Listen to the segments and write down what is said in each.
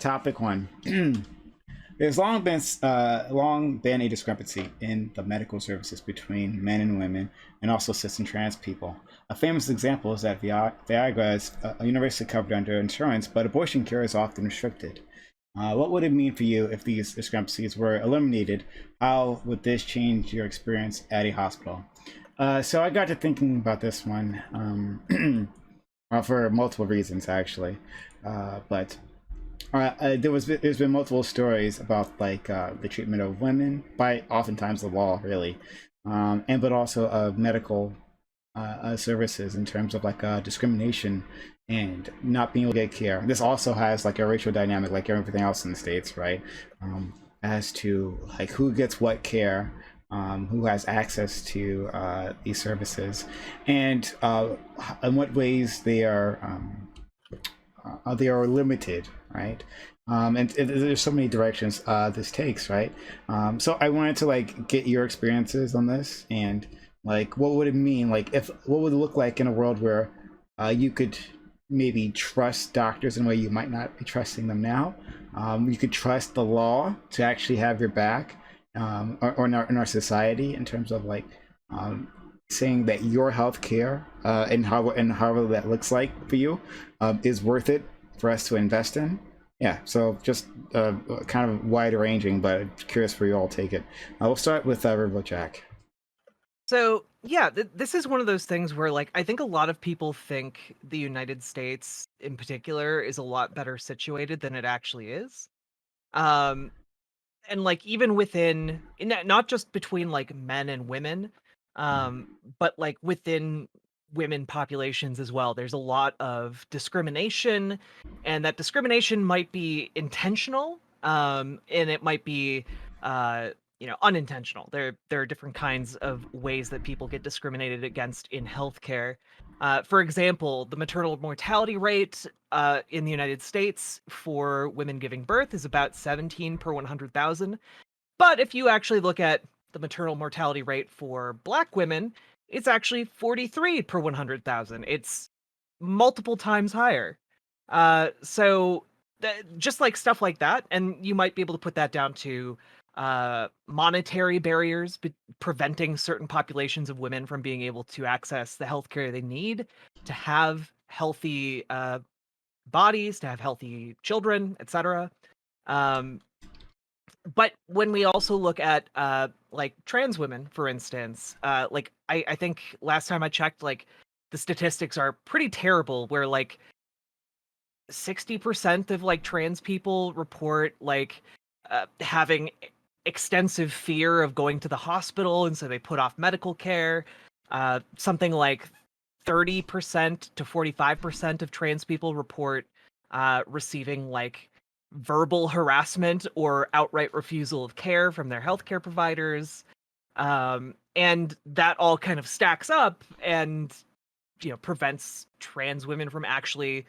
topic one. There's long been a discrepancy in the medical services between men and women, and also cis and trans people. A famous example is that Viagra is universally covered under insurance, but abortion care is often restricted. What would it mean for you if these discrepancies were eliminated? How would this change your experience at a hospital? So I got to thinking about this one for multiple reasons, actually. But there's been multiple stories about like the treatment of women by oftentimes the law, really, and but also of medical services in terms of like discrimination and not being able to get care. This also has like a racial dynamic, like everything else in the states, right? As to like who gets what care, who has access to these services, and in what ways they are limited, right? And there's so many directions this takes, right? So I wanted to like get your experiences on this, and like what would it mean, like if what would it look like in a world where you could maybe trust doctors in a way you might not be trusting them now. You could trust the law to actually have your back, or in our society in terms of like um, saying that your health care and however that looks like for you is worth it for us to invest in. Yeah, so just kind of wide ranging, but I'm curious where you all take it. We'll start with Riverboat Jack. So, yeah, this is one of those things where, like, I think a lot of people think the United States in particular is a lot better situated than it actually is. Um, and like even within not just between like men and women, um, but like within women populations as well. There's a lot of discrimination, and that discrimination might be intentional, and it might be unintentional. There are different kinds of ways that people get discriminated against in healthcare. For example, the maternal mortality rate in the United States for women giving birth is about 17 per 100,000. But if you actually look at the maternal mortality rate for Black women, it's actually 43 per 100,000. It's multiple times higher. So just like stuff like that, and you might be able to put that down to monetary barriers preventing certain populations of women from being able to access the healthcare they need to have healthy bodies, to have healthy children, etc. Um, but when we also look at like trans women, for instance, like I think last time I checked, like the statistics are pretty terrible, where like 60% of like trans people report like having extensive fear of going to the hospital, and so they put off medical care. Something like 30% to 45% of trans people report receiving like verbal harassment or outright refusal of care from their healthcare providers. And that all kind of stacks up and prevents trans women from actually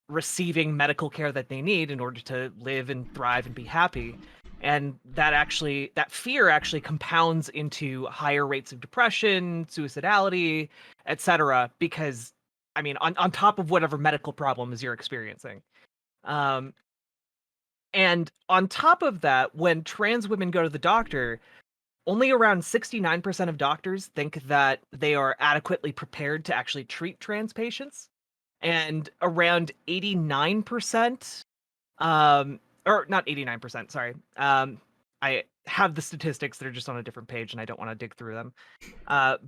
receiving medical care that they need in order to live and thrive and be happy. And that fear actually compounds into higher rates of depression, suicidality, etc. Because I mean, on top of whatever medical problems you're experiencing. Um, and on top of that, when trans women go to the doctor, only around 69% of doctors think that they are adequately prepared to actually treat trans patients. And around 89%, or not 89%, sorry. I have the statistics that are just on a different page and I don't want to dig through them.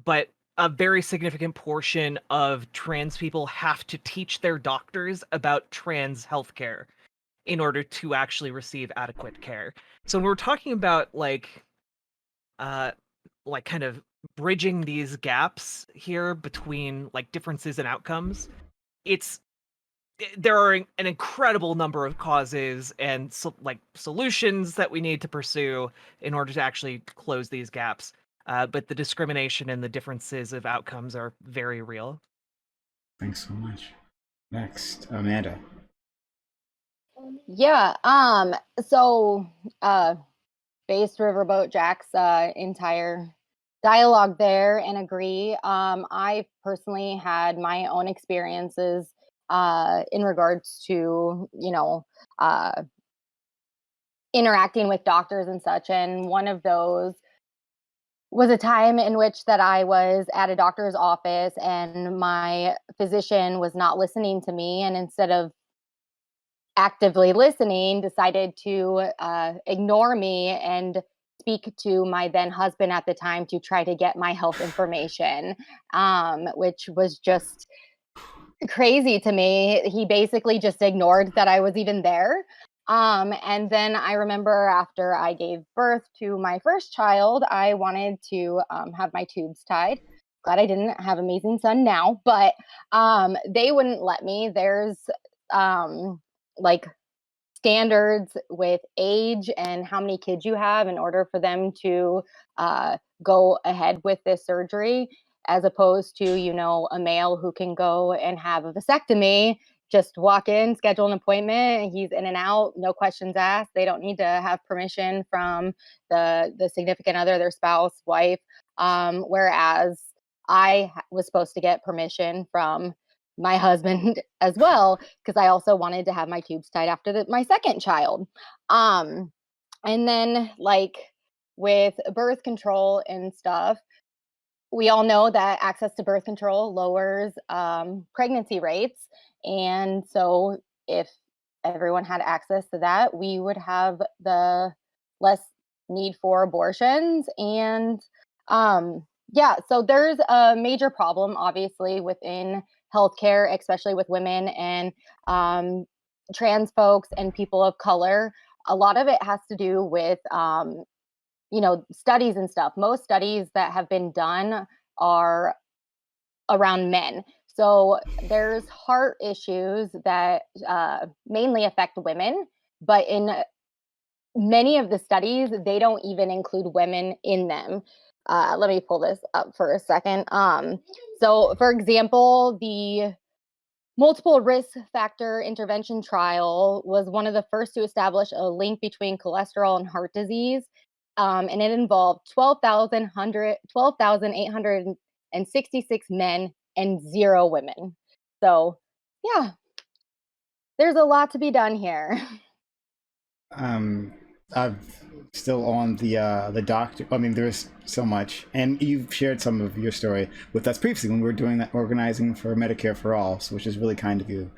But a very significant portion of trans people have to teach their doctors about trans healthcare in order to actually receive adequate care. So when we're talking about uh kind of bridging these gaps here between like differences in outcomes, it's there are an incredible number of causes and solutions that we need to pursue in order to actually close these gaps. But the discrimination and the differences of outcomes are very real. Thanks so much. Next, Amanda. Yeah. So uh based Riverboat Jack's entire dialogue there and agree. I personally had my own experiences in regards to, uh interacting with doctors and such. And one of those was a time in which that I was at a doctor's office and my physician was not listening to me, and instead of actively listening, decided to ignore me and speak to my then husband at the time to try to get my health information, which was just crazy to me. He basically just ignored that I was even there. And then I remember after I gave birth to my first child, I wanted to have my tubes tied. Glad I didn't have amazing son now, but they wouldn't let me. There's like standards with age and how many kids you have in order for them to go ahead with this surgery, as opposed to, you know, a male who can go and have a vasectomy, just walk in, schedule an appointment, he's in and out, no questions asked. They don't need to have permission from the significant other, their spouse, wife. Whereas was supposed to get permission from my husband as well, because I also wanted to have my tubes tied after my second child. And then, like, with birth control and stuff, we all know that access to birth control lowers pregnancy rates. And so, if everyone had access to that, we would have the less need for abortions. And yeah, so there's a major problem, obviously, within healthcare, especially with women and trans folks and people of color. A lot of it has to do with you know, studies and stuff. Most studies that have been done are around men. So there's heart issues that mainly affect women, but in many of the studies, they don't even include women in them. Let me pull this up for a second. So, for example, the multiple risk factor intervention trial was one of the first to establish a link between cholesterol and heart disease. And it involved 12,866 men and 0 women. So, yeah, there's a lot to be done here. I'm still on the doctor. I mean, there's so much, and you've shared some of your story with us previously when we were doing that organizing for Medicare for All, so, which is really kind of you.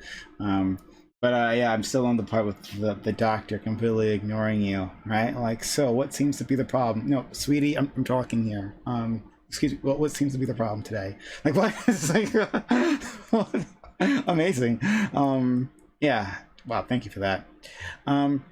But yeah, I'm still on the part with the doctor completely ignoring you, right? Like, so what seems to be the problem? No, sweetie, I'm talking here. Excuse me, what seems to be the problem today? Like, what? It's like, what? Amazing. Yeah, wow, thank you for that. Um,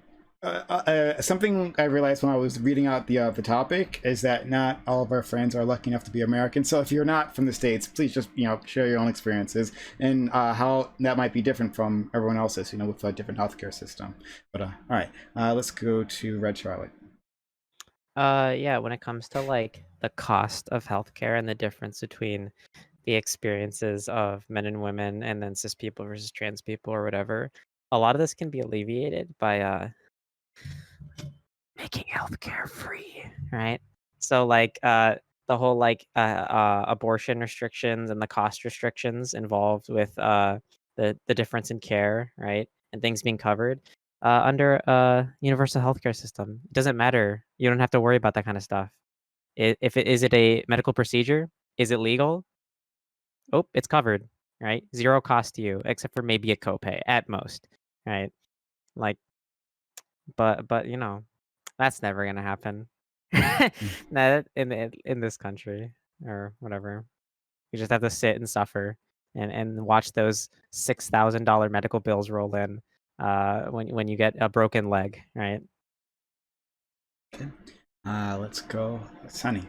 Something I realized when I was reading out the topic is that not all of our friends are lucky enough to be American. So if you're not from the States, please just, you know, share your own experiences and how that might be different from everyone else's, you know, with a different healthcare system. But all right, let's go to Red Charlotte. Yeah, when it comes to like the cost of healthcare and the difference between the experiences of men and women and then cis people versus trans people or whatever, a lot of this can be alleviated by making healthcare free, right? So like the whole like abortion restrictions and the cost restrictions involved with the difference in care, right? And things being covered under a universal healthcare system. It doesn't matter. You don't have to worry about that kind of stuff. If it is it a medical procedure? Is it legal? Oh, it's covered, right? Zero cost to you, except for maybe a copay at most, right? Like, but you know, that's never gonna happen. Not in this country or whatever. You just have to sit and suffer and watch those $6,000 medical bills roll in when you get a broken leg, right? Okay. Let's go, Sunny.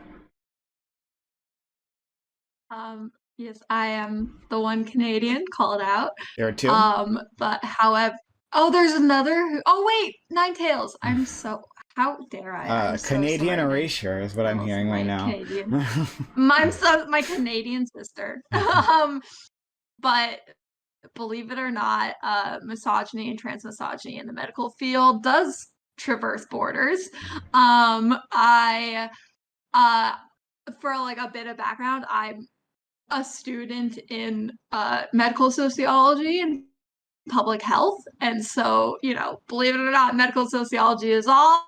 Yes, I am the one Canadian called out. There are two. But however, oh, there's another. Oh wait, Nine Tails. I'm so. How dare I? I'm so Canadian sorry, Nine erasure is what I'm Tails, hearing my right now. Canadian. My Canadian sister. But believe it or not, misogyny and transmisogyny in the medical field does traverse borders. I for like a bit of background, I'm a student in medical sociology and public health. And so, believe it or not, medical sociology is all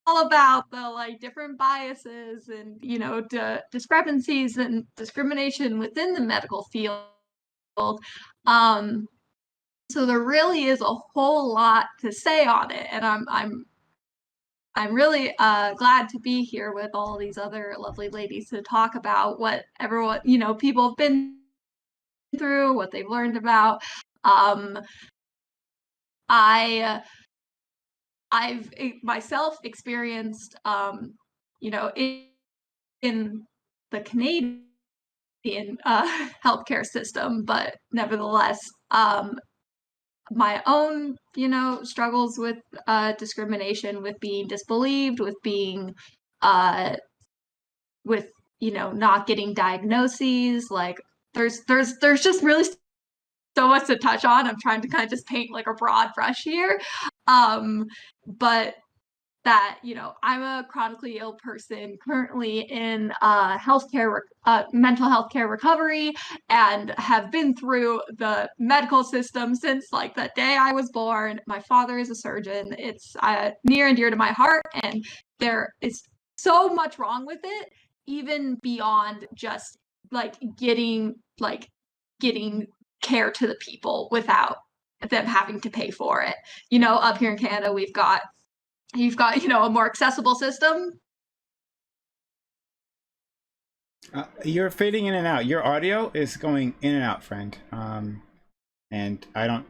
about the like different biases and discrepancies and discrimination within the medical field. So there really is a whole lot to say on it, and I'm really glad to be here with all these other lovely ladies to talk about what everyone people have been through, what they've learned about. I I've myself experienced in the Canadian healthcare system, but nevertheless, my own, struggles with discrimination, with being disbelieved, with being, with not getting diagnoses. Like there's just really so much to touch on. I'm trying to kind of just paint like a broad brush here, but that I'm a chronically ill person currently in mental health care recovery, and have been through the medical system since like the day I was born. My father is a surgeon. It's near and dear to my heart, and there is so much wrong with it, even beyond just like getting care to the people without them having to pay for it. Up here in Canada, you've got a more accessible system. You're fading in and out. Your audio is going in and out, friend. And I don't.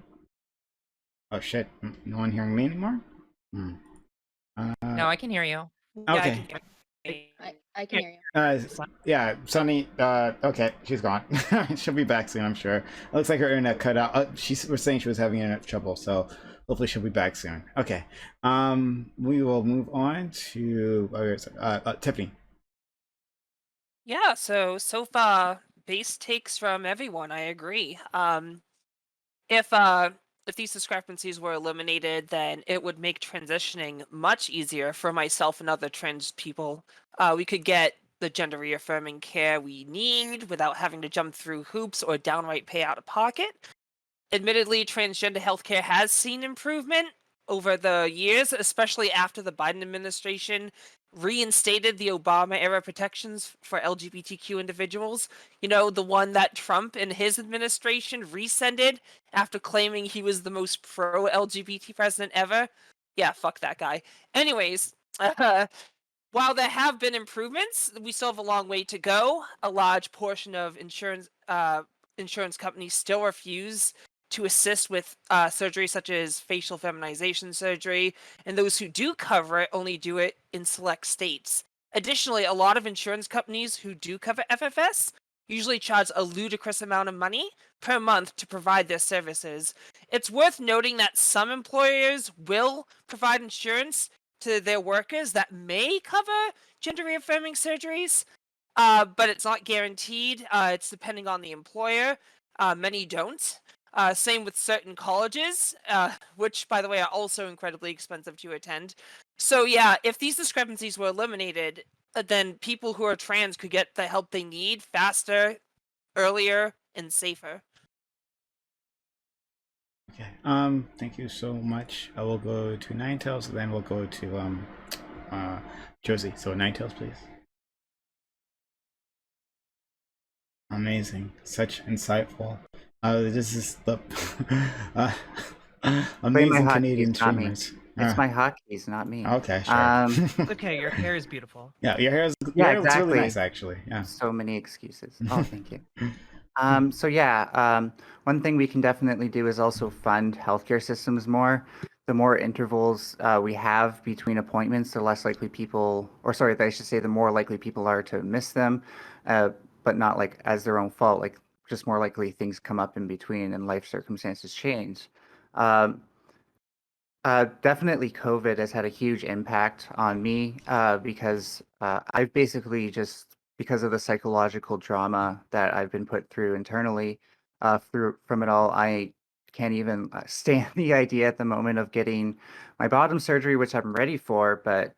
Oh shit! No one hearing me anymore. No, I can hear you. Okay. I can hear you. Yeah, Sunny. Okay, she's gone. She'll be back soon, I'm sure. It looks like her internet cut out. She was saying she was having internet trouble, so hopefully she'll be back soon. Okay. We will move on to Tiffany. Yeah, so far, base takes from everyone. I agree. If these discrepancies were eliminated, then it would make transitioning much easier for myself and other trans people. We could get the gender reaffirming care we need without having to jump through hoops or downright pay out of pocket. Admittedly, transgender healthcare has seen improvement over the years, especially after the Biden administration reinstated the Obama era protections for LGBTQ individuals. The one that Trump and his administration rescinded after claiming he was the most pro LGBT president ever. Yeah, fuck that guy. Anyways, while there have been improvements, we still have a long way to go. A large portion of insurance companies still refuse to assist with surgery such as facial feminization surgery, and those who do cover it only do it in select states. Additionally, a lot of insurance companies who do cover FFS usually charge a ludicrous amount of money per month to provide their services. It's worth noting that some employers will provide insurance to their workers that may cover gender reaffirming surgeries, but it's not guaranteed. It's depending on the employer. Many don't. Same with certain colleges, which, by the way, are also incredibly expensive to attend. So yeah, if these discrepancies were eliminated, then people who are trans could get the help they need faster, earlier, and safer. Okay. Thank you so much. I will go to Ninetales, then we'll go to Josie. So Ninetales, please. Amazing. Such insightful. This is the amazing Canadian streamers. It's my hotkeys, not me. Okay, sure. Okay, your hair is beautiful. Yeah, your hair Yeah, looks exactly. really nice, actually. Yeah. So many excuses. Oh, thank you. So yeah, one thing we can definitely do is also fund healthcare systems more. The more intervals we have between appointments, the less likely people, or sorry, I should say, the more likely people are to miss them, but not like as their own fault. Like just more likely things come up in between and life circumstances change. Definitely COVID has had a huge impact on me because I've basically just, because of the psychological drama that I've been put through internally from it all, I can't even stand the idea at the moment of getting my bottom surgery, which I'm ready for, but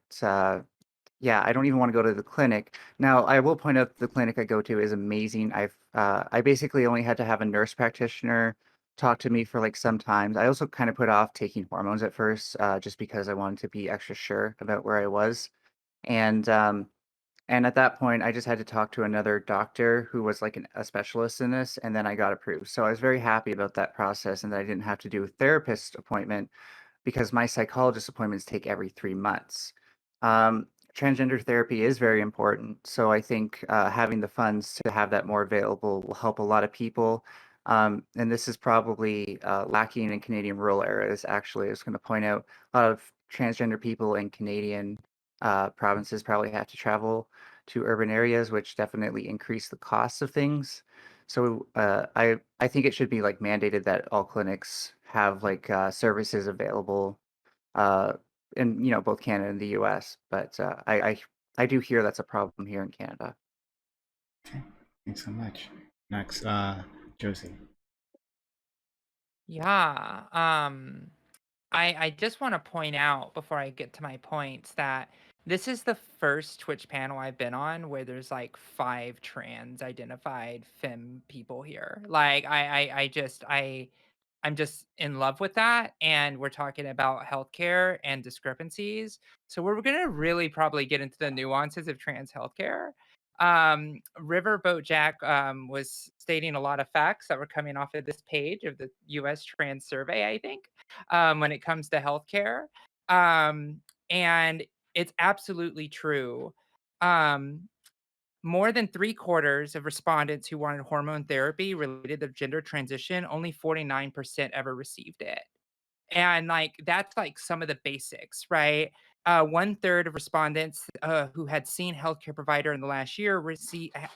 yeah, I don't even want to go to the clinic. Now, I will point out the clinic I go to is amazing. I basically only had to have a nurse practitioner talked to me for like some time. I also kind of put off taking hormones at first, just because I wanted to be extra sure about where I was. And and at that point, I just had to talk to another doctor who was like a specialist in this, and then I got approved. So I was very happy about that process, and that I didn't have to do a therapist appointment because my psychologist appointments take every 3 months. Um, Transgender therapy is very important, so I think having the funds to have that more available will help a lot of people. And this is probably lacking in Canadian rural areas. Actually, I was going to point out a lot of transgender people in Canadian provinces probably have to travel to urban areas, which definitely increase the costs of things. So I think it should be like mandated that all clinics have like services available uh, in both Canada and the U.S. But I do hear that's a problem here in Canada. Okay, thanks so much. Next, Josie. Yeah. I just want to point out before I get to my points that this is the first Twitch panel I've been on where there's like 5 trans identified femme people here. Like I'm just in love with that, and we're talking about healthcare and discrepancies. So we're going to really probably get into the nuances of trans healthcare. Riverboat Jack was stating a lot of facts that were coming off of this page of the U.S. Trans Survey, I think, when it comes to healthcare, and it's absolutely true. Um, More than 3/4 of respondents who wanted hormone therapy related to gender transition, only 49% ever received it. And, like, that's, like, some of the basics, right? 1/3 of respondents, who had seen healthcare provider in the last year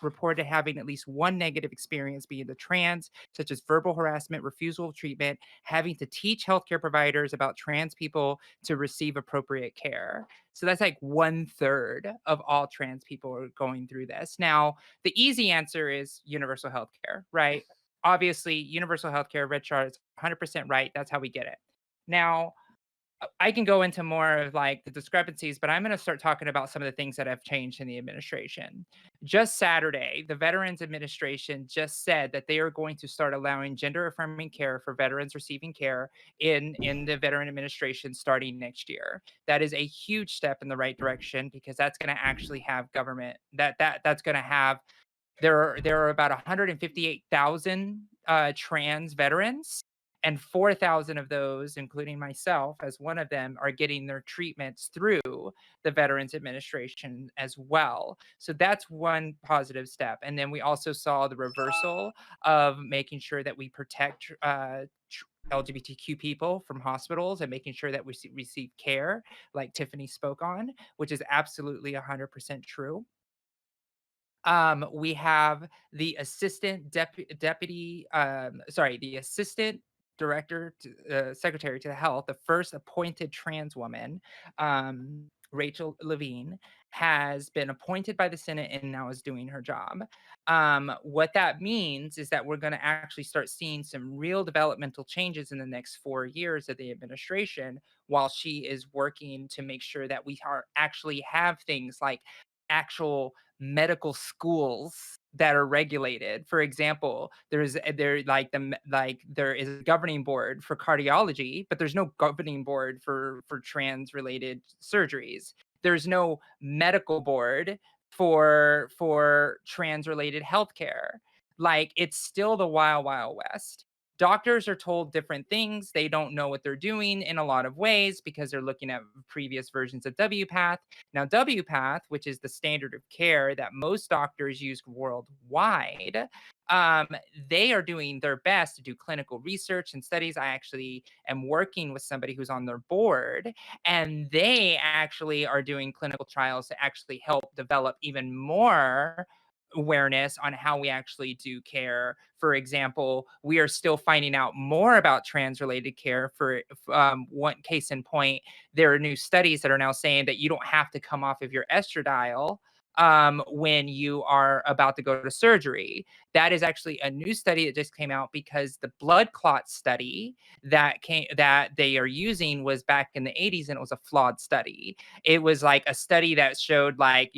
reported having at least one negative experience being the trans, such as verbal harassment, refusal of treatment, having to teach healthcare providers about trans people to receive appropriate care. So that's, like, 1/3 of all trans people are going through this. Now, the easy answer is universal healthcare, right? Obviously, universal healthcare, Richard is 100% right, that's how we get it. Now, I can go into more of like the discrepancies, but I'm going to start talking about some of the things that have changed in the administration. Just Saturday, the Veterans Administration just said that they are going to start allowing gender affirming care for veterans receiving care in the Veteran Administration starting next year. That is a huge step in the right direction because that's going to actually have government that's going to have there are about 158,000 trans veterans, and 4,000 of those, including myself as one of them, are getting their treatments through the Veterans Administration as well. So that's one positive step. And then we also saw the reversal of making sure that we protect LGBTQ people from hospitals and making sure that we receive care, like Tiffany spoke on, which is absolutely 100% true. We have the the assistant director, secretary to the health, the first appointed trans woman, Rachel Levine, has been appointed by the Senate and now is doing her job. What that means is that we're going to actually start seeing some real developmental changes in the next 4 years of the administration while she is working to make sure that we are actually have things like actual medical schools that are regulated. For example, there is a governing board for cardiology, but there's no governing board for trans related surgeries. There's no medical board for trans related healthcare. Like it's still the wild west. Doctors are told different things. They don't know what they're doing in a lot of ways because they're looking at previous versions of WPATH. Now, WPATH, which is the standard of care that most doctors use worldwide, um, they are doing their best to do clinical research and studies. I actually am working with somebody who's on their board, and they actually are doing clinical trials to actually help develop even more awareness on how we actually do care. For example, we are still finding out more about trans related care. For one case in point, there are new studies that are now saying that you don't have to come off of your estradiol when you are about to go to surgery. That is actually a new study that just came out because the blood clot study that they are using was back in the 80s and it was a flawed study. It was like a study that showed like,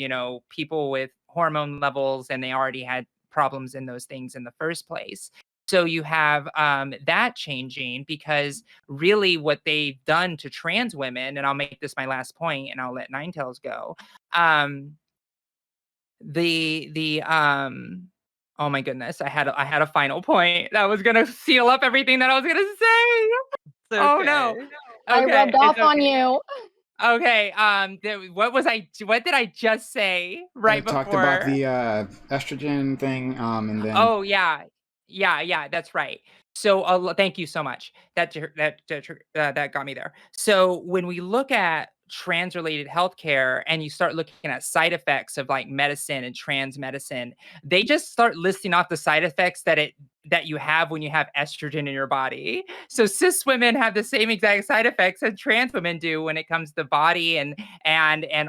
people with hormone levels and they already had problems in those things in the first place. So you have that changing, because really what they've done to trans women, and I'll make this my last point and I'll let Ninetales go. The oh my goodness, I had a final point that was gonna seal up everything that I was gonna say. It's Oh no. okay. I Okay, rubbed off it's on okay. you. Okay, what did I just say I right talked about before? the estrogen thing, and then Oh yeah, yeah, that's right. So thank you so much. That got me there. So when we look at trans-related healthcare and you start looking at side effects of like medicine and trans medicine, they just start listing off the side effects that you have when you have estrogen in your body. So cis women have the same exact side effects that trans women do when it comes to the body and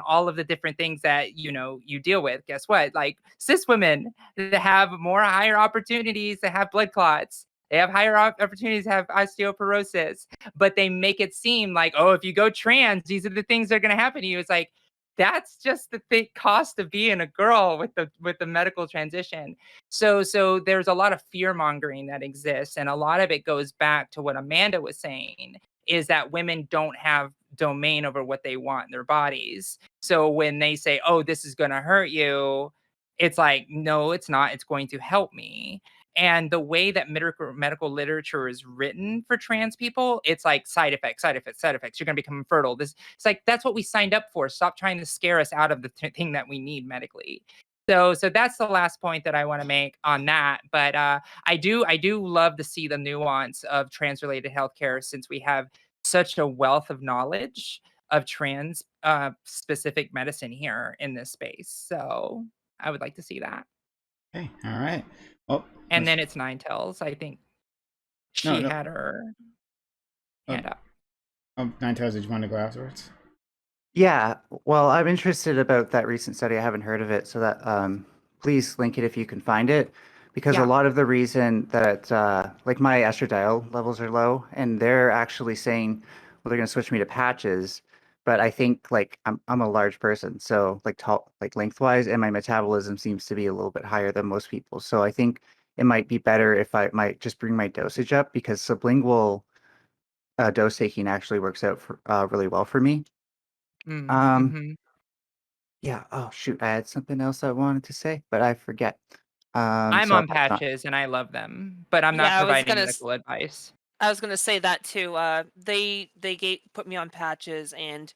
all of the different things that you deal with. Guess what? Like cis women that have more higher opportunities to have blood clots. They have higher opportunities to have osteoporosis, but they make it seem like, oh, if you go trans, these are the things that are going to happen to you. It's like, that's just the cost of being a girl with the medical transition. So there's a lot of fear mongering that exists, and a lot of it goes back to what Amanda was saying, is that women don't have domain over what they want in their bodies. So when they say, oh, this is going to hurt you, it's like, no, it's not. It's going to help me. And the way that medical literature is written for trans people, it's like side effects, side effects, side effects. You're going to become infertile. It's like, that's what we signed up for. Stop trying to scare us out of the thing that we need medically. So that's the last point that I want to make on that. But I do love to see the nuance of trans-related healthcare, since we have such a wealth of knowledge of trans specific medicine here in this space. So I would like to see that. okay, all right. Well, And then it's Ninetales. I think she no. had her hand up. Ninetales, did you want to go afterwards? Yeah, well, I'm interested about that recent study. I haven't heard of it, so that please link it if you can find it, because a Yeah. lot of the reason that like my estradiol levels are low, and they're actually saying, well, they're going to switch me to patches, but I think like I'm a large person, so like tall, like lengthwise, and my metabolism seems to be a little bit higher than most people. So I think it might be better if I might just bring my dosage up, because sublingual dose taking actually works out for, really well for me. Um, Mm-hmm. yeah. Oh shoot, I had something else I wanted to say, but I forget. I'm So I'll on pass it on. patches and I love them, but I'm not Yeah, providing medical advice. I was gonna say that too. They put me on patches, and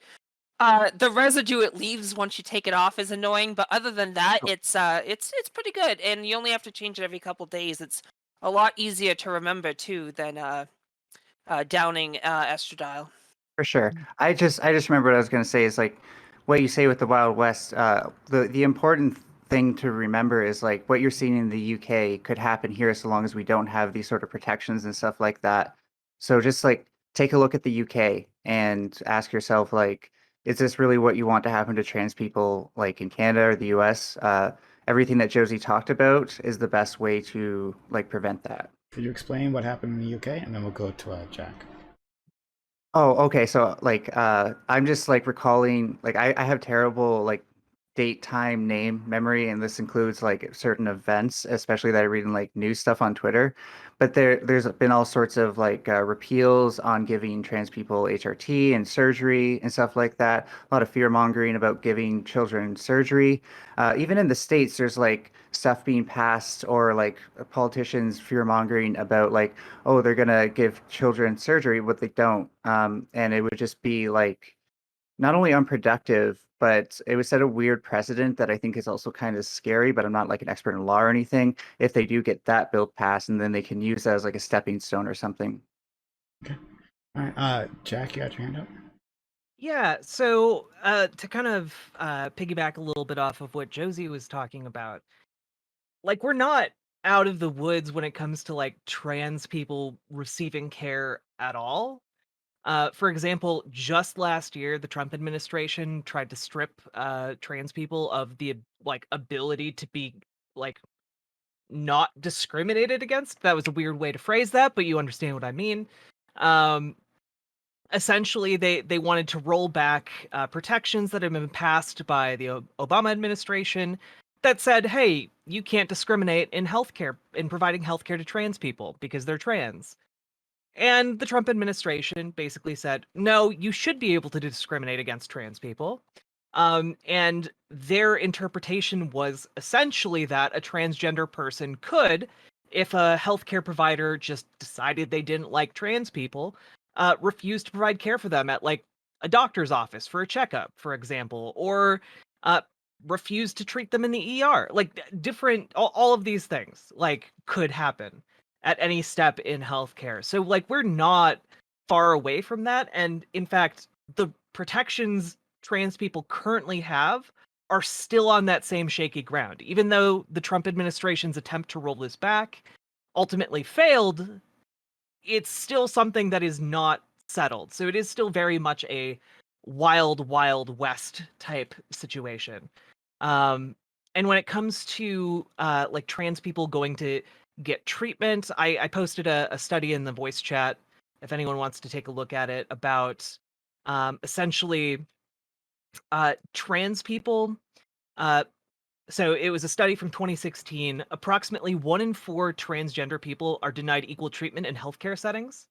the residue it leaves once you take it off is annoying. But other than that, Oh, it's pretty good, and you only have to change it every couple days. It's a lot easier to remember too than downing estradiol. for sure. I just remember what I was gonna say is like what you say with the Wild West. The important thing to remember is like what you're seeing in the UK could happen here so long as we don't have these sort of protections and stuff like that. So just like take a look at the UK and ask yourself like, is this really what you want to happen to trans people like in Canada or the US? Everything that Josie talked about is the best way to like prevent that. Could you explain what happened in the UK, and then we'll go to Jack. Oh, okay. So like I'm just like recalling like I have terrible like date, time, name memory, and this includes like certain events, especially that I read in like news stuff on Twitter. But there's been all sorts of like repeals on giving trans people HRT and surgery and stuff like that. A lot of fear mongering about giving children surgery. Even in the States, there's like stuff being passed or like politicians fear mongering about like, oh, they're gonna give children surgery, but they don't. And it would just be like not only unproductive, but it would set a weird precedent that I think is also kind of scary, but I'm not like an expert in law or anything. If they do get that bill passed, and then they can use that as like a stepping stone or something. Okay. All right. Jack, you got your hand up. Yeah, so to kind of piggyback a little bit off of what Josie was talking about, like we're not out of the woods when it comes to like trans people receiving care at all. For example, just last year, the Trump administration tried to strip trans people of the like ability to be like not discriminated against. That was a weird way to phrase that, but you understand what I mean. Um, Essentially, they wanted to roll back protections that had been passed by the Obama administration, that said, hey, you can't discriminate in healthcare, in providing healthcare to trans people because they're trans. And the Trump administration basically said, no, you should be able to discriminate against trans people. And their interpretation was essentially that a transgender person could, if a healthcare provider just decided they didn't like trans people, refuse to provide care for them at like a doctor's office for a checkup, for example, or uh, refuse to treat them in the ER. Like different, all of these things like could happen at any step in healthcare. So like we're not far away from that. And in fact, the protections trans people currently have are still on that same shaky ground. Even though the Trump administration's attempt to roll this back ultimately failed, it's still something that is not settled. So it is still very much a wild, wild west type situation. And when it comes to like trans people going to get treatment, I posted a study in the voice chat if anyone wants to take a look at it about essentially trans people. So it was a study from 2016. Approximately 1 in 4 transgender people are denied equal treatment in healthcare settings.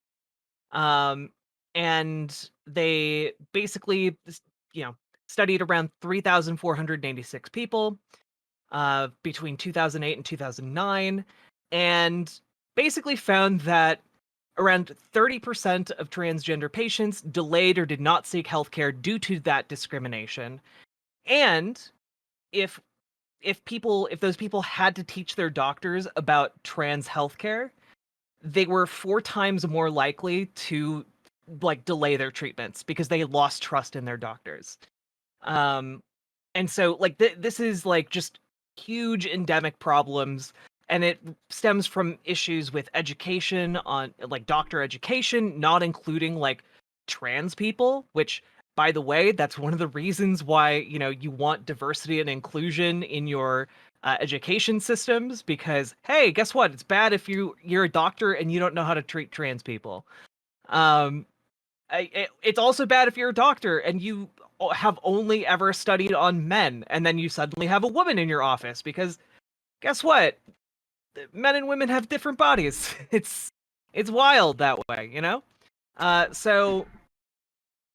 And they basically, studied around 3,486 people between 2008 and 2009, and basically found that around 30% of transgender patients delayed or did not seek healthcare due to that discrimination. And if those people had to teach their doctors about trans healthcare, they were 4 times more likely to like delay their treatments because they lost trust in their doctors. And so like this is like just huge endemic problems, and it stems from issues with education on like doctor education, not including like trans people, which by the way, that's one of the reasons why, you want diversity and inclusion in your education systems, because hey, guess what? It's bad if you're a doctor and you don't know how to treat trans people. It's also bad if you're a doctor and you have only ever studied on men, and then you suddenly have a woman in your office, because guess what? Men and women have different bodies. It's wild that way, So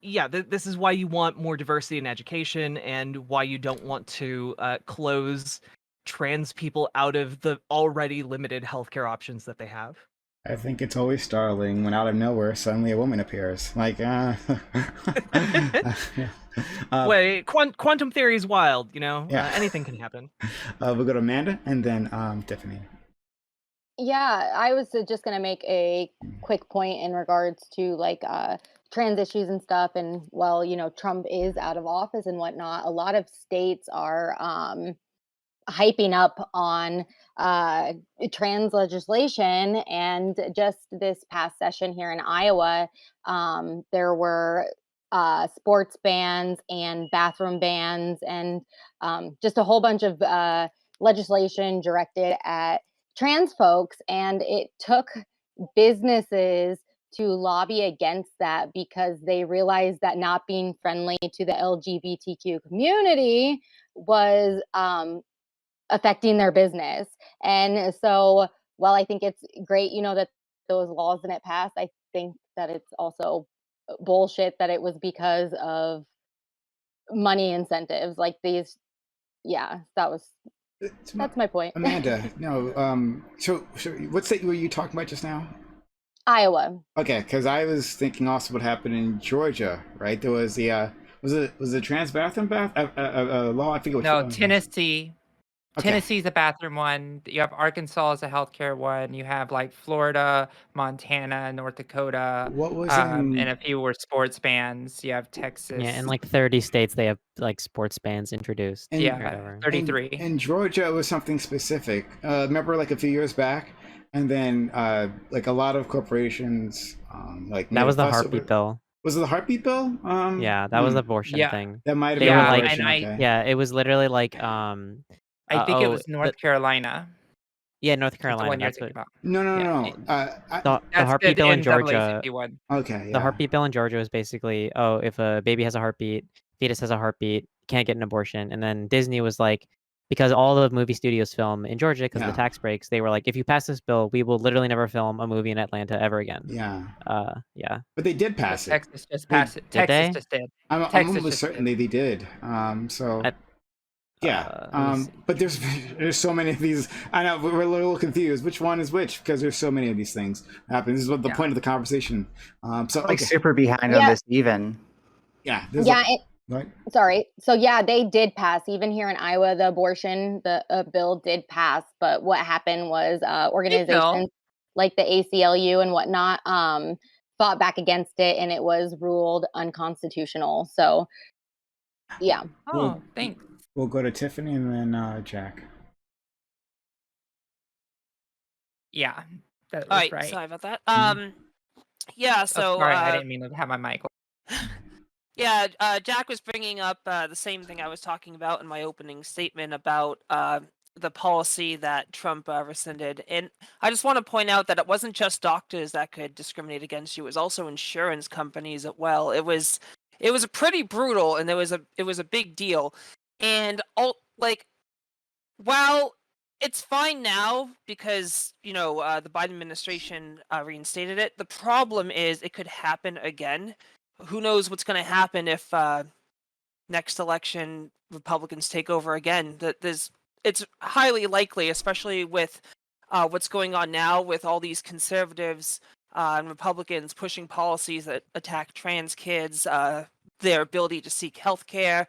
yeah, this is why you want more diversity in education, and why you don't want to close trans people out of the already limited healthcare options that they have. I think it's always startling when out of nowhere suddenly a woman appears. Like, Wait, quantum theory is wild, Yeah. anything can happen. We'll go to Amanda and then Tiffany. Yeah, I was just going to make a quick point in regards to like trans issues and stuff. And while, Trump is out of office and whatnot, a lot of states are hyping up on trans legislation. And just this past session here in Iowa, there were sports bans and bathroom bans, and just a whole bunch of legislation directed at trans folks. And it took businesses to lobby against that because they realized that not being friendly to the LGBTQ community was affecting their business. And so while I think it's great, that those laws didn't pass, I think that it's also bullshit that it was because of money incentives like these. Yeah, that's my point. Amanda, no. So what state were you talking about just now? Iowa. Okay, because I was thinking also what happened in Georgia, right? There was the was it trans bathroom law? I think it was No, Tennessee. Okay. Tennessee's a bathroom one. You have Arkansas as a healthcare one. You have like Florida, Montana, North Dakota. What was and a few were sports bans. You have Texas. Yeah, in like 30 states they have like sports bans introduced. And- yeah, whatever. 33. In Georgia, it was something specific. Remember, like a few years back, and then like a lot of corporations, like That was the fuss heartbeat over- bill. Was it the heartbeat bill? Yeah, that was the abortion Yeah. thing. That might have They been were Yeah, like- abortion, and okay. Yeah, it was literally like I think it oh, was North Carolina. Yeah, North Is the Carolina. one you're That's thinking what. about. No. The That's heartbeat the bill in Georgia. NAACP one. Okay, yeah. The heartbeat bill in Georgia was basically, if a baby has a heartbeat, fetus has a heartbeat, can't get an abortion. And then Disney was like, because all the movie studios film in Georgia because of Yeah. the tax breaks. They were like, if you pass this bill, we will literally never film a movie in Atlanta ever again. Yeah. Yeah. But they did But pass it. Texas just They- passed it. Did Texas they? just did. I'm Texas almost just certain did. they did. So I- yeah. let me see. But there's so many of these. I know we're a little confused. Which one is which? Because there's so many of these things happening. This is what the Yeah. point of the conversation. So Like okay. super behind on Yeah. this even. Yeah. Right. Sorry. So yeah, they did pass. Even here in Iowa, the abortion bill did pass. But what happened was organizations like the ACLU and whatnot fought back against it, and it was ruled unconstitutional. So yeah. Oh, thanks. We'll go to Tiffany and then Jack. Yeah, that All was right, right. sorry about that. Mhm. Yeah, Oh, so sorry, I didn't mean to have my mic. yeah, Jack was bringing up the same thing I was talking about in my opening statement about the policy that Trump rescinded. And I just want to point out that it wasn't just doctors that could discriminate against you; it was also insurance companies as well. It was pretty brutal, and it was a big deal. And while it's fine now because the Biden administration reinstated it, the problem is it could happen again. Who knows what's going to happen if next election Republicans take over again? It's highly likely, especially with what's going on now with all these conservatives and Republicans pushing policies that attack trans kids, their ability to seek health care,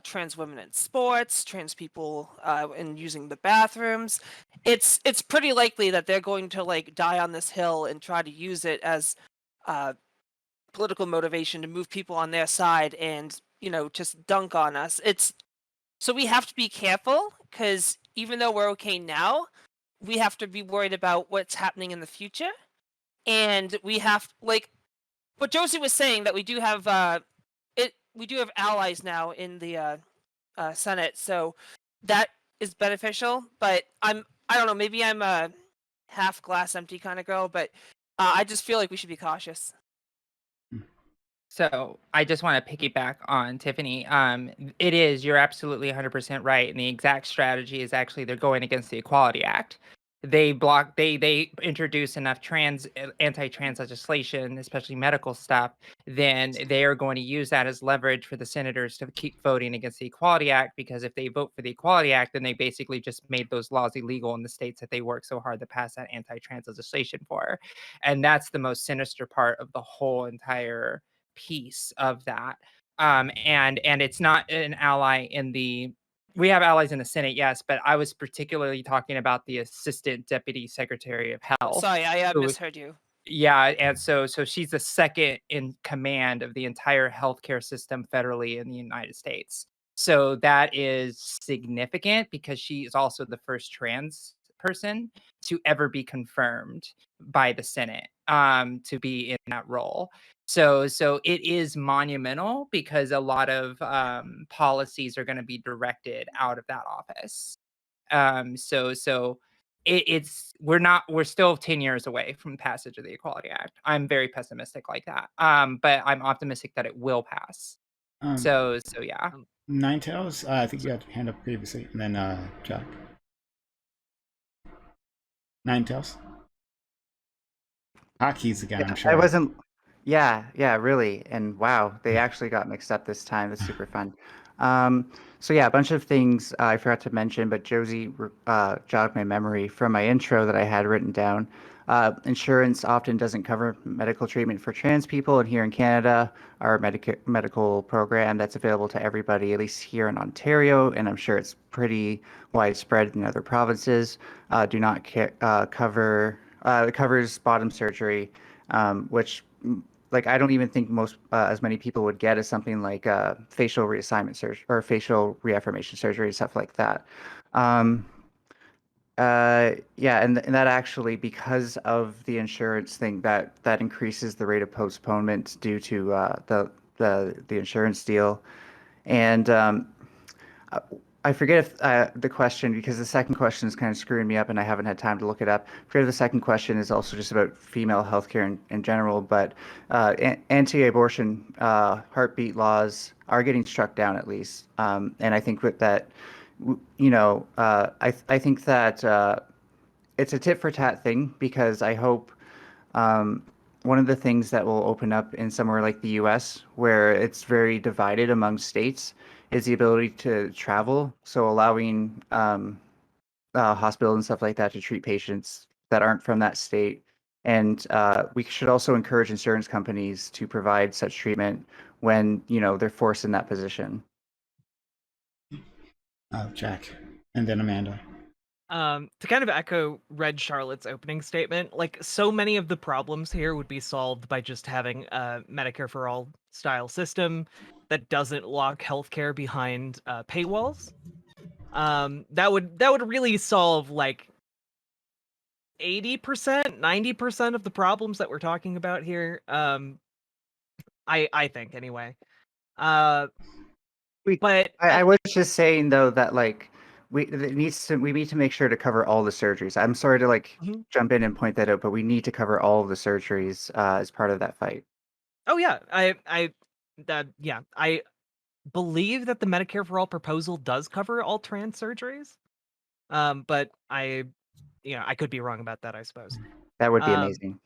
trans women in sports, trans people in using the bathrooms. It's pretty likely that they're going to die on this hill and try to use it as political motivation to move people on their side and just dunk on us. So we have to be careful because even though we're okay now, we have to be worried about what's happening in the future. And we have what Josie was saying, that we do have allies now in the Senate, so that is beneficial. But I don't know, maybe I'm a half glass empty kind of girl, but I just feel like we should be cautious. So I just want to piggyback on Tiffany. You're absolutely 100% right. And the exact strategy is actually they're going against the Equality Act. They introduce enough anti-trans legislation, especially medical stuff, then they are going to use that as leverage for the senators to keep voting against the Equality Act, because if they vote for the Equality Act, then they basically just made those laws illegal in the states that they worked so hard to pass that anti-trans legislation for. And that's the most sinister part of the whole entire piece of that. And it's not an ally in the we have allies in the Senate, yes, but I was particularly talking about the Assistant Deputy Secretary of Health. Sorry, I who- misheard you. Yeah, and so she's the second in command of the entire healthcare system federally in the United States. So that is significant because she is also the first trans person to ever be confirmed by the Senate to be in that role. So it is monumental because a lot of policies are going to be directed out of that office. We're still 10 years away from passage of the Equality Act. I'm very pessimistic like that. But I'm optimistic that it will pass. So yeah. Ninetales, I think you had your hand up previously, and then Jack. Ninetales. Hotkeys again, I'm sure. I wasn't. Yeah, really. And wow, they actually got mixed up this time. That's super fun. So yeah, a bunch of things I forgot to mention, but Josie jogged my memory from my intro that I had written down. Insurance often doesn't cover medical treatment for trans people, and here in Canada, our medical program that's available to everybody, at least here in Ontario, and I'm sure it's pretty widespread in other provinces, do not cover. It covers bottom surgery, which I don't even think most as many people would get as something like facial reassignment surgery or facial reaffirmation surgery, stuff like that. Yeah, and that actually, because of the insurance thing, that increases the rate of postponement due to the insurance deal. And I forget if the question, because the second question is kind of screwing me up and I haven't had time to look it up. I forget if the second question is also just about female healthcare in general, but anti-abortion heartbeat laws are getting struck down at least. And I think with that, I think that it's a tit for tat thing because I hope one of the things that will open up in somewhere like the US, where it's very divided among states, is the ability to travel. So allowing hospitals and stuff like that to treat patients that aren't from that state. And we should also encourage insurance companies to provide such treatment when, they're forced in that position. Jack, and then Amanda. To kind of echo Red Charlotte's opening statement, like so many of the problems here would be solved by just having a Medicare for all style system that doesn't lock healthcare behind paywalls. That would really solve like 80%, 90% of the problems that we're talking about here. I think anyway. But I was just saying though that like we need to make sure to cover all the surgeries. I'm sorry to Mhm. jump in and point that out, but we need to cover all of the surgeries as part of that fight. Oh yeah, I believe that the Medicare for all proposal does cover all trans surgeries. But I could be wrong about that, I suppose. That would be Um, amazing.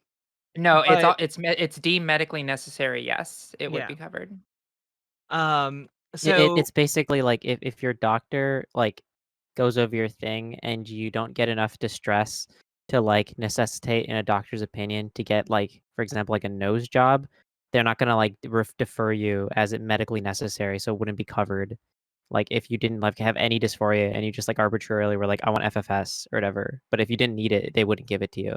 No, but it's deemed medically necessary. Yes, it would yeah. be covered. So It's basically like if your doctor like goes over your thing and you don't get enough distress to like necessitate in a doctor's opinion to get like, for example, like a nose job, they're not gonna like defer you as it medically necessary, so it wouldn't be covered. Like if you didn't like have any dysphoria and you just like arbitrarily were like, I want FFS or whatever, but if you didn't need it, they wouldn't give it to you.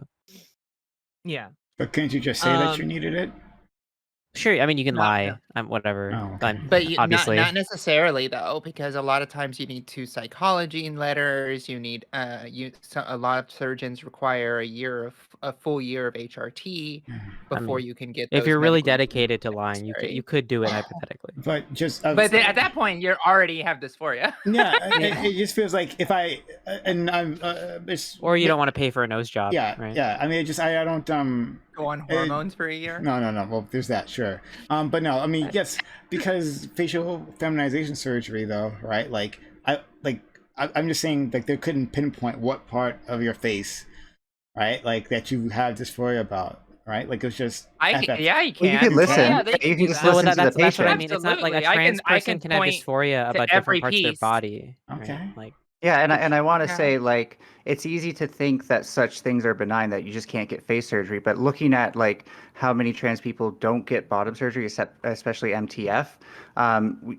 yeah. But couldn't you just say that you Um, needed it? Sure, I mean you can No, no. lie. Whatever. Oh, okay. But not Obviously. necessarily though, because a lot of times you need 2 psychology letters. You need a lot of surgeons require a full year of HRT I before mean, you can get if those you're really medically dedicated to lying, you necessary. could do it hypothetically. But just But then at that point, you already have dysphoria. yeah, Yeah. it just feels like if I and I'm it's Or you don't want to pay for a nose job, yeah, right? yeah. I mean, it just I don't Go on hormones for a year. No. Well, there's that, sure. But no, I mean, yes, because facial feminization surgery, though, right? I'm just saying, like, they couldn't pinpoint what part of your face, right, like that you have dysphoria about, right? Like it's just Yeah, you Well, you can. could listen. Yeah, they You can can do just that. listen to the that's what I patient. mean. It's not like a Absolutely. trans I person can have point dysphoria to about every different parts of their piece. body. Okay. Right? Like, Yeah, and I want to Yeah. say like it's easy to think that such things are benign that you just can't get face surgery, but looking at like how many trans people don't get bottom surgery, especially MTF,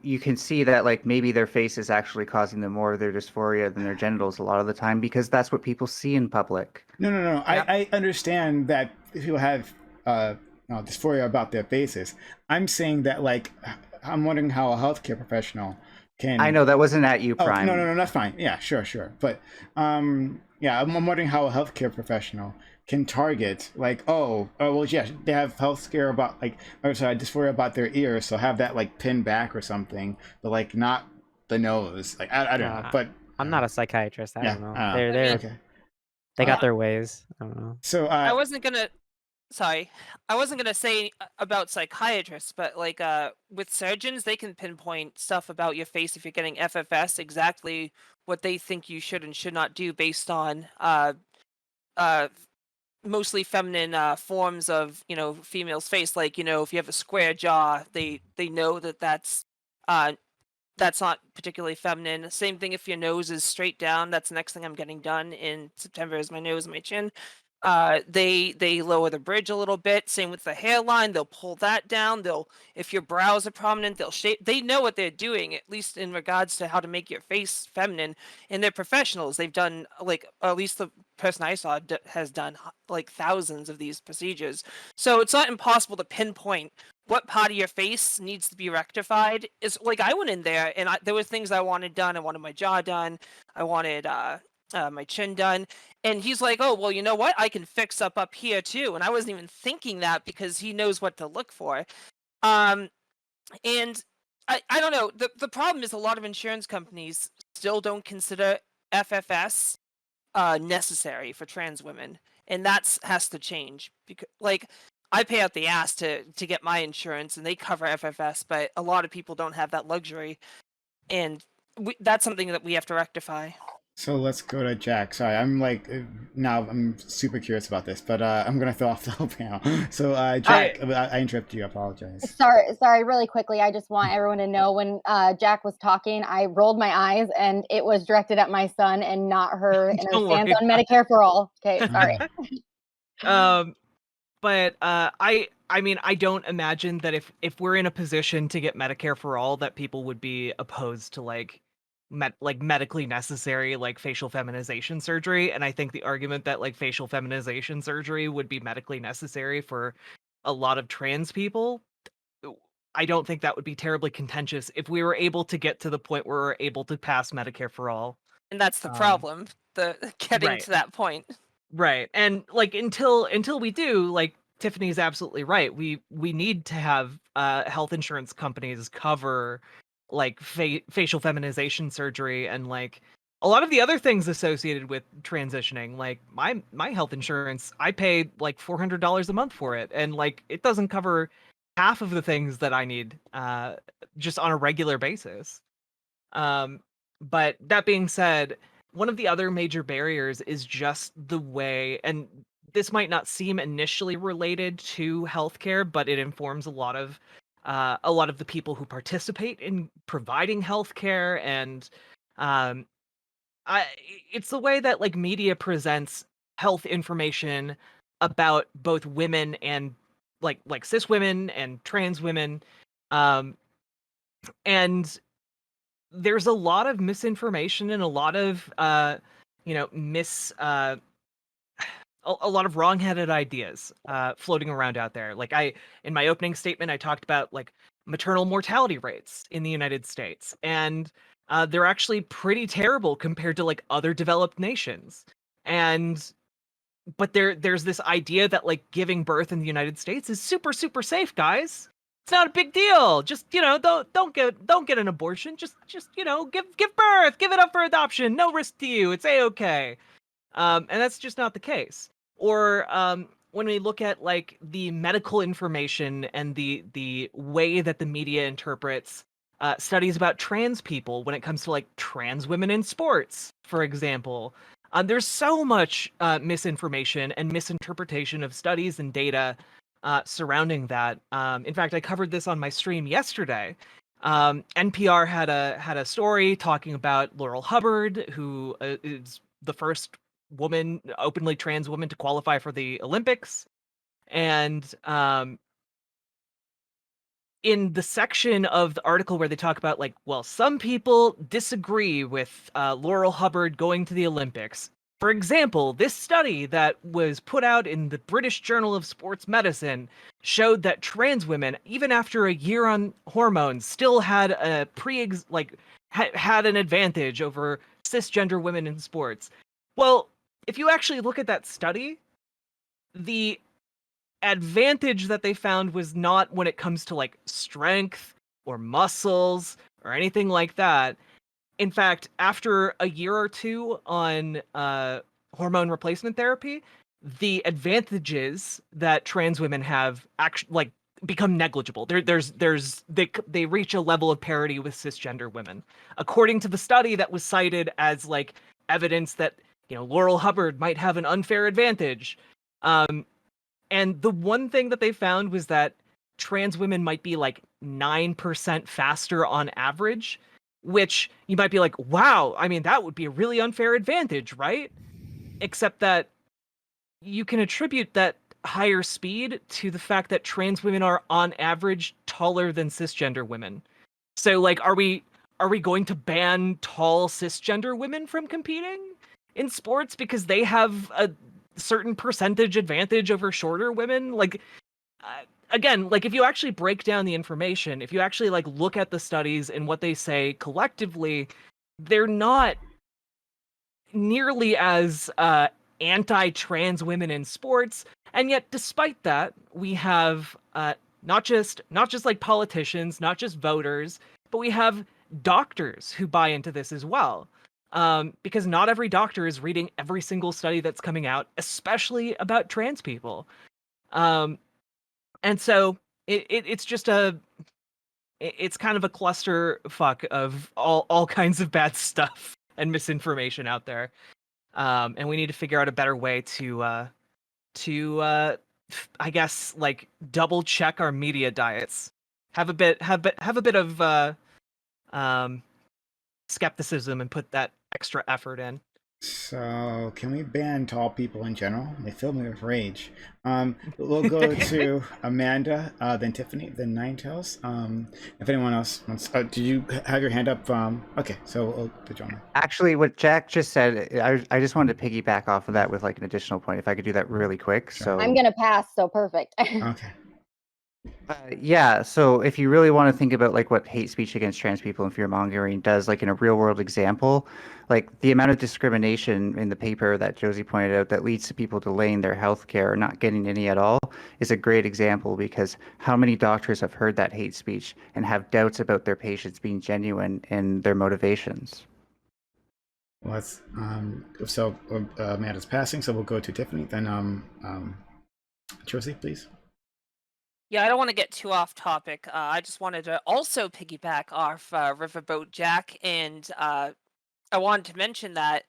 you can see that like maybe their face is actually causing them more of their dysphoria than their genitals a lot of the time because that's what people see in public. No. Yep. I understand that people have dysphoria about their faces. I'm saying that like I'm wondering how a healthcare professional can. I know that wasn't at you, Oh Prime. no, that's fine. Yeah, sure. But yeah, I'm wondering how a healthcare professional can target like, well, yeah, they have healthcare about like, or sorry, dysphoria about their ears, so have that like pinned back or something, but like not the nose. Like I don't know, but I'm not a psychiatrist. I yeah, don't know. I They're mean, okay. they got their ways. I don't know. So I wasn't gonna. Sorry, I wasn't gonna say about psychiatrists, but like with surgeons, they can pinpoint stuff about your face if you're getting FFS, exactly what they think you should and should not do based on uh mostly feminine forms of female's face. Like if you have a square jaw, they know uh that's not particularly feminine. Same thing if your nose is straight down. That's the next thing I'm getting done in September is my nose and my chin. They lower the bridge a little bit. Same with the hairline. They'll pull that down. If your brows are prominent, they'll shape. They know what they're doing, at least in regards to how to make your face feminine. And they're professionals. They've done like at least the person I saw has done like thousands of these procedures. So it's not impossible to pinpoint what part of your face needs to be rectified. Is like I went in there and there were things I wanted done. I wanted my jaw done. I wanted my chin done. And he's like, oh, well, you know what? I can fix up here too. And I wasn't even thinking that because he knows what to look for. And I don't know. The problem is a lot of insurance companies still don't consider FFS necessary for trans women. And that has to change because like I pay out the ass to get my insurance and they cover FFS, but a lot of people don't have that luxury. And that's something that we have to rectify. So let's go to Jack. Sorry, I'm like now I'm super curious about this, but I'm gonna throw off the whole panel. So Jack, I interrupted you. I apologize. Sorry, really quickly. I just want everyone to know when Jack was talking, I rolled my eyes and it was directed at my son and not her and her Don't stance worry. on Medicare for all. Okay, sorry. But I mean, I don't imagine that if we're in a position to get Medicare for all, that people would be opposed to like medically necessary like facial feminization surgery. And I think the argument that like facial feminization surgery would be medically necessary for a lot of trans people, I don't think that would be terribly contentious if we were able to get to the point where we're able to pass Medicare for all. And that's the problem, the getting right. to that point. Right. And like until we do, like Tiffany's absolutely right. We need to have health insurance companies cover like facial feminization surgery and like a lot of the other things associated with transitioning. Like my health insurance, I pay like $400 a month for it, and like it doesn't cover half of the things that I need just on a regular basis. But that being said, one of the other major barriers is just the way, and this might not seem initially related to healthcare, but it informs a lot of the people who participate in providing healthcare, and um, I, it's the way that like media presents health information about both women and like cis women and trans women, um, and there's a lot of misinformation and a lot of a lot of wrong-headed ideas floating around out there. Like in my opening statement, I talked about like maternal mortality rates in the United States, and they're actually pretty terrible compared to like other developed nations. And but there's this idea that like giving birth in the United States is super safe, guys. It's not a big deal. Just don't get an abortion. Just give birth, give it up for adoption. No risk to you. It's a-okay. And that's just not the case. Or when we look at like the medical information and the way that the media interprets studies about trans people when it comes to like trans women in sports, for example. There's so much misinformation and misinterpretation of studies and data surrounding that. In fact, I covered this on my stream yesterday. NPR had a story talking about Laurel Hubbard, who is the first openly trans woman to qualify for the Olympics. And in the section of the article where they talk about like, well, some people disagree with Laurel Hubbard going to the Olympics. For example, this study that was put out in the British Journal of Sports Medicine showed that trans women, even after a year on hormones, still had a had an advantage over cisgender women in sports. Well, if you actually look at that study, the advantage that they found was not when it comes to like strength or muscles or anything like that. In fact, after a year or two on hormone replacement therapy, the advantages that trans women have actually like become negligible. They reach a level of parity with cisgender women, according to the study that was cited as like evidence that Laurel Hubbard might have an unfair advantage. And the one thing that they found was that trans women might be like 9% faster on average, which you might be like, wow, I mean, that would be a really unfair advantage, right? Except that you can attribute that higher speed to the fact that trans women are on average taller than cisgender women. So like, are we going to ban tall cisgender women from competing in sports because they have a certain percentage advantage over shorter women? Like, again, like if you actually break down the information, if you actually like look at the studies and what they say collectively, they're not nearly as anti-trans women in sports. And yet despite that, we have not just like politicians, not just voters, but we have doctors who buy into this as well. Because not every doctor is reading every single study that's coming out, especially about trans people. And so it's just it's kind of a clusterfuck of all kinds of bad stuff and misinformation out there. And we need to figure out a better way to I guess like double check our media diets. Have a bit of um skepticism and put that extra effort in. So, can we ban tall people in general? They fill me with rage. We'll go to Amanda, then Tiffany, then Ninetales. If anyone else wants, did you have your hand up? Okay, so we'll put you on. Actually, what Jack just said, I just wanted to piggyback off of that with like an additional point. If I could do that really quick. Sure. So I'm gonna pass, so perfect. Okay. yeah, so if you really want to think about like what hate speech against trans people and fear mongering does, like in a real world example, like the amount of discrimination in the paper that Josie pointed out that leads to people delaying their health care or not getting any at all is a great example, because how many doctors have heard that hate speech and have doubts about their patients being genuine in their motivations? Well, that's so Amanda's passing, so we'll go to Tiffany, then Josie, please. Yeah, I don't want to get too off topic. I just wanted to also piggyback off Riverboat Jack, and I wanted to mention that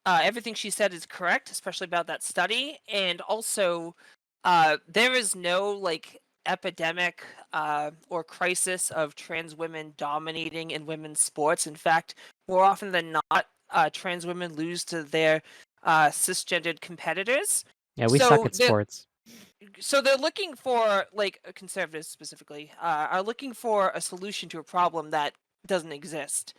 everything she said is correct, especially about that study, and also there is no like epidemic or crisis of trans women dominating in women's sports. In fact, more often than not, trans women lose to their cisgendered competitors. Yeah, we So suck at the- sports. So they're looking for, like, conservatives specifically, are looking for a solution to a problem that doesn't exist.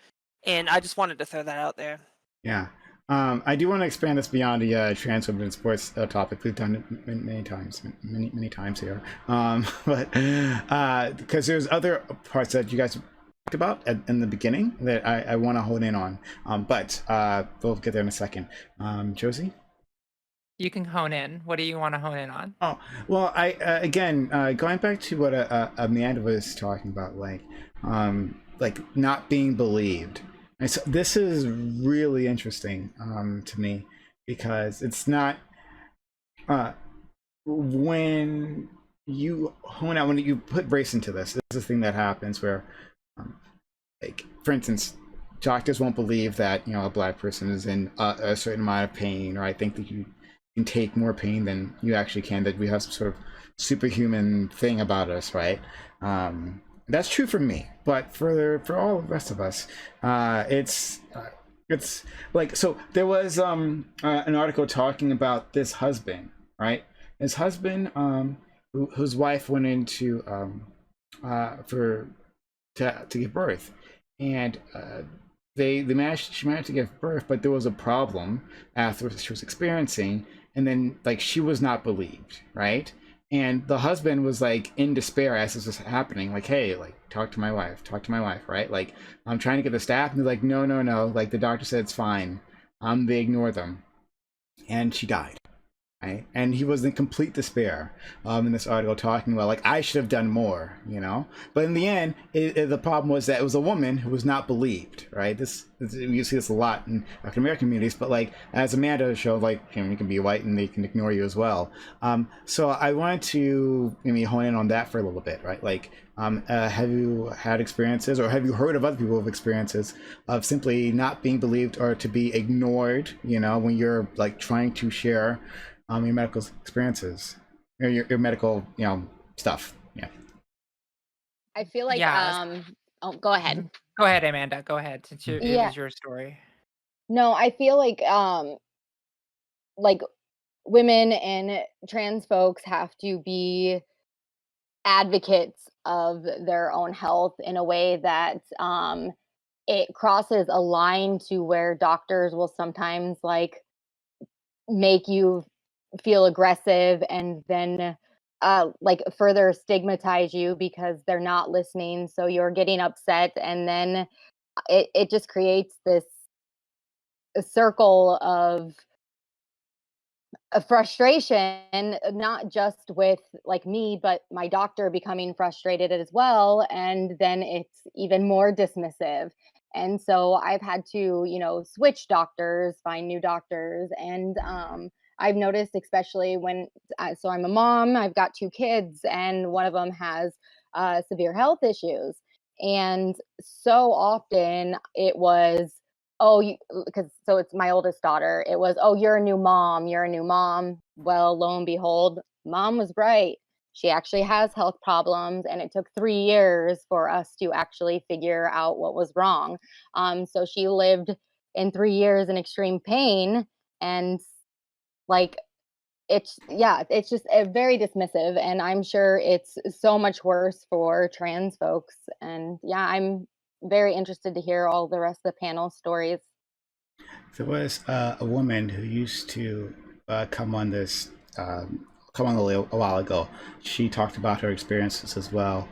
And I just wanted to throw that out there. Yeah. I do want to expand this beyond the trans women in sports topic. We've done it many times, many times here. But because there's other parts that you guys talked about in the beginning that I want to hone in on. But we'll get there in a second. Josie? You can hone in. What do you want to hone in on? Oh, well, I again going back to what Amanda was talking about, like not being believed. And so this is really interesting to me, because it's not when you hone out, when you put race into this is the thing that happens where like, for instance, doctors won't believe that a black person is in a certain amount of pain, or I think that you can take more pain than you actually can, that we have some sort of superhuman thing about us, right? That's true for me, but for all the rest of us, it's like, so there was an article talking about this husband, right? His husband, whose wife went into to give birth, and she managed to give birth, but there was a problem after she was experiencing, and then like she was not believed, right? And the husband was like in despair as this was happening, like, hey, like talk to my wife, right? Like, I'm trying to get the staff, and they're like, no, like the doctor said it's fine. They ignore them, and she died. Right? And he was in complete despair in this article, talking about like, I should have done more, but in the end the problem was that it was a woman who was not believed, right? You see this a lot in African American communities, but like, as Amanda showed, like, you can be white and they can ignore you as well. So I wanted to maybe hone in on that for a little bit, right? Like, have you had experiences, or have you heard of other people with experiences of simply not being believed or to be ignored, when you're like trying to share your medical experiences, or your medical, stuff? Yeah. I feel like Yeah. oh, go ahead. Go ahead, Amanda. Go ahead, since it Yeah. was your story. No, I feel like women and trans folks have to be advocates of their own health in a way that it crosses a line to where doctors will sometimes like make you feel aggressive, and then like further stigmatize you because they're not listening, so you're getting upset, and then it just creates this a circle of a frustration, not just with like me, but my doctor becoming frustrated as well. And then it's even more dismissive. And so I've had to, switch doctors, find new doctors. And I've noticed, especially when, so I'm a mom, I've got two kids, and one of them has severe health issues. And so often it was, oh, because so it's my oldest daughter. It was, oh, you're a new mom. You're a new mom. Well, lo and behold, mom was right. She actually has health problems, and it took 3 years for us to actually figure out what was wrong. So she lived in 3 years in extreme pain, and like it's just very dismissive, and I'm sure it's so much worse for trans folks. And yeah, I'm very interested to hear all the rest of the panel stories. There was a woman who used to come on this, come on a while ago. She talked about her experiences as well.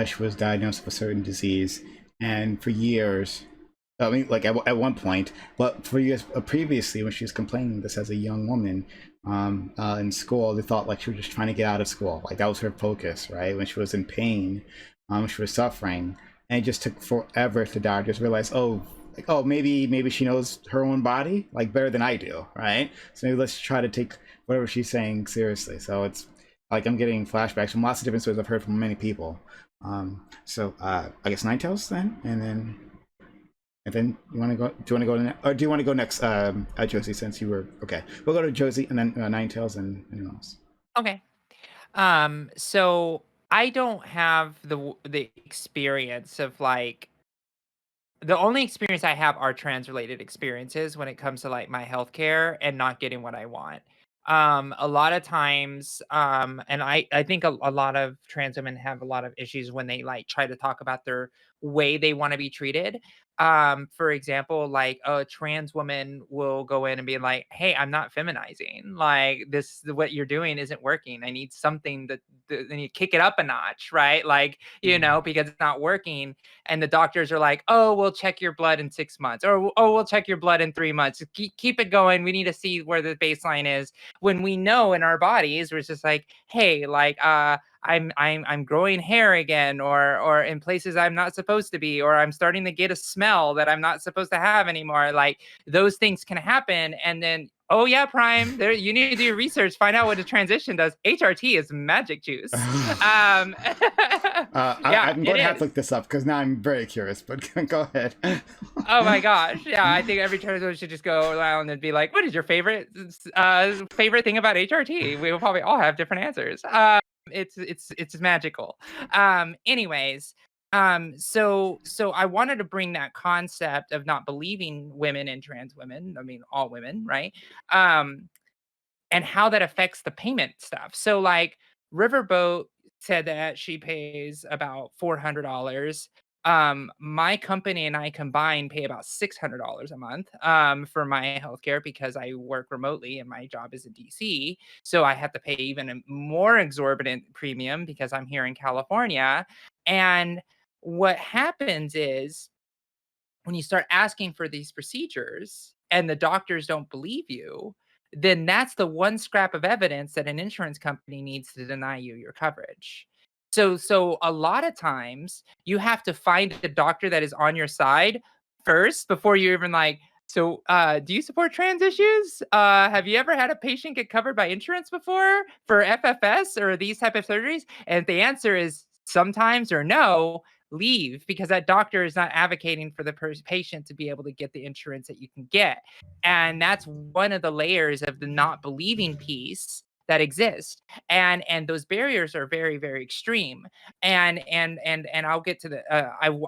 She was diagnosed with a certain disease, and for years, I mean, like at one point, but for years previously, when she was complaining this as a young woman in school, they thought like she was just trying to get out of school. Like that was her focus, right? When she was in pain, she was suffering, and it just took forever for doctors realize, oh, like, oh, maybe she knows her own body like better than I do, right? So maybe let's try to take whatever she's saying seriously. So it's like I'm getting flashbacks from lots of different stories I've heard from many people. So I guess Nine Tails then, and then you want to go? Do you want to go next, or do you want to go next, Josie? Since you were okay, we'll go to Josie and then Nine Tails and anyone else. Okay. So I don't have the experience of like the only experience I have are trans related experiences when it comes to like my healthcare and not getting what I want. A lot of times, and I think a lot of trans women have a lot of issues when they like try to talk about their way they want to be treated. For example, like a trans woman will go in and be like, "Hey, I'm not feminizing. Like this, what you're doing isn't working. I need something then you kick it up a notch, right? Like because it's not working." And the doctors are like, "Oh, we'll check your blood in 6 months," or "Oh, we'll check your blood in 3 months. Keep it going. We need to see where the baseline is." When we know in our bodies, we're just like, "Hey, like, I'm growing hair again, or in places I'm not supposed to be, or I'm starting to get a smell that I'm not supposed to have anymore." Like those things can happen, and then. Oh yeah, Prime. There, you need to do your research. Find out what a transition does. HRT is magic juice. I'm Yeah, going it to have to is. look this up because now I'm very curious. But go ahead. Oh my gosh. Yeah, I think every person should just go around and be like, "What is your favorite thing about HRT?" We will probably all have different answers. It's magical. Anyways, so I wanted to bring that concept of not believing women and trans women, I mean all women, right? Um, and how that affects the payment stuff. So like Riverboat said that she pays about $400. My company and I combined pay about $600 a month for my healthcare because I work remotely and my job is in DC. So I have to pay even a more exorbitant premium because I'm here in California. And what happens is when you start asking for these procedures and the doctors don't believe you, then that's the one scrap of evidence that an insurance company needs to deny you your coverage. So a lot of times you have to find a doctor that is on your side first before you're even like, so do you support trans issues? Have you ever had a patient get covered by insurance before for FFS or these type of surgeries? And if the answer is sometimes or no, leave because that doctor is not advocating for the patient to be able to get the insurance that you can get. And that's one of the layers of the not believing piece that exists. And those barriers are very, very extreme. And I'll get to the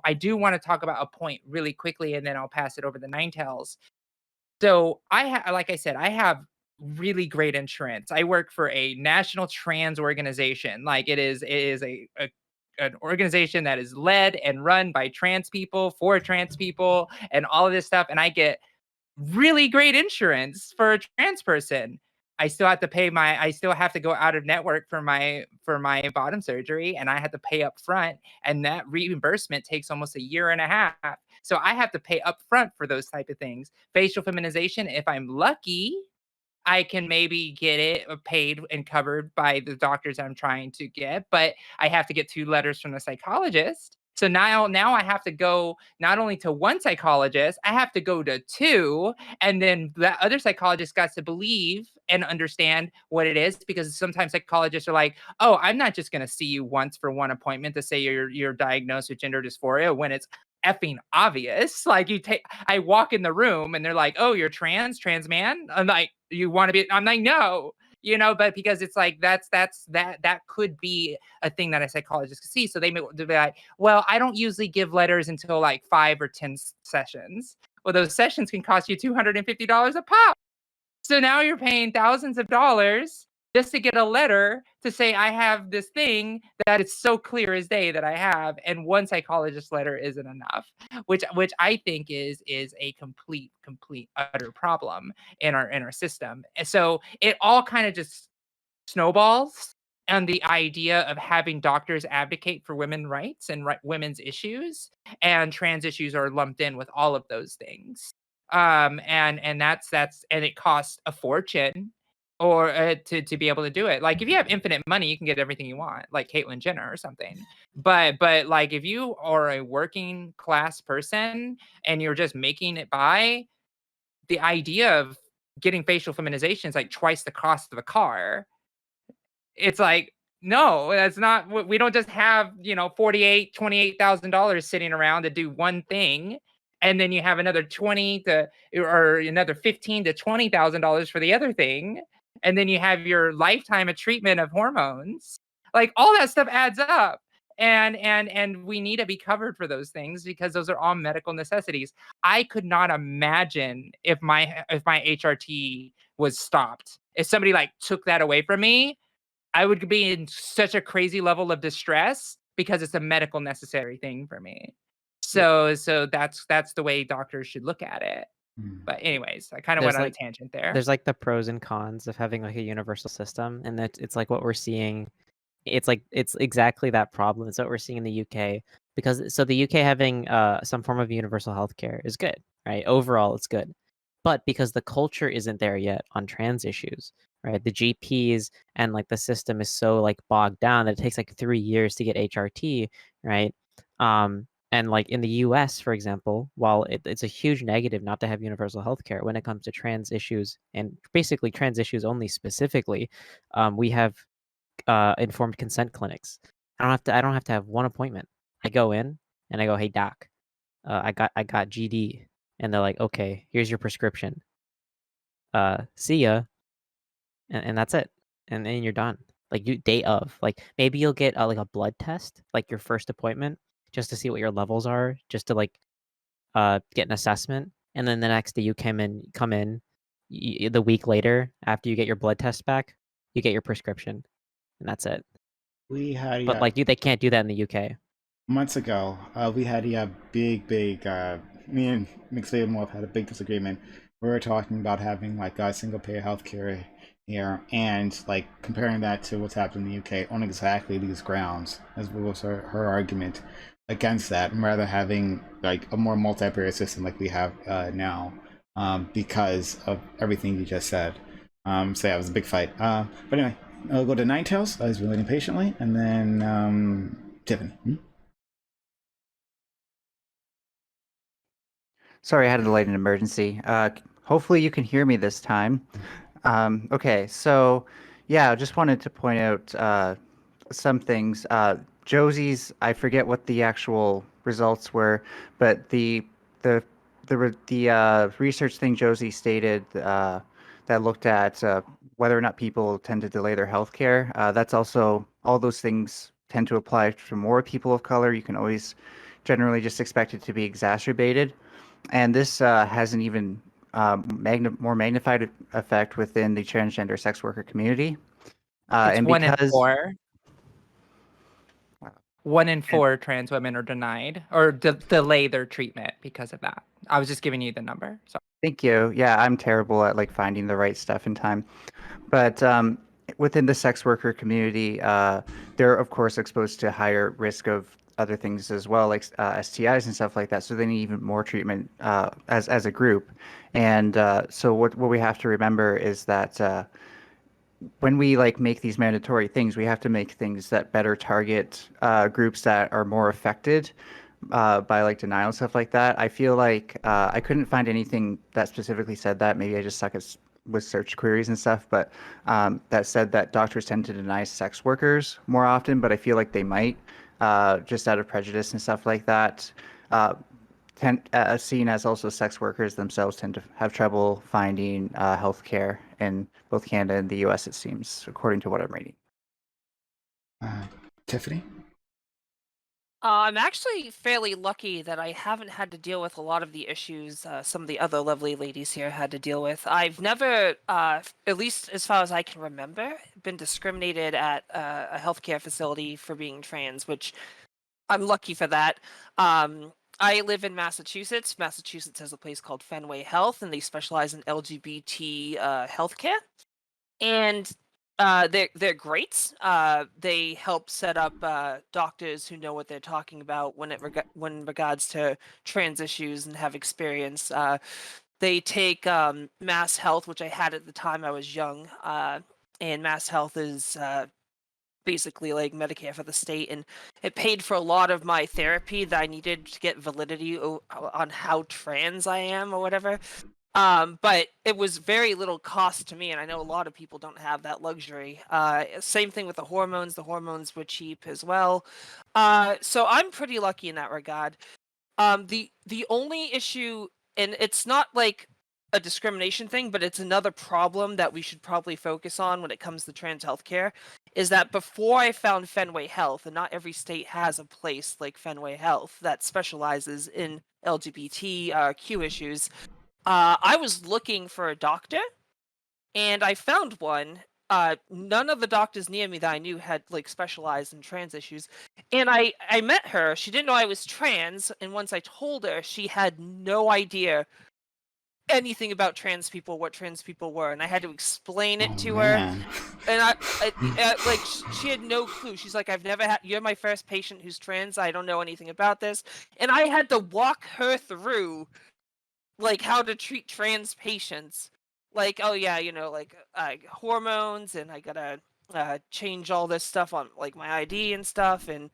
I do want to talk about a point really quickly and then I'll pass it over to Nine Tails. So like I said, I have really great insurance. I work for a national trans organization. Like it is a an organization that is led and run by trans people for trans people and all of this stuff. And I get really great insurance for a trans person. I still have to go out of network for my bottom surgery and I have to pay up front and that reimbursement takes almost a year and a half. So I have to pay up front for those type of things. Facial feminization, if I'm lucky, I can maybe get it paid and covered by the doctors I'm trying to get, but I have to get 2 letters from the psychologist. So now I have to go not only to one psychologist, I have to go to two, and then that other psychologist got to believe and understand what it is, because sometimes psychologists are like, oh, I'm not just going to see you once for one appointment to say you're diagnosed with gender dysphoria when it's effing obvious. Like I walk in the room and they're like, oh, you're trans man. I'm like, you want to be? I'm like, no, but because it's like that could be a thing that a psychologist could see. So they'll be like, well, I don't usually give letters until like 5 or 10 sessions. Well, those sessions can cost you $250 a pop. So now you're paying thousands of dollars just to get a letter to say I have this thing that it's so clear as day that I have, and one psychologist letter isn't enough, which I think is a complete utter problem in our system. And so it all kind of just snowballs, and the idea of having doctors advocate for women's rights and women's issues, and trans issues are lumped in with all of those things. And that's and it costs a fortune or to be able to do it. Like if you have infinite money, you can get everything you want, like Caitlyn Jenner or something. But like if you are a working class person and you're just making it by, the idea of getting facial feminization is like twice the cost of a car. It's like, no, that's not. We don't just have $28,000 sitting around to do one thing, and then you have another 20 to or another 15 to $20,000 for the other thing, and then you have your lifetime of treatment of hormones. Like all that stuff adds up, and we need to be covered for those things because those are all medical necessities. I could not imagine if my HRT was stopped. If somebody like took that away from me, I would be in such a crazy level of distress because it's a medical necessary thing for me. So that's the way doctors should look at it. But anyways, I kind of went on a tangent there. There's like the pros and cons of having like a universal system, and that it's like what we're seeing. It's exactly that problem. It's what we're seeing in the UK, because so the UK having some form of universal healthcare is good, right? Overall, it's good. But because the culture isn't there yet on trans issues, right? The GPs and like the system is so like bogged down that it takes like 3 years to get HRT, right? And like in the US, for example, while it's a huge negative not to have universal healthcare when it comes to trans issues, and basically trans issues only specifically, we have informed consent clinics. I don't have to have one appointment. I go in and I go, hey doc, I got GD, and they're like, okay, here's your prescription. See ya, and that's it, and then you're done. Like day of, like maybe you'll get like a blood test, like your first appointment, just to see what your levels are, just to like get an assessment, and then the next day you come in the week later after you get your blood test back, you get your prescription, and that's it. We had But like they can't do that in the UK. months ago. We had big me and McSway and Wolf had a big disagreement. We were talking about having like a single payer healthcare here, and like comparing that to what's happened in the UK on exactly these grounds, as was her argument against that, and rather having like a more multi-payer system like we have now, because of everything you just said. So yeah, it was a big fight. But anyway, I'll go to Ninetales. He's been waiting patiently, and then Tiffany. Sorry, I had a delayed an emergency. Hopefully you can hear me this time. Okay, so yeah, I just wanted to point out some things. Josie's, I forget what the actual results were, but the research thing Josie stated that looked at whether or not people tend to delay their healthcare. That's also, all those things tend to apply to more people of color. You can always generally just expect it to be exacerbated. And this has an even more magnified effect within the transgender sex worker community. It's and 1 in because 4. 1 in 4 trans women are denied or delay their treatment because of that. I was just giving you the number. So Thank you. Yeah, I'm terrible at like finding the right stuff in time. But within the sex worker community, they're of course exposed to higher risk of other things as well, like STIs and stuff like that. So they need even more treatment as a group. And so what we have to remember is that when we like make these mandatory things, we have to make things that better target groups that are more affected by like denial and stuff like that. I feel like I couldn't find anything that specifically said that. Maybe I just suck with search queries and stuff, but that said that doctors tend to deny sex workers more often, but I feel like they might just out of prejudice and stuff like that. Seen as also sex workers themselves tend to have trouble finding health care in both Canada and the US, it seems, according to what I'm reading. Tiffany? I'm actually fairly lucky that I haven't had to deal with a lot of the issues some of the other lovely ladies here had to deal with. I've never, at least as far as I can remember, been discriminated at a healthcare facility for being trans, which I'm lucky for that. I live in Massachusetts. Massachusetts has a place called Fenway Health, and they specialize in LGBT healthcare. And they're great. They help set up doctors who know what they're talking about when regards to trans issues and have experience. They take Mass Health, which I had at the time I was young, and Mass Health is basically like Medicare for the state, and it paid for a lot of my therapy that I needed to get validity on how trans I am or whatever. But it was very little cost to me, and I know a lot of people don't have that luxury. Same thing with the hormones. The hormones were cheap as well. So I'm pretty lucky in that regard. The only issue, and it's not like a discrimination thing, but it's another problem that we should probably focus on when it comes to trans healthcare, is that before I found Fenway Health, and not every state has a place like Fenway Health that specializes in LGBTQ issues, I was looking for a doctor, and I found one. None of the doctors near me that I knew had like specialized in trans issues, and I met her. She didn't know I was trans, and once I told her, she had no idea anything about trans people, what trans people were, and I had to explain it to her. Man. And like she had no clue. She's like, I've never had. You're my first patient who's trans. I don't know anything about this, and I had to walk her through like how to treat trans patients. Like, oh yeah, like hormones, and I gotta change all this stuff on like my ID and stuff, and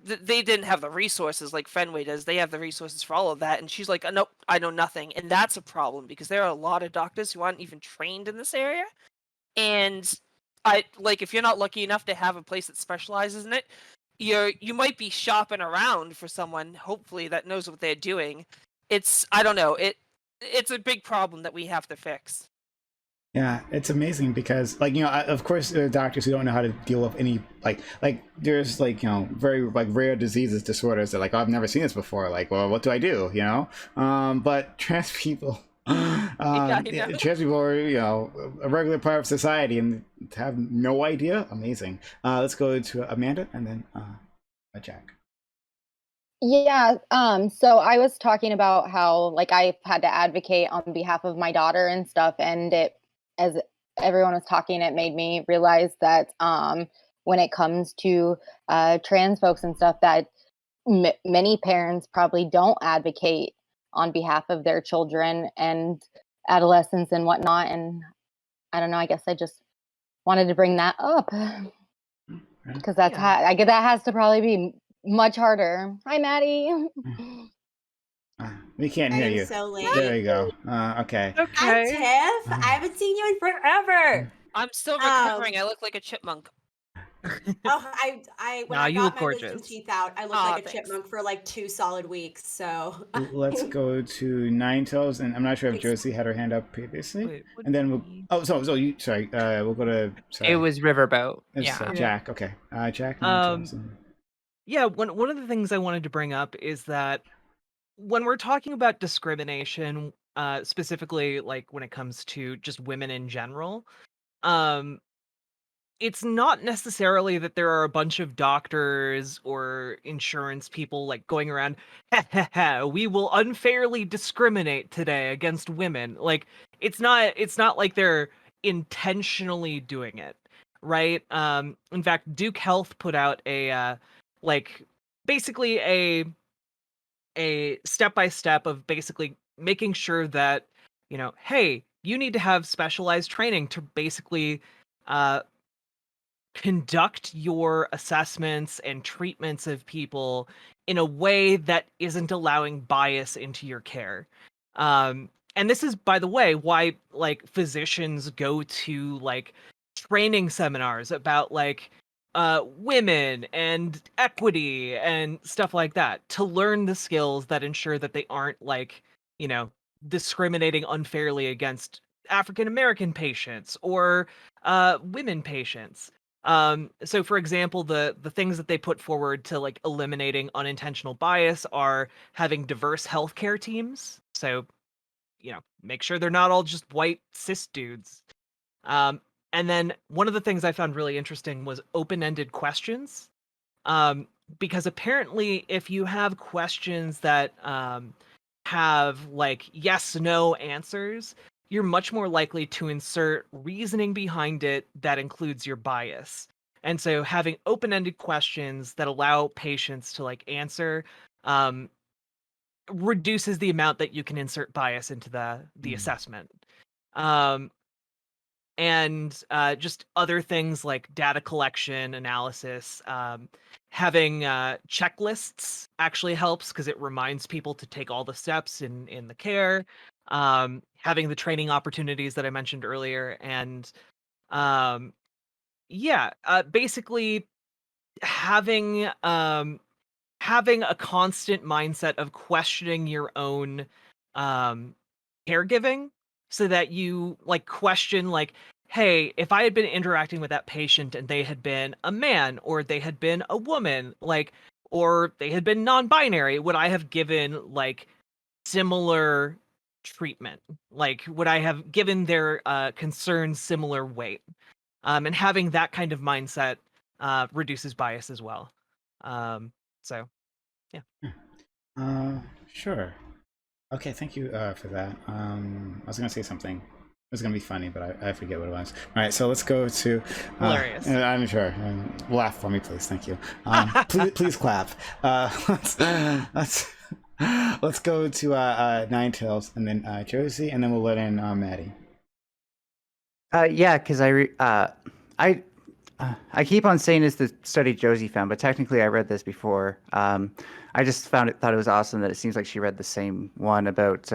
they didn't have the resources like Fenway does. They have the resources for all of that, and she's like, nope, I know nothing, and that's a problem because there are a lot of doctors who aren't even trained in this area, and I like if you're not lucky enough to have a place that specializes in it, you might be shopping around for someone hopefully that knows what they're doing. I don't know, it's a big problem that we have to fix. Yeah, it's amazing because, like, of course, there are doctors who don't know how to deal with any, like there's like, very like rare diseases, disorders that like, oh, I've never seen this before. Like, well, what do I do? But trans people, trans people are, a regular part of society and have no idea. Amazing. Let's go to Amanda and then Jack. Yeah, so I was talking about how like I've had to advocate on behalf of my daughter and stuff, and as everyone was talking, it made me realize that when it comes to trans folks and stuff, that many parents probably don't advocate on behalf of their children and adolescents and whatnot. And I don't know, I guess I just wanted to bring that up because that's how I get that has to probably be much harder. Hi, Maddie. We can't hear you. So late. There you go. Okay. I'm Tiff. I haven't seen you in forever. I'm still recovering. I look like a chipmunk. Oh, when I you got look my gorgeous. wisdom teeth out, I looked like a chipmunk for like 2 solid weeks. So Let's go to Nine Tails, and I'm not sure if Josie had her hand up previously. Wait, what and then do we'll. you mean? Oh, so you. Sorry. We'll go to. Sorry. It was Riverboat. It's, Yeah. Jack. Okay. Jack. Nine Tails, and... Yeah, one of the things I wanted to bring up is that when we're talking about discrimination, specifically like when it comes to just women in general, it's not necessarily that there are a bunch of doctors or insurance people like going around, ha ha ha, we will unfairly discriminate today against women. Like it's not like they're intentionally doing it, right? In fact, Duke Health put out a like basically a step-by-step of basically making sure that, hey, you need to have specialized training to basically uh, conduct your assessments and treatments of people in a way that isn't allowing bias into your care. And this is, by the way, why like physicians go to like training seminars about like women and equity and stuff like that, to learn the skills that ensure that they aren't like, you know, discriminating unfairly against African American patients or women patients. So for example, the things that they put forward to like eliminating unintentional bias are having diverse healthcare teams. So, make sure they're not all just white cis dudes. Um, and then one of the things I found really interesting was open-ended questions. Because apparently if you have questions that have like yes, no answers, you're much more likely to insert reasoning behind it that includes your bias. And so having open-ended questions that allow patients to like answer um, reduces the amount that you can insert bias into the assessment. Um, and just other things like data collection, analysis, having checklists actually helps because it reminds people to take all the steps in the care. Having the training opportunities that I mentioned earlier, and basically having having a constant mindset of questioning your own caregiving, so that you like question like, hey, if I had been interacting with that patient and they had been a man or they had been a woman, like, or they had been non-binary, would I have given like similar treatment? Like, would I have given their concerns similar weight? And having that kind of mindset reduces bias as well. So yeah. Sure. Okay, thank you for that. I was gonna say something. It was gonna be funny, but I forget what it was. All right, so let's go to Hilarious. I'm sure. Laugh for me, please. Thank you. Please clap. Let's go to Nine Tails, and then Josie, and then we'll let in Maddie. Yeah, because I keep on saying it's the study Josie found, but technically I read this before. I just thought it was awesome that it seems like she read the same one about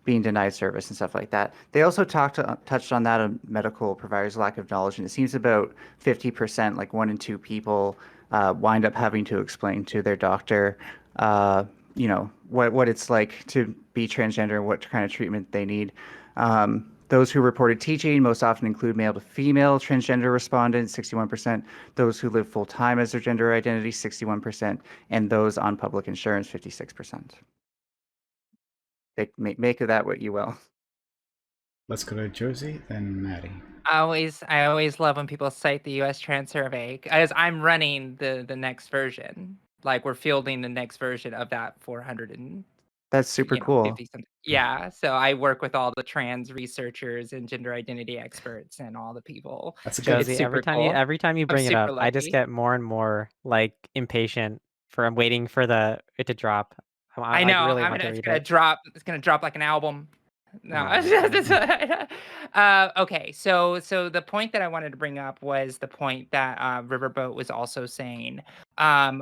being denied service and stuff like that. They also touched on that on medical providers' lack of knowledge, and it seems about 50%, like 1 in 2 people, wind up having to explain to their doctor, what it's like to be transgender and what kind of treatment they need. Those who reported teaching most often include male to female transgender respondents, 61%, those who live full-time as their gender identity, 61%, and those on public insurance, 56%. Make of that what you will. Let's go to Josie, then Maddie. I always love when people cite the U.S. Trans Survey, as I'm running the next version. Like, we're fielding the next version of that 400 and That's super cool. 50 something. Yeah, so I work with all the trans researchers and gender identity experts and all the people. That's a good. Josie, every time you bring it up, I just get more and more like impatient I'm waiting for it to drop. I know. really I want mean, to it's read gonna it. drop. It's gonna drop like an album. No. Okay. So the point that I wanted to bring up was the point that Riverboat was also saying,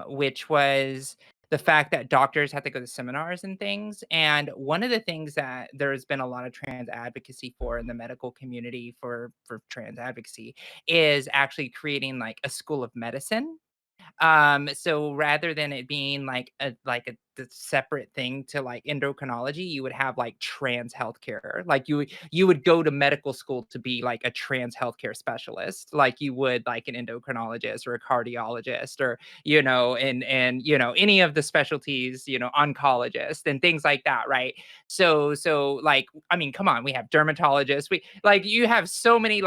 which was the fact that doctors have to go to seminars and things. And one of the things that there has been a lot of trans advocacy for in the medical community for trans advocacy is actually creating like a school of medicine. So rather than it being like a separate thing to like endocrinology, you would have like trans healthcare. Like you would go to medical school to be like a trans healthcare specialist, like you would like an endocrinologist or a cardiologist, or and any of the specialties, oncologist and things like that, right? So like, I mean, come on, we have dermatologists. You have so many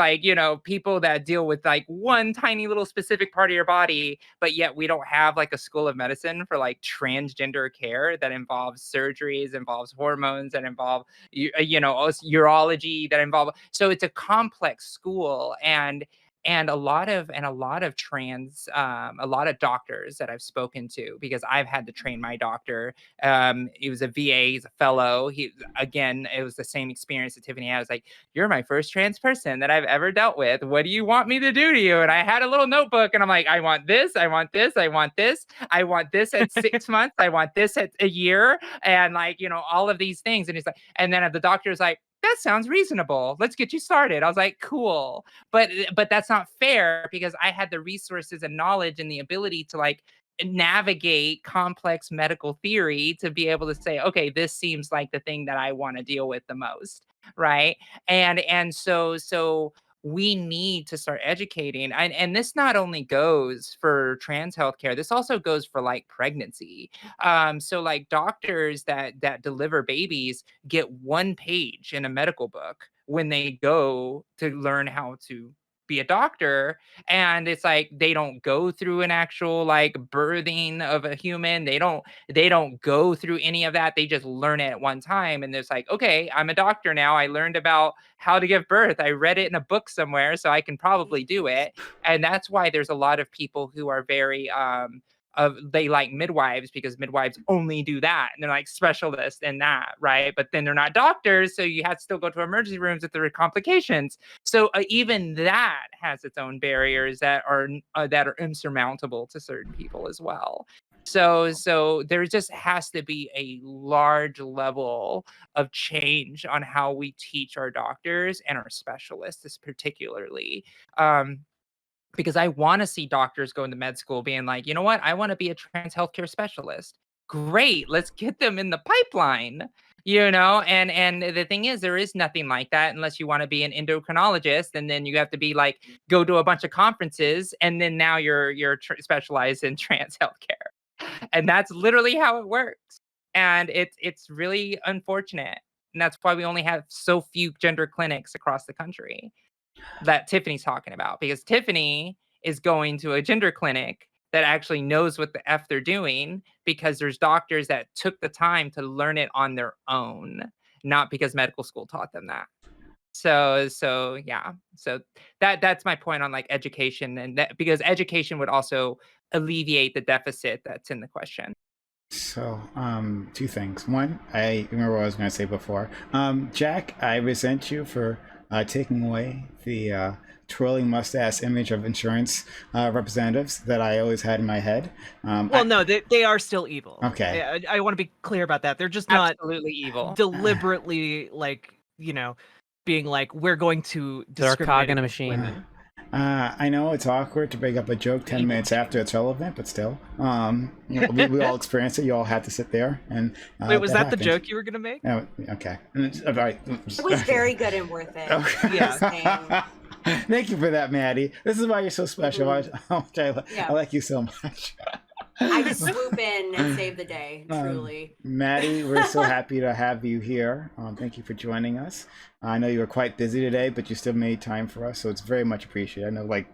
people that deal with like one tiny little specific part of your body, but yet we don't have like a school of medicine for like transgender care that involves surgeries, involves hormones, that involve urology, that involve. So it's a complex school, and And a lot of trans, a lot of doctors that I've spoken to, because I've had to train my doctor. He was a VA, he's a fellow. Again, it was the same experience that Tiffany had. I was like, "You're my first trans person that I've ever dealt with. What do you want me to do to you?" And I had a little notebook, and I'm like, "I want this, I want this, I want this, I want this at 6 months, I want this at a year," and like, all of these things. And he's like, and then the doctor's like, "That sounds reasonable. Let's get you started." I was like, "Cool." But that's not fair, because I had the resources and knowledge and the ability to like navigate complex medical theory to be able to say, okay, this seems like the thing that I want to deal with the most, right? And so we need to start educating. And this not only goes for trans healthcare, this also goes for like pregnancy. So like doctors that deliver babies get one page in a medical book when they go to learn how to be a doctor. And it's like they don't go through an actual like birthing of a human. They don't go through any of that. They just learn it at one time, and it's like, okay, I'm a doctor now. I learned about how to give birth. I read it in a book somewhere, so I can probably do it. And that's why there's a lot of people who are very they like midwives, because midwives only do that, and they're like specialists in that, right? But then they're not doctors, so you have to still go to emergency rooms if there are complications. So even that has its own barriers that are insurmountable to certain people as well. So there just has to be a large level of change on how we teach our doctors and our specialists, particularly. Because I want to see doctors go into med school being like, you know what, I want to be a trans healthcare specialist. Great, let's get them in the pipeline. And the thing is, there is nothing like that unless you want to be an endocrinologist, and then you have to be like go to a bunch of conferences, and then now you're specialized in trans healthcare, and that's literally how it works. And it's really unfortunate, and that's why we only have so few gender clinics across the country that Tiffany's talking about, because Tiffany is going to a gender clinic that actually knows what the F they're doing, because there's doctors that took the time to learn it on their own, not because medical school taught them that. So yeah. So that's my point on like education, and that because education would also alleviate the deficit that's in the question. So, two things. One, I remember what I was going to say before. Jack, I resent you for taking away the twirling mustache image of insurance representatives that I always had in my head. No, they are still evil. Okay. I want to be clear about that. They're just not Absolutely evil. deliberately like, being like, we're going to They're a discriminate cog in a against machine. women. I know it's awkward to bring up a joke 10 minutes after it's relevant, but still, we all experience it. You all had to sit there and. Wait, was that the happened. joke you were gonna make? Oh, okay. All right. It was very good and worth it. Okay. Yeah. Thank you for that, Maddie. This is why you're so special. Mm-hmm. I like you so much. I just swoop in and save the day, truly. Maddie, we're so happy to have you here. Thank you for joining us. I know you were quite busy today, but you still made time for us, so it's very much appreciated. I know,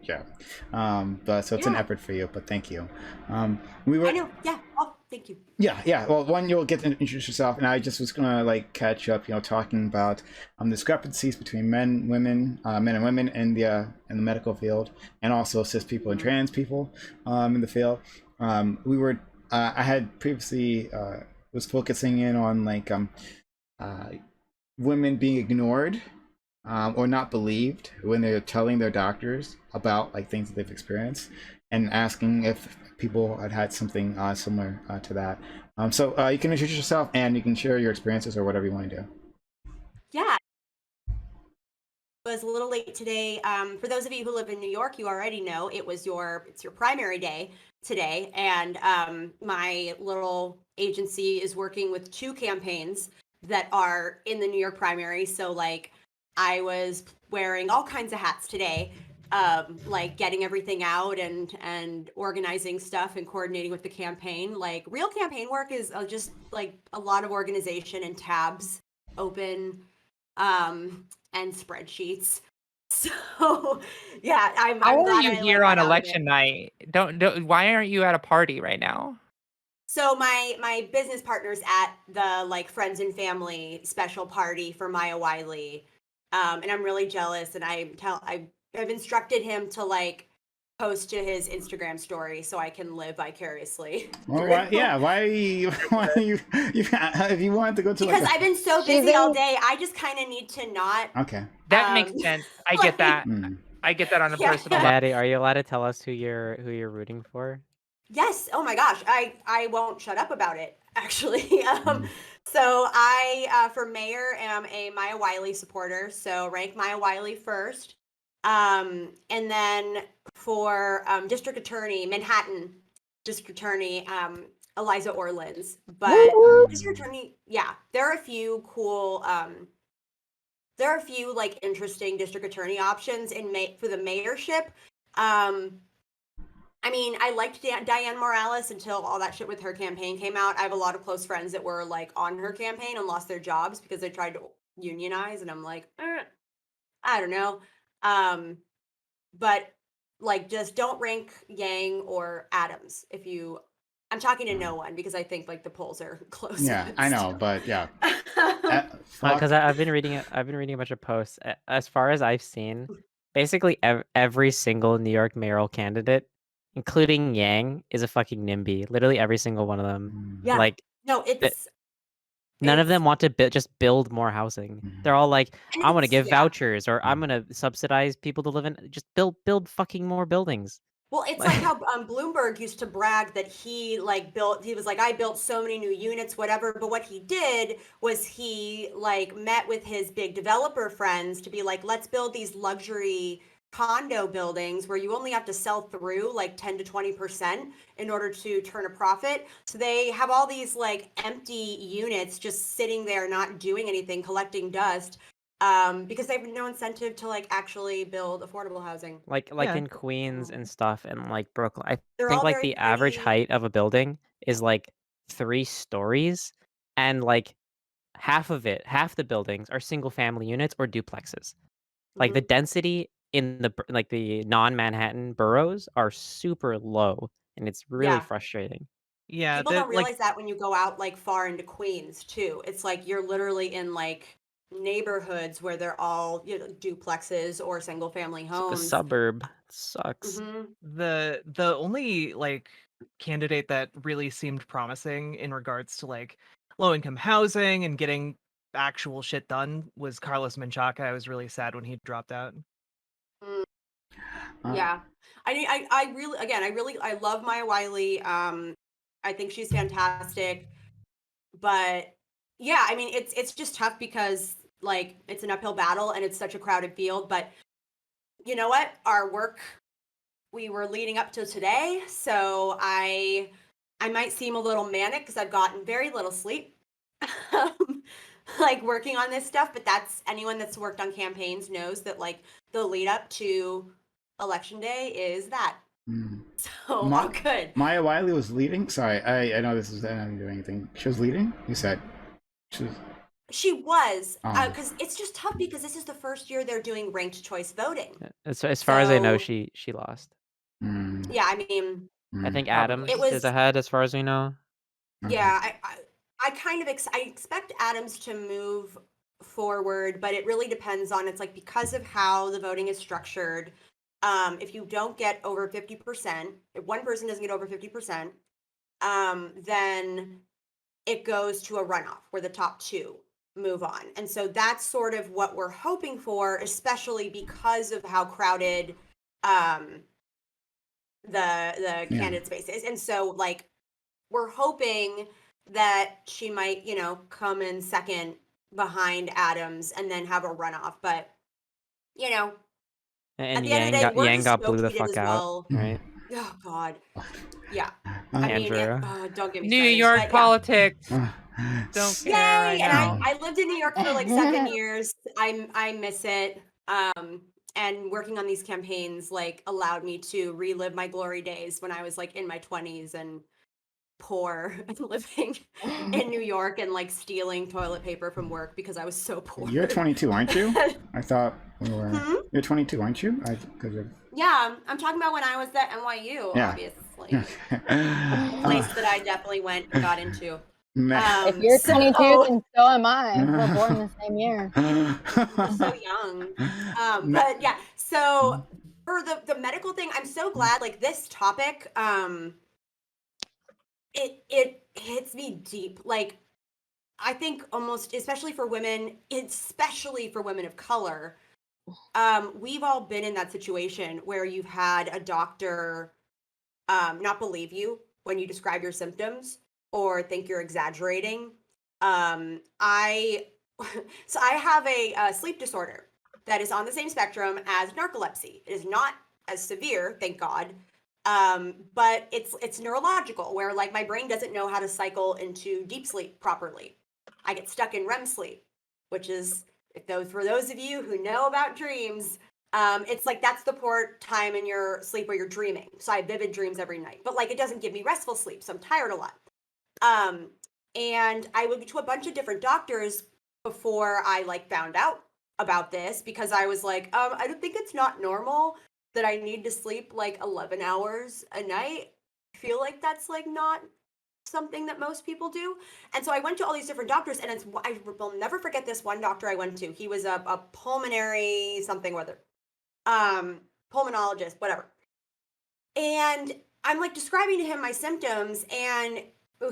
so it's an effort for you, but thank you. I know, yeah. Oh, thank you. Yeah. Well, one, you'll get to introduce yourself, and I just was gonna catch up, talking about discrepancies between men and women in the medical field, and also cis people and trans people in the field. I had previously was focusing in on women being ignored or not believed when they're telling their doctors about things that they've experienced, and asking if people had something similar to that. So you can introduce yourself and you can share your experiences or whatever you want to do. Yeah. Was a little late today. For those of you who live in New York, you already know it's your primary day today, and my little agency is working with 2 campaigns that are in the New York primary. So I was wearing all kinds of hats today, getting everything out and organizing stuff and coordinating with the campaign. Real campaign work is just a lot of organization and tabs open. And spreadsheets. So yeah, I'm How glad are you here on election night? Don't why aren't you at a party right now? So my business partner's at the friends and family special party for Maya Wiley. And I'm really jealous, and I I've instructed him to like post to his Instagram story so I can live vicariously. Well, through why, him. yeah, why if you wanted to go to Because like I've been so She's busy all in- day, I just kind of need to not. okay. That makes Um, sense. I like- get that. Mm. I get that on a Yeah. personal level. Maddie, are you allowed to tell us who you're rooting for? Yes. Oh my gosh. I won't shut up about it. Actually. Mm. So I for mayor am a Maya Wiley supporter. So rank Maya Wiley first. And then for district attorney, Manhattan district attorney, Eliza Orleans. But district attorney, yeah, there are a few cool. There are a few like interesting district attorney options in for the mayorship. I mean, I liked Diane Morales until all that shit with her campaign came out. I have a lot of close friends that were like on her campaign and lost their jobs because they tried to unionize, and I'm like, I don't know. But like, just don't rank Yang or Adams if you. I'm talking to no one because I think like the polls are close. Yeah, I know, but yeah. Because I've been reading a bunch of posts. As far as I've seen, basically every single New York mayoral candidate, including Yang, is a fucking NIMBY. Literally every single one of them. Yeah. Like No, it's none of them want to just build more housing. They're all like, I want to give vouchers, or I'm gonna subsidize people to live in. Just build fucking more buildings. Well, it's like how Bloomberg used to brag that he like built. He was like, I built so many new units, whatever. But what he did was he like met with his big developer friends to be like, let's build these luxury condo buildings where you only have to sell through like 10 to 20% in order to turn a profit. So they have all these like empty units just sitting there, not doing anything, collecting dust. Because they have no incentive to like actually build affordable housing. Like Yeah. in Queens and stuff, and like Brooklyn. I They're think all like very the average pretty. height of a building is like 3 stories, and like half the buildings are single family units or duplexes. Like the density in the non-Manhattan boroughs are super low, and it's really Yeah. frustrating. Yeah, People the- don't realize that when you go out like far into Queens too. It's like you're literally in like neighborhoods where they're all duplexes or single family The homes. suburb sucks. Mhm. the only like candidate that really seemed promising in regards to like low income housing and getting actual shit done was Carlos Menchaca. I was really sad when he dropped out. Yeah. I really, again, I love Maya Wiley. I think she's fantastic. But yeah, I mean, it's just tough because like it's an uphill battle and it's such a crowded field. But you know what? Our work, we were leading up to today, so I might seem a little manic because I've gotten very little sleep, like working on this stuff. But that's anyone that's worked on campaigns knows that like the lead up to election day is that. So all good. Maya Wiley was leading. Sorry, I know this is I didn't do anything. She was leading. You said she was. She was, because it's just tough because this is the first year they're doing ranked choice voting. As far as I know, So- she lost. Yeah, I mean, I think Probably. Adams It was- is ahead as far as we know. yeah, I kind of I expect Adams to move forward, but it really depends on, it's like because of how the voting is structured. If you don't get over 50%, if one person doesn't get over 50%, then it goes to a runoff where the top two move on. And so that's sort of what we're hoping for, especially because of how crowded the candidate space is. And so like we're hoping that she might, come in second behind Adams and then have a runoff. But at And the end of the day, we're Yang just got blew the stoked we did fuck as out, well. right? Oh God, yeah. Andrew. Don't get me New started, York but yeah. politics. Don't Yay! care. I And know. I lived in New York for like 7 years. I miss it. And working on these campaigns like allowed me to relive my glory days when I was like in my 20s and poor and living in New York and like stealing toilet paper from work because I was so poor. You're 22, aren't you? I thought we were. You're 22, aren't you? Yeah, I'm talking about when I was at NYU, Yeah. obviously. A place that I definitely went and got into. If you're 22, then so am I. We're born the same year. We're so young. But yeah, So for the medical thing, I'm so glad, like, this topic, it hits me deep. Like, I think almost, especially for women of color, we've all been in that situation where you've had a doctor not believe you when you describe your symptoms or think you're exaggerating. I so I have a sleep disorder that is on the same spectrum as narcolepsy. It is not as severe, thank God. But it's neurological, where like my brain doesn't know how to cycle into deep sleep properly. I get stuck in REM sleep, which is, for those of you who know about dreams, it's like that's the part time in your sleep where you're dreaming. So I have vivid dreams every night, but like it doesn't give me restful sleep, so I'm tired a lot. And I went to a bunch of different doctors before I like found out about this, because I was like, I don't think it's not normal that I need to sleep like 11 hours a night. I feel like that's like not something that most people do. And so I went to all these different doctors, and I will never forget this one doctor I went to. He was a pulmonary something or other, pulmonologist, whatever. And I'm like describing to him my symptoms, and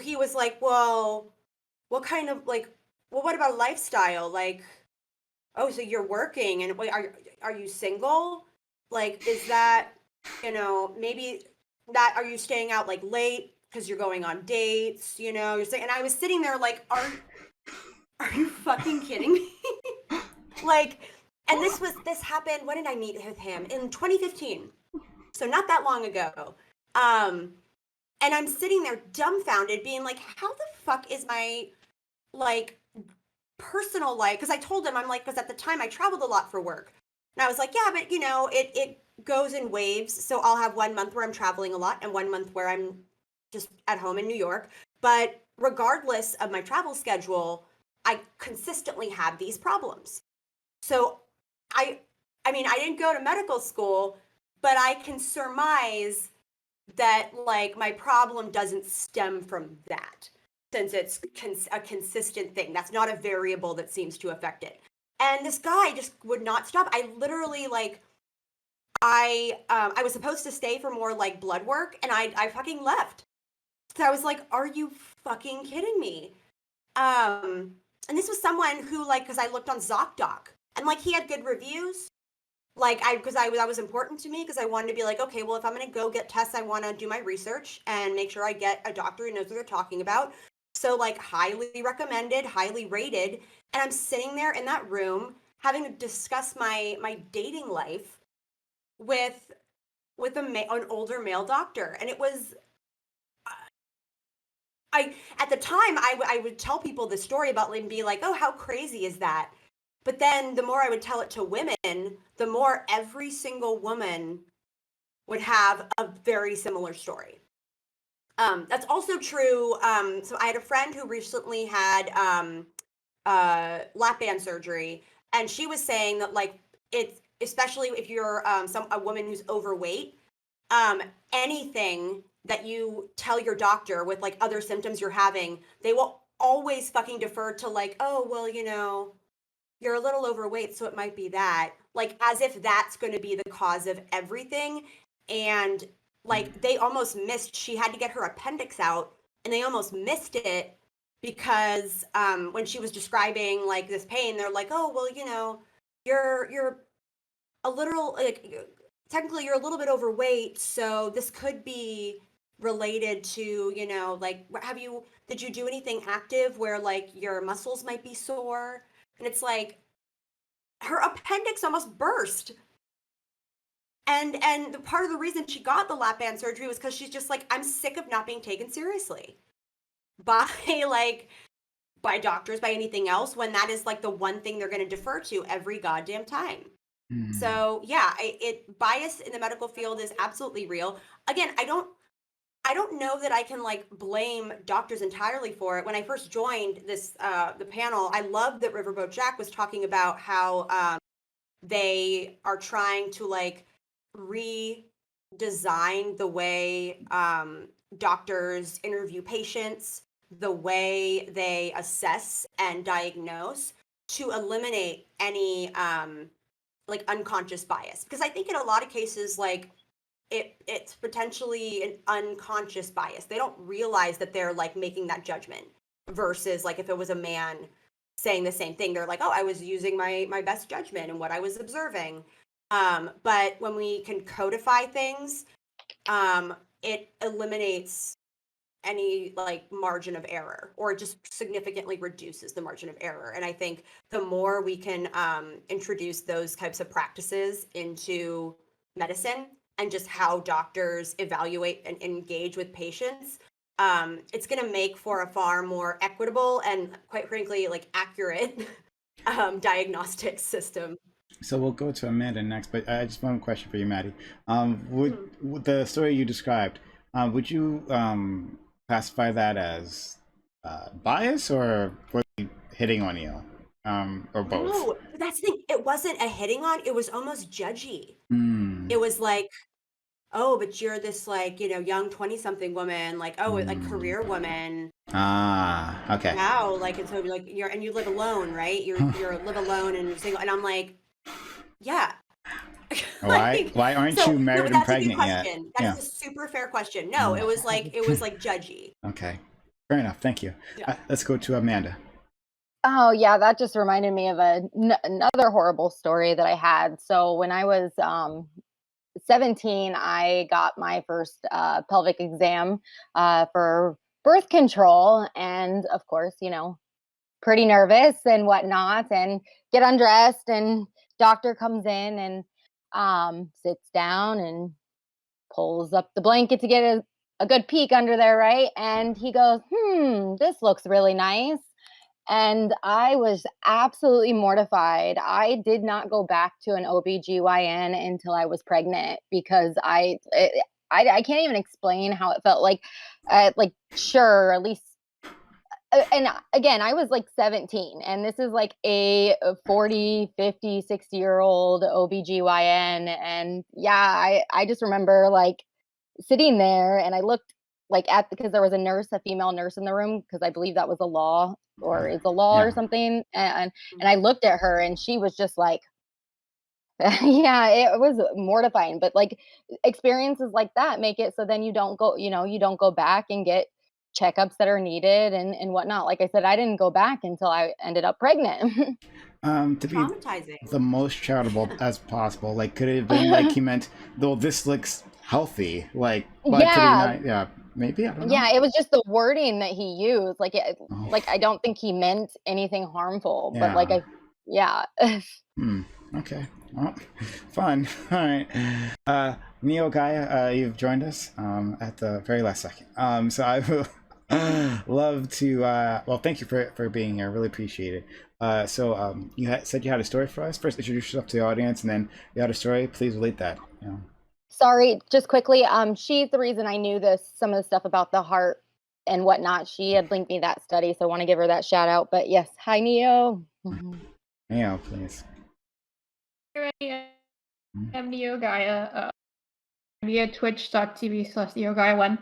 he was like, well, what kind of like, well, what about lifestyle? Like, oh, so you're working, and wait, are you single? Like, is that, maybe that, are you staying out like late because you're going on dates, you're saying, and I was sitting there like, are you fucking kidding me? Like, and this happened, when did I meet with him? In 2015. So not that long ago. And I'm sitting there dumbfounded, being like, how the fuck is my like personal life? Because I told him, I'm like, because at the time I traveled a lot for work. And I was like, yeah, but it goes in waves. So I'll have 1 month where I'm traveling a lot and 1 month where I'm just at home in New York. But regardless of my travel schedule, I consistently have these problems. So I mean, I didn't go to medical school, but I can surmise that like my problem doesn't stem from that, since it's a consistent thing. That's not a variable that seems to affect it. And this guy just would not stop. I literally like, I was supposed to stay for more like blood work, and I fucking left. So I was like, are you fucking kidding me? And this was someone who, like, because I looked on ZocDoc, and like he had good reviews. Like, because that was important to me, because I wanted to be like, okay, well, if I'm going to go get tests, I want to do my research and make sure I get a doctor who knows what they're talking about. So like, highly recommended, highly rated. And I'm sitting there in that room having to discuss my dating life with an older male doctor. And it was, at the time, I would tell people this story about and be like, oh, how crazy is that? But then the more I would tell it to women, the more every single woman would have a very similar story. That's also true. So I had a friend who recently had lap band surgery, and she was saying that like it's, especially if you're a woman who's overweight, anything that you tell your doctor with like other symptoms you're having, they will always fucking defer to like, oh, well, you're a little overweight, so it might be that. Like, as if that's going to be the cause of everything. And like, they almost missed, she had to get her appendix out, and they almost missed it because when she was describing like this pain, they're like, oh, well, you're a little, like, technically you're a little bit overweight, so this could be related to, like, did you do anything active where like your muscles might be sore? And it's like, her appendix almost burst. And the part of the reason she got the lap band surgery was because she's just like, I'm sick of not being taken seriously by doctors, by anything else, when that is like the one thing they're going to defer to every goddamn time. So yeah, bias in the medical field is absolutely real. Again, I don't know that I can like blame doctors entirely for it. When I first joined this the panel, I loved that Riverboat Jack was talking about how they are trying to like redesign the way doctors interview patients, the way they assess and diagnose, to eliminate any like unconscious bias, because I think in a lot of cases, like it's potentially an unconscious bias. They don't realize that they're like making that judgment, versus like if it was a man saying the same thing, they're like, oh, I was using my best judgment and what I was observing. But when we can codify things, it eliminates any like margin of error, or it just significantly reduces the margin of error. And I think the more we can introduce those types of practices into medicine and just how doctors evaluate and engage with patients, it's going to make for a far more equitable and, quite frankly, like accurate diagnostic system. So we'll go to Amanda next, but I just one question for you, Maddie. Would the story you described, would you classify that as bias, or was he hitting on you, or both? No, that's the thing. It wasn't a hitting on. It was almost judgy. Mm. It was like, oh, but you're this like, young 20-something woman, like, oh, like career woman. Ah, okay. Wow, like, and so like you live alone, right? You live alone and you're single, and I'm like, yeah. Why aren't you married and pregnant yet? That is a super fair question. No, it was like judgy. Okay, fair enough. Thank you. Yeah. Let's go to Amanda. Oh yeah, that just reminded me of another horrible story that I had. So when I was 17, I got my first pelvic exam for birth control, and of course, pretty nervous and whatnot, and get undressed, and doctor comes in and sits down and pulls up the blanket to get a good peek under there, right? And he goes, this looks really nice. And I was absolutely mortified. I did not go back to an OBGYN until I was pregnant, because I can't even explain how it felt. Like sure, at least. And again, I was like 17, and this is like a 40, 50, 60-year-old OBGYN. And yeah, I just remember like sitting there, and I looked like because there was a female nurse in the room, because I believe that was a law, or is a law or something. And I looked at her, and she was just like, yeah, it was mortifying. But like experiences like that make it so then you don't go back and get checkups that are needed and whatnot. Like I said, I didn't go back until I ended up pregnant. To be the most charitable as possible, like, could it have been like he meant, though this looks healthy, like, but yeah, maybe, I don't know. Yeah, it was just the wording that he used. Like like I don't think he meant anything harmful, but like Okay. Well, fun. All right. Neo Gaia, you've joined us at the very last second. So I will love to well, thank you for being here. Really appreciate it. So you said you had a story for us. First, introduce yourself to the audience, and then you had a story. Please relate that. Sorry, just quickly. She's the reason I knew some of the stuff about the heart and whatnot. She had linked me that study, so I want to give her that shout out. But yes, hi Neo. Neo, please. I'm Neo Gaia. Via twitch.tv/Neo Gaia1.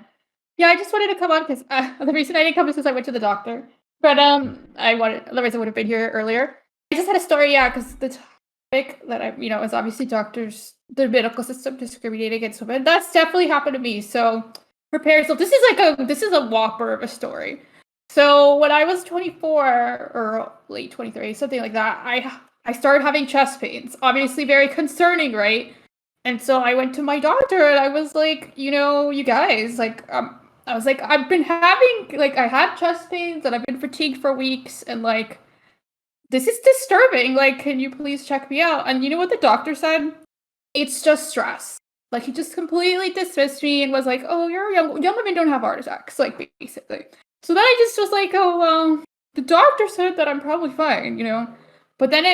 Yeah, I just wanted to come on because the reason I didn't come is because I went to the doctor. But otherwise I would have been here earlier. I just had a story, because the topic that is obviously doctors, the medical system discriminating against women. That's definitely happened to me. So prepare yourself. This is a whopper of a story. So when I was 24 or late 23, something like that, I started having chest pains. Obviously very concerning, right? And so I went to my doctor, and I was like, you guys, like, I was like, I've been having, like, I had chest pains, and I've been fatigued for weeks, and like, this is disturbing. Like, can you please check me out? And you know what the doctor said? It's just stress. Like, he just completely dismissed me and was like, oh, you're young women don't have heart attacks, like, basically. So then I just was like, oh, well, the doctor said that I'm probably fine, But then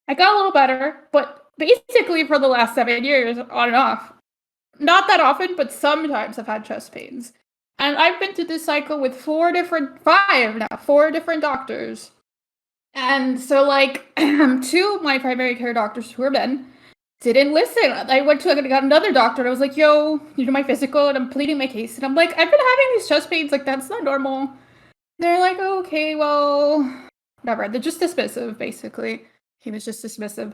I got a little better, but basically for the last 7 years, on and off. Not that often, but sometimes I've had chest pains. And I've been through this cycle with 4 different doctors. And so, like, 2 of my primary care doctors, who are men, didn't listen. I got another doctor, and I was like, yo, you do my physical, and I'm pleading my case. And I'm like, I've been having these chest pains, like, that's not normal. They're like, okay, well, whatever. They're just dismissive, basically. He was just dismissive.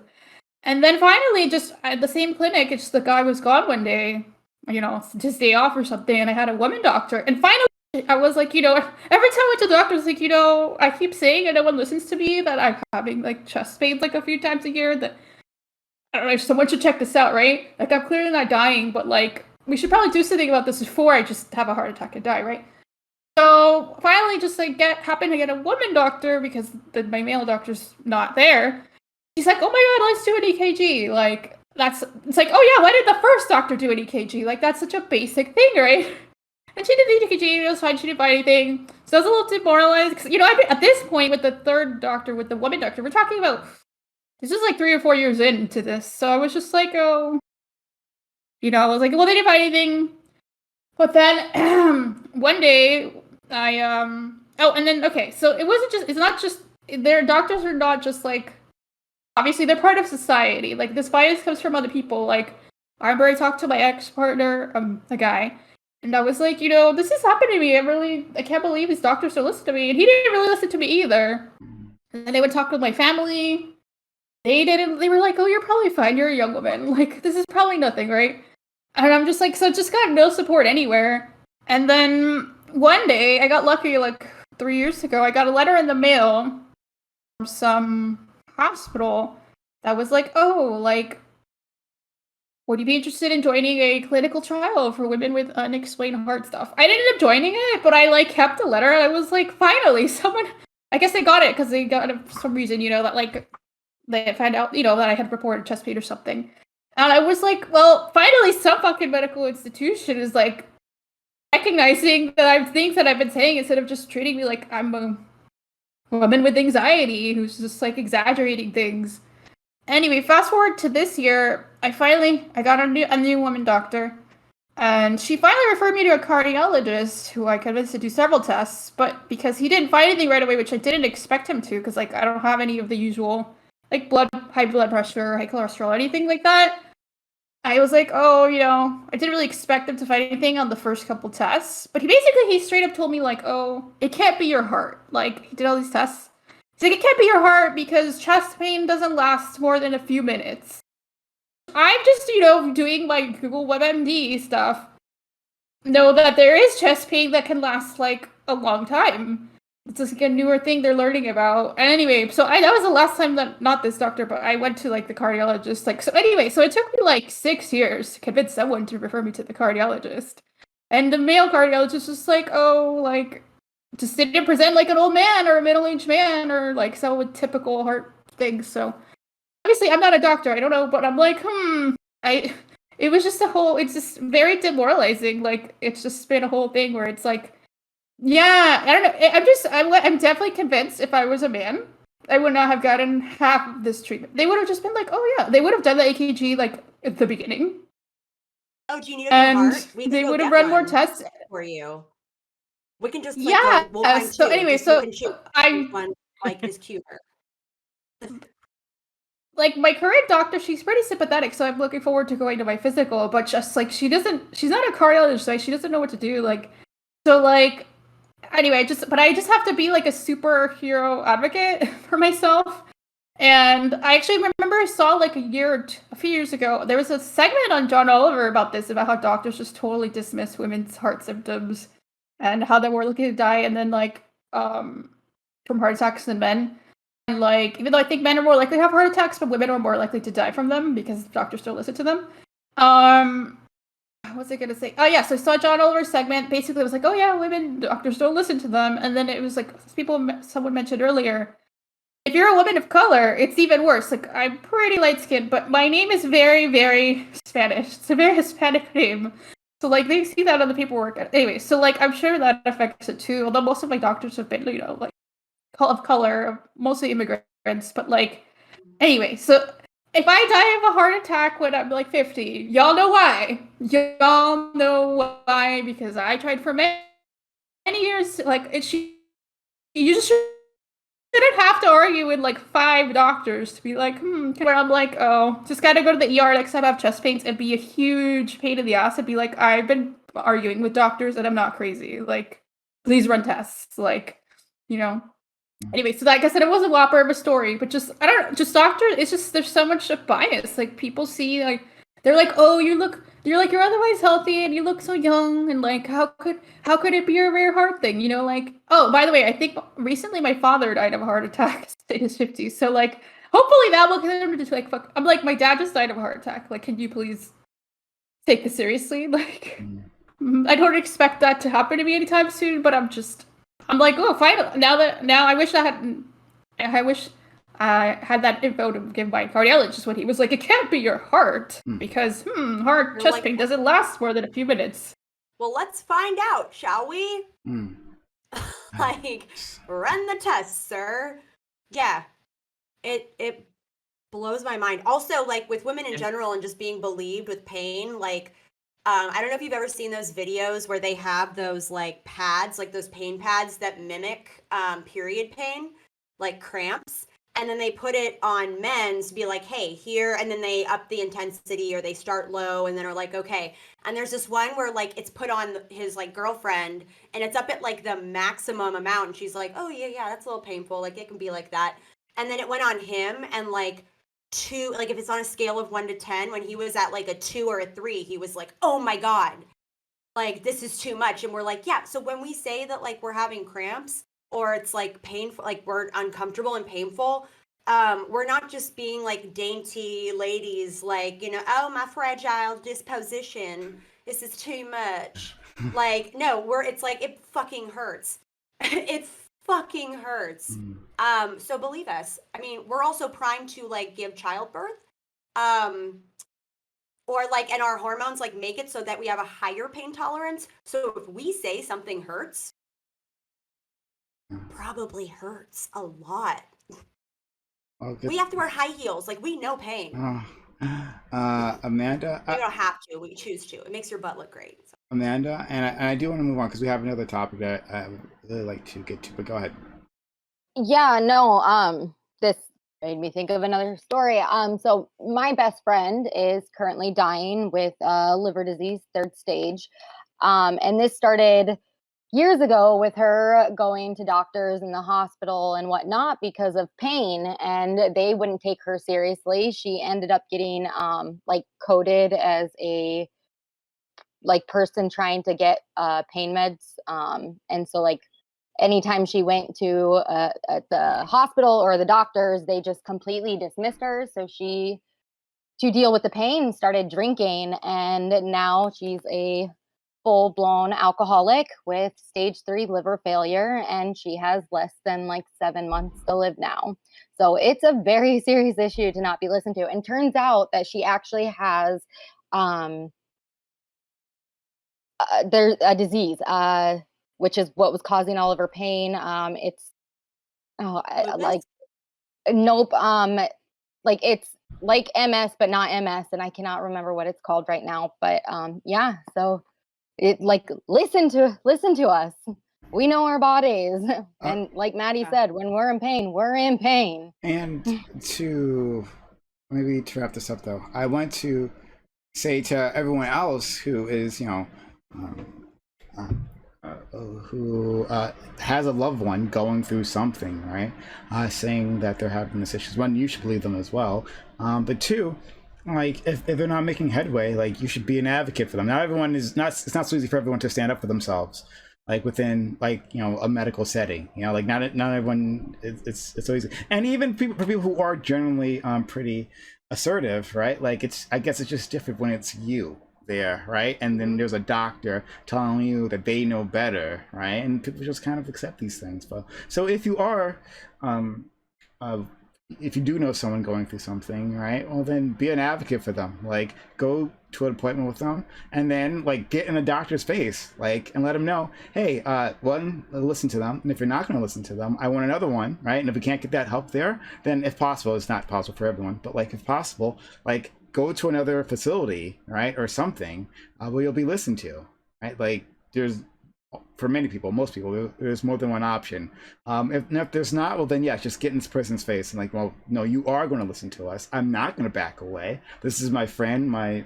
And then finally, just at the same clinic, it's the guy was gone one day, his day off or something, and I had a woman doctor. And finally, I was like, every time I went to the doctor, I was like, I keep saying and no one listens to me that I'm having like chest pains like a few times a year. That I don't know, someone should check this out, right? Like I'm clearly not dying, but like we should probably do something about this before I just have a heart attack and die, right? So finally, just like happened to get a woman doctor because my male doctor's not there. She's like, oh my god, let's do an EKG. Like it's like, oh yeah, why did the first doctor do an EKG? Like that's such a basic thing, right? And she did the EKG, it was fine, she didn't find anything. So I was a little demoralized, because, at this point, with the third doctor, with the woman doctor, we're talking about, this is like 3 or 4 years into this, so I was just like, I was like, well, they didn't find anything. But then, one day, so it's not just, their doctors are not just like, obviously they're part of society, like, this bias comes from other people, like, I remember I talked to my ex-partner, a guy, and I was like, this is happening to me. I can't believe these doctors don't listen to me. And he didn't really listen to me either. And then they would talk with my family. They didn't. They were like, oh, you're probably fine. You're a young woman. Like, this is probably nothing, right? And I'm just like, so just got no support anywhere. And then one day, I got lucky, like 3 years ago. I got a letter in the mail from some hospital that was like, oh, like, would you be interested in joining a clinical trial for women with unexplained heart stuff? I didn't end up joining it, but I like kept the letter. And I was like, finally, someone. I guess they got it because they got it for some reason, that like they found out, that I had reported chest pain or something. And I was like, well, finally, some fucking medical institution is like recognizing that things that I've been saying instead of just treating me like I'm a woman with anxiety who's just like exaggerating things. Anyway, fast forward to this year, I got a new woman doctor, and she finally referred me to a cardiologist who I convinced to do several tests, but because he didn't find anything right away, which I didn't expect him to, because like I don't have any of the usual like high blood pressure, high cholesterol, anything like that. I was like, oh, I didn't really expect him to find anything on the first couple tests, but he straight up told me like, oh, it can't be your heart. Like he did all these tests. He's like, it can't be your heart because chest pain doesn't last more than a few minutes. I'm just, doing my Google WebMD stuff. Know that there is chest pain that can last like a long time. It's just like a newer thing they're learning about. And anyway, so that was the last time that, not this doctor, but I went to like the cardiologist. Like, so anyway, so it took me like 6 years to convince someone to refer me to the cardiologist. And the male cardiologist was like, oh, like, just didn't present like an old man or a middle-aged man or like some with typical heart things. So obviously I'm not a doctor, I don't know, but I'm like, it was just it's just very demoralizing. Like it's just been a whole thing where it's like, yeah, I don't know. I'm definitely convinced if I was a man, I would not have gotten half of this treatment. They would have just been like, oh yeah, they would have done the EKG like at the beginning. Oh, do you need a new heart? They would have run more tests for you. We can just we'll find so two. Anyway, so I one like is cuter. Like my current doctor, she's pretty sympathetic, so I'm looking forward to going to my physical. But just like she's not a cardiologist, so she doesn't know what to do. Like, so like anyway, I just have to be like a superhero advocate for myself. And I actually remember I saw like a few years ago, there was a segment on John Oliver about this, about how doctors just totally dismiss women's heart symptoms. And how they were looking to die, and then like from heart attacks than men. And like, even though I think men are more likely to have heart attacks, but women are more likely to die from them because doctors don't listen to them. What was I gonna say? Oh yeah, so I saw John Oliver's segment. Basically, it was like, oh yeah, women doctors don't listen to them. And then it was like someone mentioned earlier, if you're a woman of color, it's even worse. Like I'm pretty light skinned, but my name is very, very Spanish. It's a very Hispanic name. So, like, they see that on the paperwork. Anyway, so, like, I'm sure that affects it, too. Although most of my doctors have been, like, of color, mostly immigrants. But, like, anyway, so if I die of a heart attack when I'm, like, 50, y'all know why. Y'all know why, because I tried for many years. Like, you just shouldn't have to argue with, like, 5 doctors to be like, where I'm like, oh, just gotta go to the ER next time I have chest pains and be a huge pain in the ass and be like, I've been arguing with doctors and I'm not crazy. Like, please run tests. Like, Anyway, so like I said, it was a whopper of a story, but just I don't know, just doctor. It's just there's so much bias. Like people see like they're like, oh, you're like you're otherwise healthy and you look so young, and like how could it be a rare heart thing? You know, like oh, by the way, I think recently my father died of a heart attack in his 50s. So like hopefully that will get him to like fuck. I'm like my dad just died of a heart attack. Like, can you please take this seriously? Like, I don't expect that to happen to me anytime soon, but I'm like, oh, finally. Now I wish I had that info to give my cardiologist when he was like, it can't be your heart because heart You're chest like, pain doesn't last more than a few minutes. well, let's find out, shall we? Like, run the tests, sir. Yeah, it blows my mind. Also, like with women in general and just being believed with pain, like I don't know if you've ever seen those videos where they have those like pads, like those pain pads that mimic period pain, like cramps. And then they put it on men to be like, hey, here, and then they up the intensity or they start low and then are like, okay. And there's this one where like it's put on his like girlfriend and it's up at like the maximum amount. And she's like, oh yeah, that's a little painful. Like it can be like that. And then it went on him and like like if it's on a scale of 1 to 10, when he was at like a 2 or a 3, he was like, oh my God, like this is too much. And we're like, yeah. So when we say that like we're having cramps or it's like painful, like we're uncomfortable and painful, we're not just being like dainty ladies, like, you know, oh, my fragile disposition, this is too much. Like, no, it's like, it fucking hurts. It fucking hurts. So believe us. I mean, we're also primed to like give childbirth. Or like, and our hormones like make it so that we have a higher pain tolerance. So if we say something hurts, probably hurts a lot. We have to wear high heels. Like we know pain. Amanda. We don't have to. We choose to. It makes your butt look great. So. Amanda, and I do want to move on because we have another topic that I would really like to get to. But go ahead. Yeah, no, this made me think of another story. So my best friend is currently dying with liver disease, 3rd stage. And this started years ago with her going to doctors in the hospital and whatnot because of pain, and they wouldn't take her seriously. She ended up getting like coded as a like person trying to get pain meds. And so like anytime she went to at the hospital or the doctors, they just completely dismissed her. So she, to deal with the pain, started drinking, and now she's a full-blown alcoholic with stage 3 liver failure, and she has less than like 7 months to live now. So it's a very serious issue to not be listened to. And turns out that she actually has there's a disease, which is what was causing all of her pain. It's like nope. Like it's like MS, but not MS, and I cannot remember what it's called right now. But yeah, so it like listen to us. We know our bodies, and like Maddie said, when we're in pain, we're in pain. And to wrap this up, though, I want to say to everyone else who is, you know, who has a loved one going through something, right? Saying that they're having this issues. One, you should believe them as well. But two, like if they're not making headway, like you should be an advocate for them. Not everyone is not. It's not so easy for everyone to stand up for themselves, like within like a medical setting. You know, like not everyone. It's so easy. And even for people who are generally pretty assertive, right? Like I guess it's just different when it's you there, right? And then there's a doctor telling you that they know better, right? And people just kind of accept these things. But so if you are if you do know someone going through something, right, well then be an advocate for them. Like go to an appointment with them and then like get in the doctor's face, like, and let them know, hey, one, listen to them, and if you're not going to listen to them, I want another one, right? And if we can't get that help there, then if possible, it's not possible for everyone, but like if possible, like go to another facility, right, or something where you'll be listened to, right? Like there's, for many people, most people, there's more than one option. If there's not, well then yes, just get in this person's face and like, well, no, you are going to listen to us. I'm not going to back away. This is my friend, my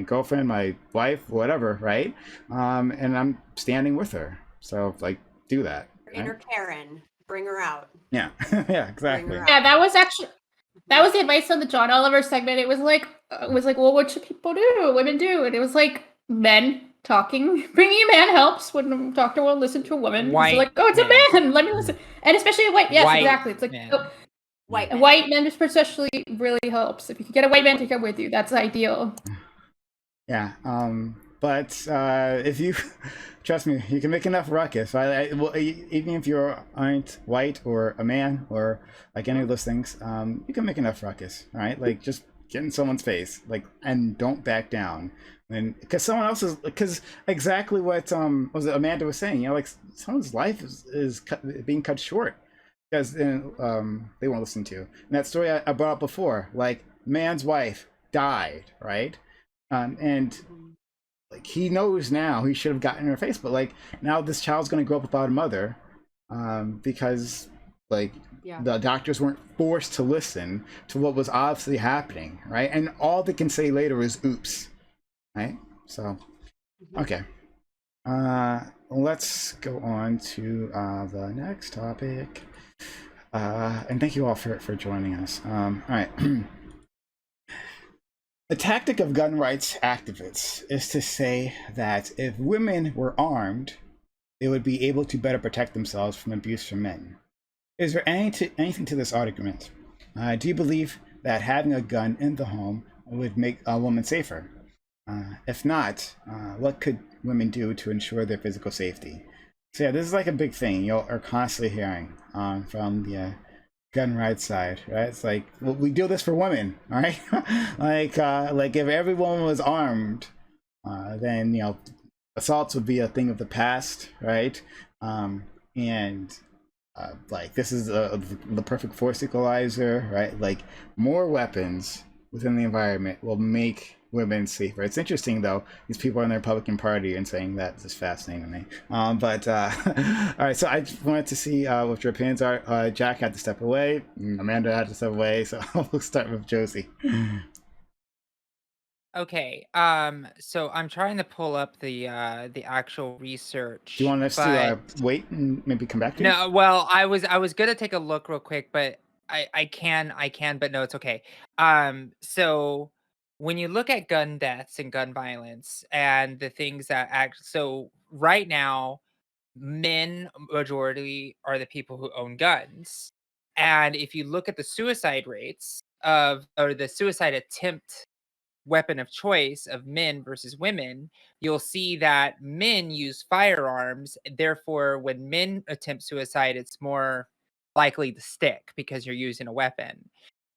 girlfriend, my wife, whatever, right? And I'm standing with her. So like, do that. Inner Karen. Bring her out. Yeah, yeah, exactly. her Yeah, that was the advice on the John Oliver segment. It was like, well, what should people do? Women do, and it was like men talking. Bringing a man helps when a doctor will listen to a woman. It's White like, oh, it's men. a man. Let me listen, and especially white. Yes, White exactly. It's like men. White men. white men especially really helps. If you can get a white man to come with you, that's ideal. Yeah. But if you trust me, you can make enough ruckus. Well, even if you aren't white or a man or like any of those things, you can make enough ruckus, right? Like just get in someone's face, like, and don't back down. And because someone else is, because exactly what was it Amanda was saying, you know, like someone's life is being cut short because they won't listen to. And that story I brought up before, like man's wife died, right? And like he knows now he should have gotten in her face, but like now this child's going to grow up without a mother, because like the doctors weren't forced to listen to what was obviously happening, right? And all they can say later is oops, right? So okay, let's go on to the next topic, and thank you all for joining us. All right. The tactic of gun rights activists is to say that if women were armed, they would be able to better protect themselves from abuse from men. Is there anything to this argument? Do you believe that having a gun in the home would make a woman safer? If not, what could women do to ensure their physical safety? So yeah, this is like a big thing you are constantly hearing from the gun rights side, right? It's like, well, we do this for women, all right? like if every woman was armed, then you know assaults would be a thing of the past, right? And like this is the perfect force equalizer, right? Like more weapons within the environment will make women safer. It's interesting though, these people are in the Republican Party and saying that. This is fascinating to me. But all right, so I just wanted to see what your opinions are. Jack had to step away, Amanda had to step away, so we'll start with Josie. Okay. So I'm trying to pull up the actual research. Do you want us to wait and maybe come back to you? No, well, I was gonna take a look real quick, but I can, but no, it's okay. So when you look at gun deaths and gun violence and the things that so right now, men majority are the people who own guns. And if you look at the suicide rates or the suicide attempt weapon of choice of men versus women, you'll see that men use firearms. Therefore, when men attempt suicide, it's more likely to stick because you're using a weapon.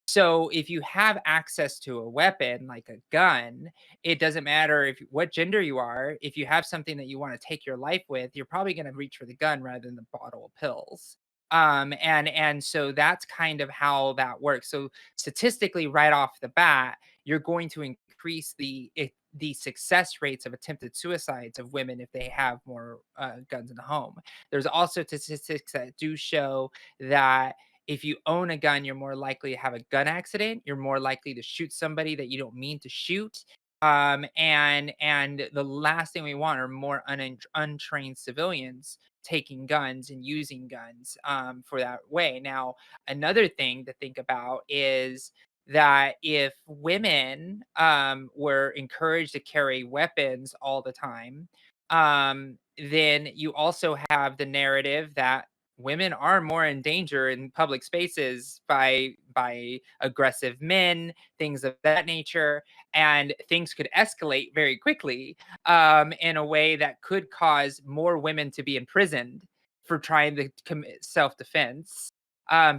So if you have access to a weapon like a gun, it doesn't matter what gender you are. If you have something that you want to take your life with, you're probably going to reach for the gun rather than the bottle of pills. And so that's kind of how that works. So statistically, right off the bat, you're going to increase the success rates of attempted suicides of women if they have more guns in the home. There's also statistics that do show that if you own a gun, you're more likely to have a gun accident. You're more likely to shoot somebody that you don't mean to shoot. And the last thing we want are more untrained civilians taking guns and using guns for that way. Now, another thing to think about is that if women were encouraged to carry weapons all the time, then you also have the narrative that women are more in danger in public spaces by aggressive men, things of that nature, and things could escalate very quickly in a way that could cause more women to be imprisoned for trying to commit self-defense.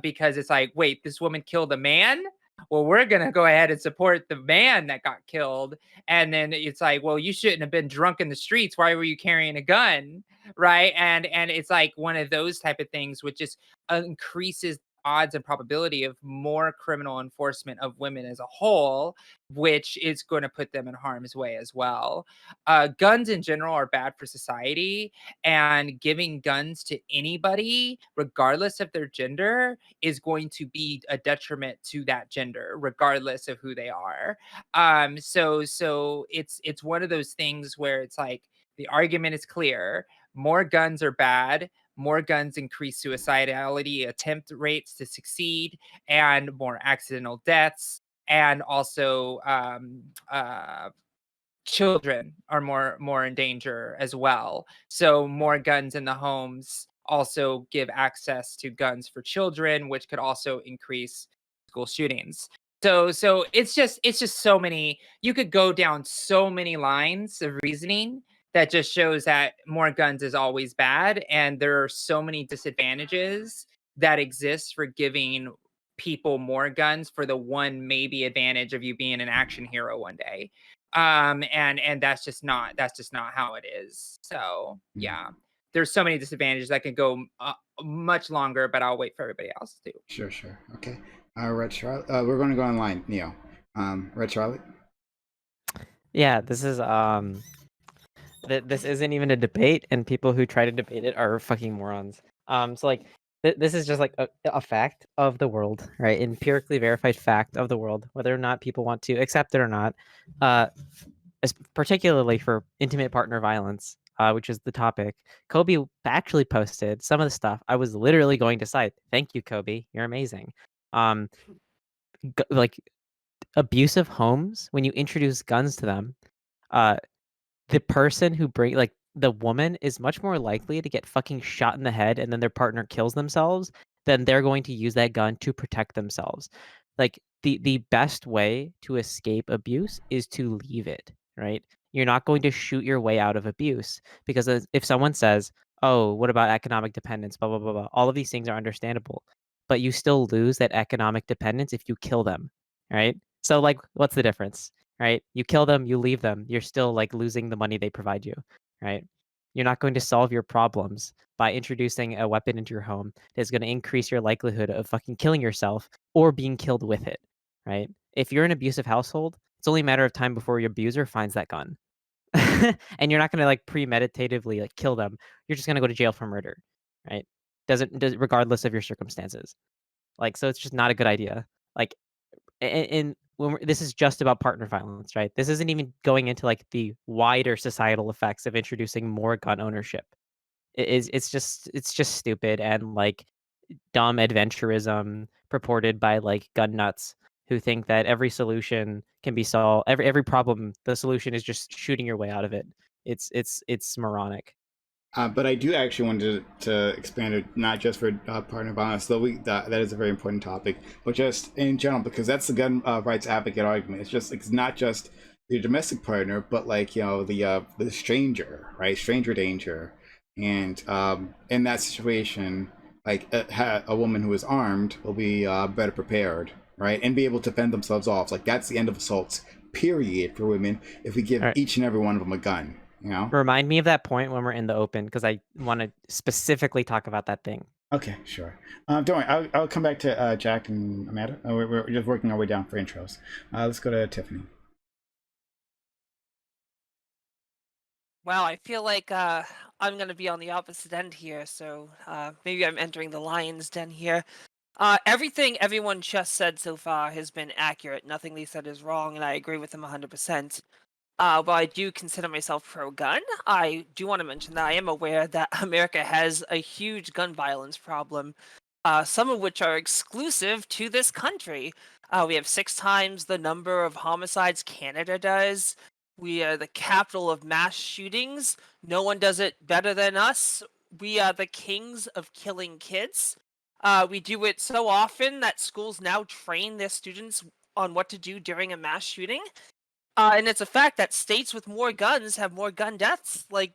Because it's like, wait, this woman killed a man? Well, we're going to go ahead and support the man that got killed. And then it's like, well, you shouldn't have been drunk in the streets. Why were you carrying a gun? Right. And it's like one of those type of things, which just increases odds and probability of more criminal enforcement of women as a whole, which is going to put them in harm's way as well. Guns in general are bad for society, and giving guns to anybody, regardless of their gender, is going to be a detriment to that gender, regardless of who they are. So it's one of those things where it's like the argument is clear. More guns are bad, more guns increase suicidality attempt rates to succeed and more accidental deaths, and also children are more in danger as well. So more guns in the homes also give access to guns for children, which could also increase school shootings. So it's just so many. You could go down so many lines of reasoning that just shows that more guns is always bad, and there are so many disadvantages that exist for giving people more guns for the one maybe advantage of you being an action hero one day. And that's just not how it is. So yeah, there's so many disadvantages that can go much longer, but I'll wait for everybody else to. Sure. Okay. Red Charlotte. We're going to go online, Neo. Red Charlotte. Yeah, this is this isn't even a debate, and people who try to debate it are fucking morons. So like this is just like a fact of the world, right? Empirically verified fact of the world, whether or not people want to accept it or not. Particularly for intimate partner violence, which is the topic. Kobe actually posted some of the stuff I was literally going to cite. Thank you, Kobe. You're amazing. Like abusive homes, when you introduce guns to them, the person who the woman is much more likely to get fucking shot in the head and then their partner kills themselves than they're going to use that gun to protect themselves. Like the best way to escape abuse is to leave it, right? You're not going to shoot your way out of abuse, because if someone says, "Oh, what about economic dependence?" blah blah blah blah. All of these things are understandable, but you still lose that economic dependence if you kill them, right? So like what's the difference? Right? You kill them, you leave them, you're still like losing the money they provide you, right? You're not going to solve your problems by introducing a weapon into your home that's going to increase your likelihood of fucking killing yourself or being killed with it, right? If you're in an abusive household, it's only a matter of time before your abuser finds that gun. And you're not going to like premeditatively like kill them. You're just going to go to jail for murder, right? Regardless of your circumstances. Like, so it's just not a good idea. Like, and this is just about partner violence, right? This isn't even going into like the wider societal effects of introducing more gun ownership. It's just stupid and like dumb adventurism purported by like gun nuts who think that every solution can be solved. Every problem, the solution is just shooting your way out of it. It's moronic. But I do actually want to expand it, not just for partner violence, though that is a very important topic, but just in general, because that's the gun rights advocate argument. It's not just your domestic partner, but like the stranger, right? Stranger danger, and in that situation, like a woman who is armed will be better prepared, right, and be able to fend themselves off. Like that's the end of assaults, period, for women. If we give each and every one of them a gun. Remind me of that point when we're in the open, because I want to specifically talk about that thing. Okay, sure. Don't worry. I'll come back to Jack and Amanda. We're just working our way down for intros. Let's go to Tiffany. Wow, I feel like I'm going to be on the opposite end here, so maybe I'm entering the lion's den here. Everything everyone just said so far has been accurate. Nothing they said is wrong, and I agree with them 100%. While I do consider myself pro-gun, I do want to mention that I am aware that America has a huge gun violence problem, some of which are exclusive to this country. We have 6 times the number of homicides Canada does. We are the capital of mass shootings. No one does it better than us. We are the kings of killing kids. We do it so often that schools now train their students on what to do during a mass shooting. And it's a fact that states with more guns have more gun deaths. Like,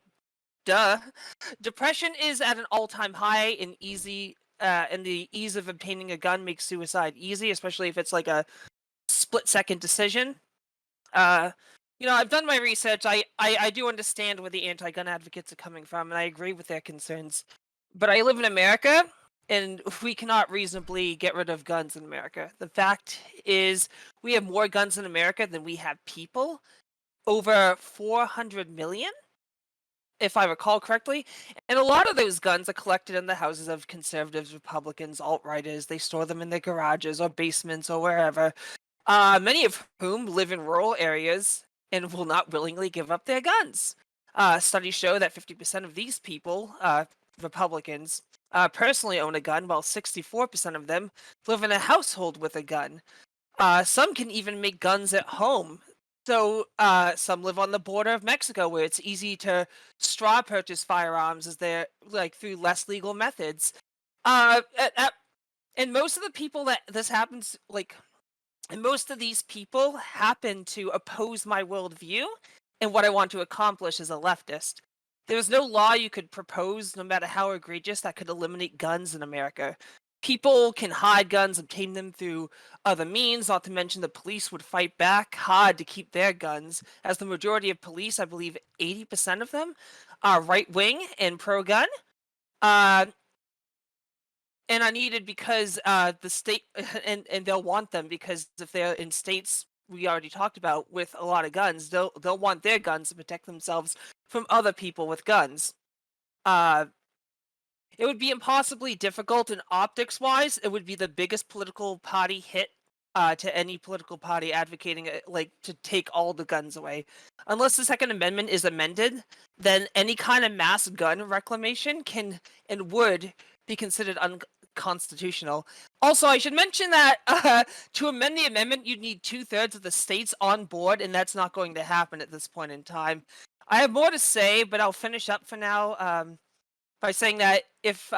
duh. Depression is at an all-time high and the ease of obtaining a gun makes suicide easy, especially if it's like a split-second decision. I've done my research. I do understand where the anti-gun advocates are coming from, and I agree with their concerns. But I live in America, and we cannot reasonably get rid of guns in America. The fact is, we have more guns in America than we have people. Over 400 million, if I recall correctly. And a lot of those guns are collected in the houses of conservatives, Republicans, alt-righters. They store them in their garages or basements or wherever. Many of whom live in rural areas and will not willingly give up their guns. Studies show that 50% of these people Republicans personally own a gun, while 64% of them live in a household with a gun. Some can even make guns at home. So some live on the border of Mexico, where it's easy to straw purchase firearms as they're like through less legal methods. And most of the people that this happens, like, and most of these people happen to oppose my worldview and what I want to accomplish as a leftist. There's no law you could propose, no matter how egregious, that could eliminate guns in America. People can hide guns, obtain them through other means, not to mention the police would fight back hard to keep their guns, as the majority of police, I believe 80% of them, are right-wing and pro-gun. And are needed because the state, and they'll want them because if they're in states we already talked about with a lot of guns, they'll want their guns to protect themselves from other people with guns. It would be impossibly difficult, and optics-wise, it would be the biggest political party hit to any political party advocating like to take all the guns away. Unless the Second Amendment is amended, then any kind of mass gun reclamation can and would be considered unconstitutional. Also, I should mention that to amend the amendment, you'd need 2/3 of the states on board, and that's not going to happen at this point in time. I have more to say, but I'll finish up for now by saying that if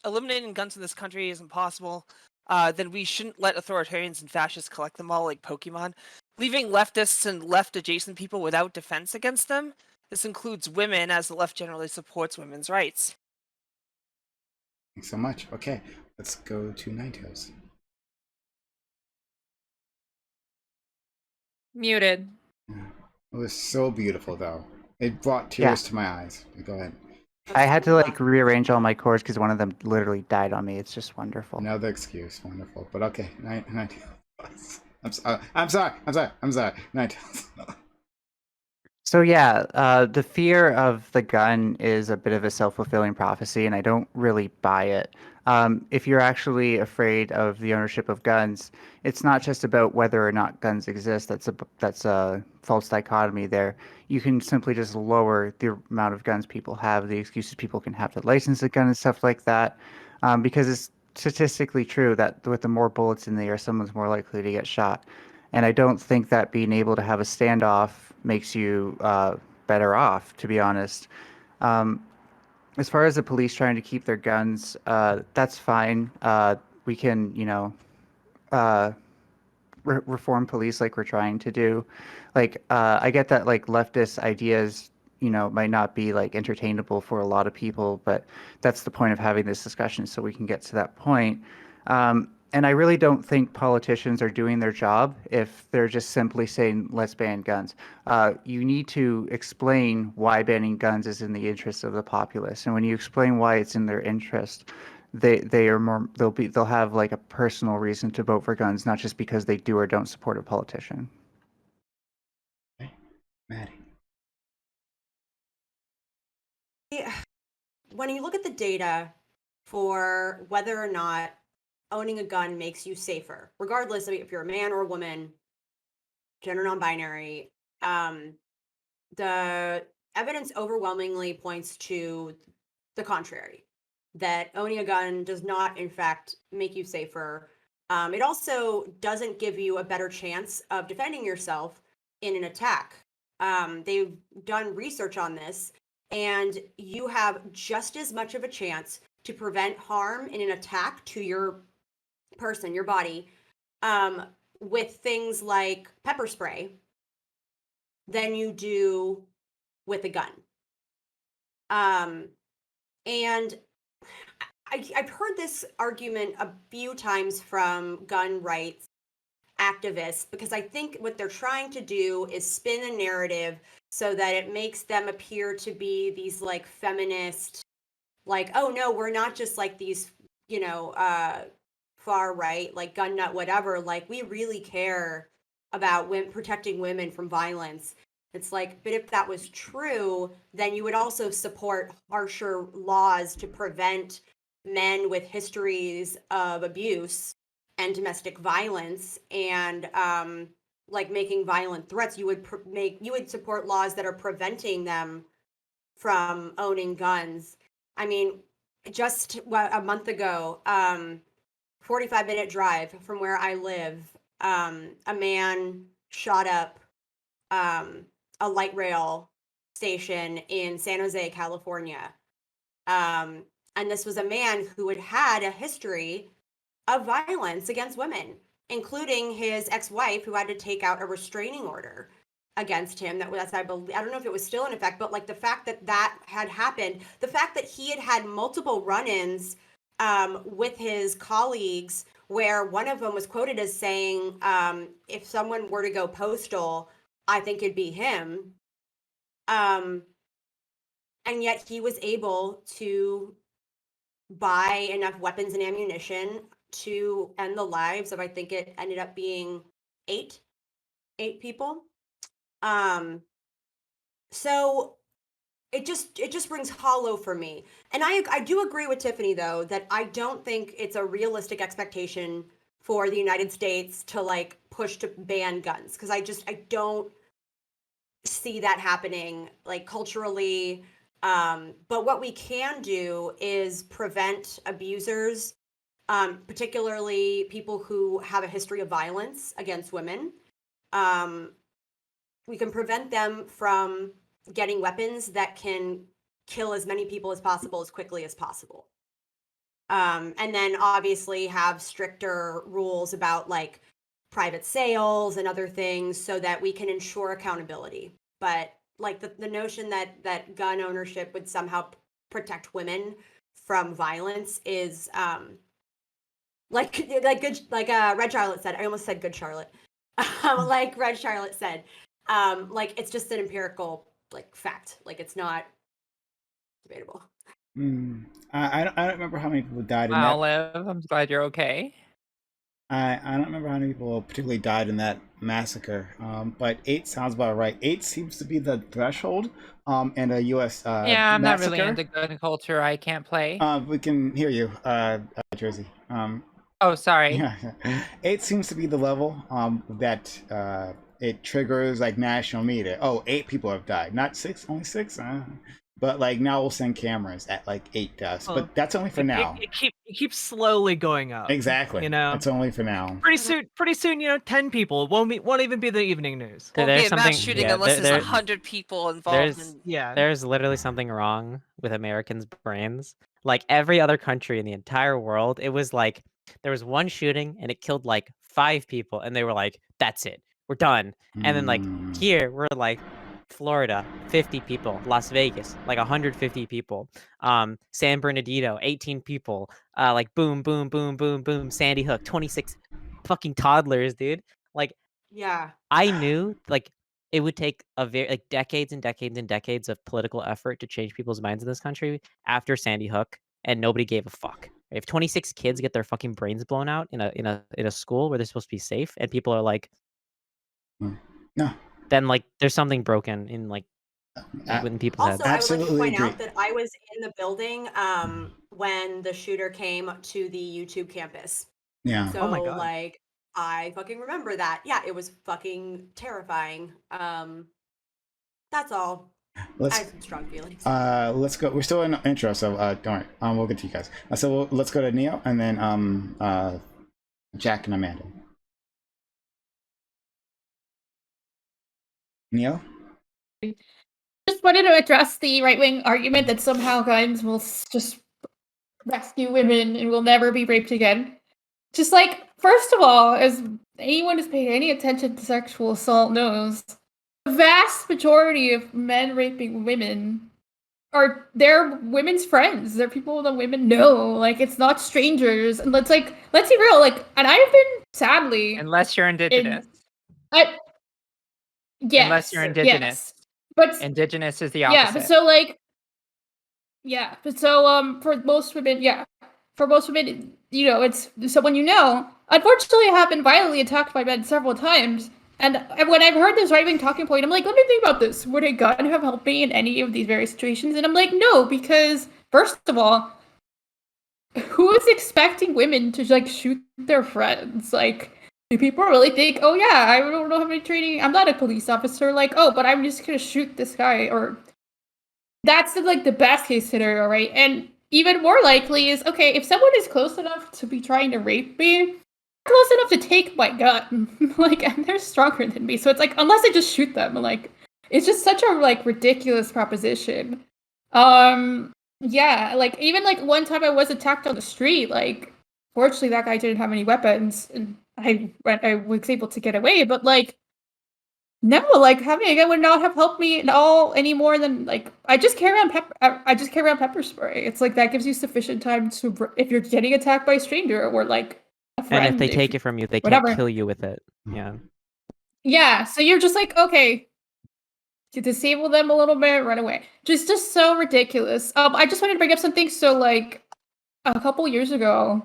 eliminating guns in this country isn't possible, then we shouldn't let authoritarians and fascists collect them all like Pokemon, leaving leftists and left-adjacent people without defense against them. This includes women, as the left generally supports women's rights. Thanks so much. Okay, let's go to Ninetales. Muted. It was so beautiful, though. It brought tears to my eyes. Go ahead. I had to like rearrange all my chords because one of them literally died on me. It's just wonderful. Another excuse. Wonderful. But okay. Ninetales. I'm sorry. Ninetales. So yeah, the fear of the gun is a bit of a self-fulfilling prophecy, and I don't really buy it. If you're actually afraid of the ownership of guns, it's not just about whether or not guns exist. That's a false dichotomy there. You can simply just lower the amount of guns people have, the excuses people can have to license a gun and stuff like that, because it's statistically true that with the more bullets in the air, someone's more likely to get shot. And I don't think that being able to have a standoff makes you better off, to be honest. As far as the police trying to keep their guns, that's fine. We can, reform police like we're trying to do. Like, I get that like leftist ideas, might not be like entertainable for a lot of people, but that's the point of having this discussion, so we can get to that point. And I really don't think politicians are doing their job if they're just simply saying, let's ban guns. You need to explain why banning guns is in the interest of the populace. And when you explain why it's in their interest, they'll have like a personal reason to vote for guns, not just because they do or don't support a politician. Okay. Maddie. When you look at the data for whether or not owning a gun makes you safer, regardless of if you're a man or a woman, gender non-binary, the evidence overwhelmingly points to the contrary, that owning a gun does not, in fact, make you safer. It also doesn't give you a better chance of defending yourself in an attack. They've done research on this, and you have just as much of a chance to prevent harm in an attack to your person, your body, with things like pepper spray than you do with a gun. And I've heard this argument a few times from gun rights activists, because I think what they're trying to do is spin a narrative so that it makes them appear to be these like feminist, like, oh no, we're not just like these, far right, like gun nut, whatever. Like, we really care about protecting women from violence. It's like, but if that was true, then you would also support harsher laws to prevent men with histories of abuse and domestic violence, and like making violent threats. You would support laws that are preventing them from owning guns. I mean, just a month ago, 45-minute drive from where I live, a man shot up a light rail station in San Jose, California. And this was a man who had had a history of violence against women, including his ex-wife, who had to take out a restraining order against him. That's, I believe, I don't know if it was still in effect, but like the fact that that had happened, the fact that he had had multiple run-ins with his colleagues, where one of them was quoted as saying, if someone were to go postal, I think it'd be him. And yet he was able to buy enough weapons and ammunition to end the lives of, I think it ended up being eight people. So it just rings hollow for me. And I do agree with Tiffany, though, that I don't think it's a realistic expectation for the United States to like push to ban guns, because I don't see that happening like culturally. But what we can do is prevent abusers, particularly people who have a history of violence against women. We can prevent them from getting weapons that can kill as many people as possible as quickly as possible. And then obviously have stricter rules about like private sales and other things so that we can ensure accountability. But like the notion that gun ownership would somehow protect women from violence is like Red Charlotte said. I almost said Good Charlotte. Like Red Charlotte said, like it's just an empirical like fact. Like it's not debatable. I don't remember how many people died in that. Olive, I'm glad you're okay. I don't remember how many people particularly died in that massacre, but 8 sounds about right. 8 seems to be the threshold in a U.S. Yeah, I'm massacre. not really into gun culture. I can't play. We can hear you, Jersey. Oh, sorry. Yeah, 8 seems to be the level that it triggers like national media. Oh, 8 people have died, not 6, only 6. But like now we'll send cameras at like 8 deaths, but that's only for now. It keeps slowly going up. Exactly. You know, it's only for now. Pretty soon, 10 people won't even be the evening news. Won't be a mass shooting unless there's 100 people involved. There's literally something wrong with Americans' brains. Like every other country in the entire world, it was like there was one shooting and it killed like 5 people, and they were like, "That's it, we're done." And then like here, we're like, Florida, 50 people. Las Vegas, like 150 people. San Bernardino, 18 people. Like boom, boom, boom, boom, boom. Sandy Hook, 26 fucking toddlers, dude. Like, yeah, I knew like it would take a very like decades and decades and decades of political effort to change people's minds in this country after Sandy Hook, and nobody gave a fuck. If 26 kids get their fucking brains blown out in a school where they're supposed to be safe, and people are like, no. Then like there's something broken in like when people's heads. Also, I would like to point out that I was in the building when the shooter came to the YouTube campus. Yeah. So Oh my God. like I fucking remember that. Yeah, it was fucking terrifying. That's all. I have some strong feelings. Let's go. We're still in intro, so don't worry. We'll get to you guys. So let's go to Neo and then Jack and Amanda. Neo? Just wanted to address the right-wing argument that somehow guns will just rescue women and will never be raped again. Just like, first of all, as anyone who's paid any attention to sexual assault knows, the vast majority of men raping women they're women's friends. They're people that women know. Like, it's not strangers. And let's be real. Like, and I've been sadly, unless you're indigenous. Yes, unless you're indigenous. Yes. But indigenous is the opposite. Yeah, but so like, yeah, but so for most women, you know, it's someone you know. Unfortunately, I have been violently attacked by men several times, and when I've heard this right-wing talking point, I'm like, let me think about this. Would a gun have helped me in any of these various situations? And I'm like, no, because first of all, who is expecting women to like shoot their friends? Like, do people really think, oh yeah, I don't know how many training, I'm not a police officer, like, oh, but I'm just gonna shoot this guy, or that's like the best case scenario, right? And even more likely is, okay, if someone is close enough to be trying to rape me, close enough to take my gun. Like, and they're stronger than me. So it's like, unless I just shoot them, like, it's just such a like ridiculous proposition. Yeah, like even like one time I was attacked on the street, like fortunately that guy didn't have any weapons and I was able to get away, but like no, like having a gun would not have helped me at all any more than like I just carry around pepper spray. It's like that gives you sufficient time to if you're getting attacked by a stranger or like a friend. And if they take it from you, they whatever. can't kill you with it. Yeah. Yeah, so you're just like, okay, to disable them a little bit, run away. Just so ridiculous. I just wanted to bring up something. So like a couple years ago,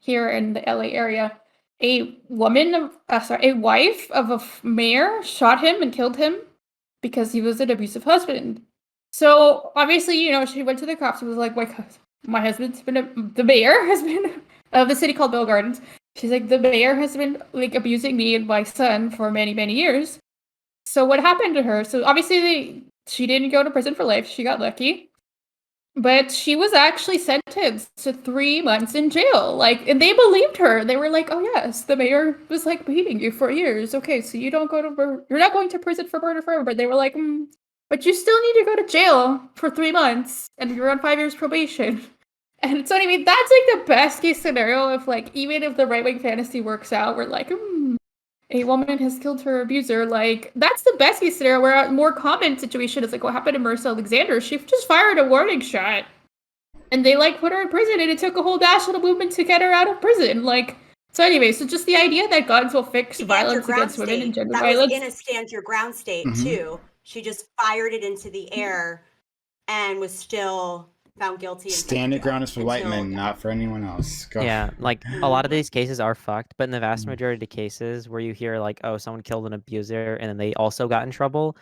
here in the LA area, a wife of a mayor shot him and killed him because he was an abusive husband. So obviously, she went to the cops and was like, my husband's been the mayor has been of the city called Bell Gardens. She's like, the mayor has been like abusing me and my son for many, many years. So what happened to her? So obviously she didn't go to prison for life. She got lucky. But she was actually sentenced to 3 months in jail. Like, and they believed her. They were like, "Oh yes, the mayor was like beating you for years. Okay, so you're not going to prison for murder forever." But they were like, "But you still need to go to jail for 3 months, and you're on 5 years probation." And so I mean, that's like the best case scenario of like even if the right-wing fantasy works out, we're like, a woman has killed her abuser. Like, that's the best case scenario, where a more common situation is like what happened to Marissa Alexander. She just fired a warning shot and they like put her in prison, and it took a whole national movement to get her out of prison. Like, so anyway, so just the idea that guns will fix violence against women and gender violence. That was in a stand your ground state too. She just fired it into the air and was still found guilty. Stand your ground is for white men, not for anyone else. Go. Yeah, like a lot of these cases are fucked, but in the vast majority of cases where you hear like, oh, someone killed an abuser and then they also got in trouble,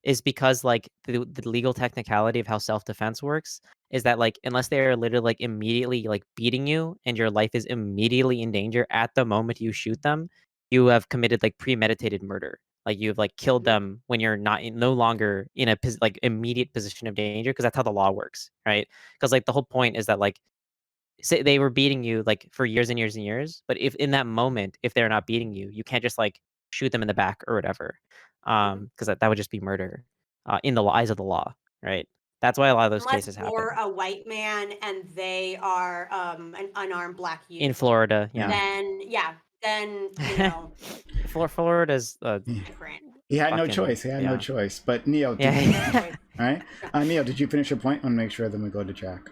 is because like the legal technicality of how self-defense works is that like unless they are literally like immediately like beating you and your life is immediately in danger at the moment you shoot them, you have committed like premeditated murder. Like you've like killed them when you're no longer in a like immediate position of danger, because that's how the law works, right? Because like the whole point is that like say they were beating you like for years and years and years, but if in that moment if they're not beating you, you can't just like shoot them in the back or whatever, because that would just be murder in the eyes of the law, right? That's why a lot of those cases happen. Or a white man and they are an unarmed black youth in Florida. Yeah. Then Florida's different. He had no choice. No choice. But Neil, all right. Neil, did you finish your point? I want to make sure. Then we go to Jack.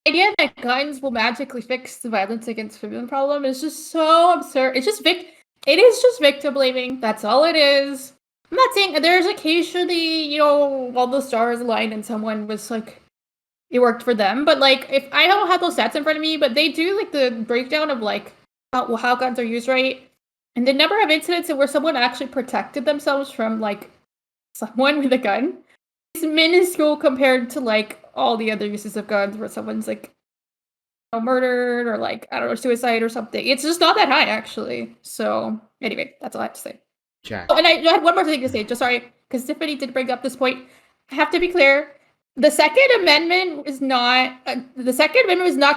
The idea that guns will magically fix the violence against women problem is just so absurd. It is just victim blaming. That's all it is. I'm not saying there's occasionally, all the stars aligned and someone was like, it worked for them. But like, if I don't have those stats in front of me, but they do like the breakdown of like how guns are used, right? And the number of incidents where someone actually protected themselves from like someone with a gun is minuscule compared to like all the other uses of guns where someone's like murdered or like, I don't know, suicide or something. It's just not that high actually. So anyway, that's all I have to say. Jack. Oh, and I had one more thing to say, just sorry, because Tiffany did bring up this point. I have to be clear. The Second Amendment was not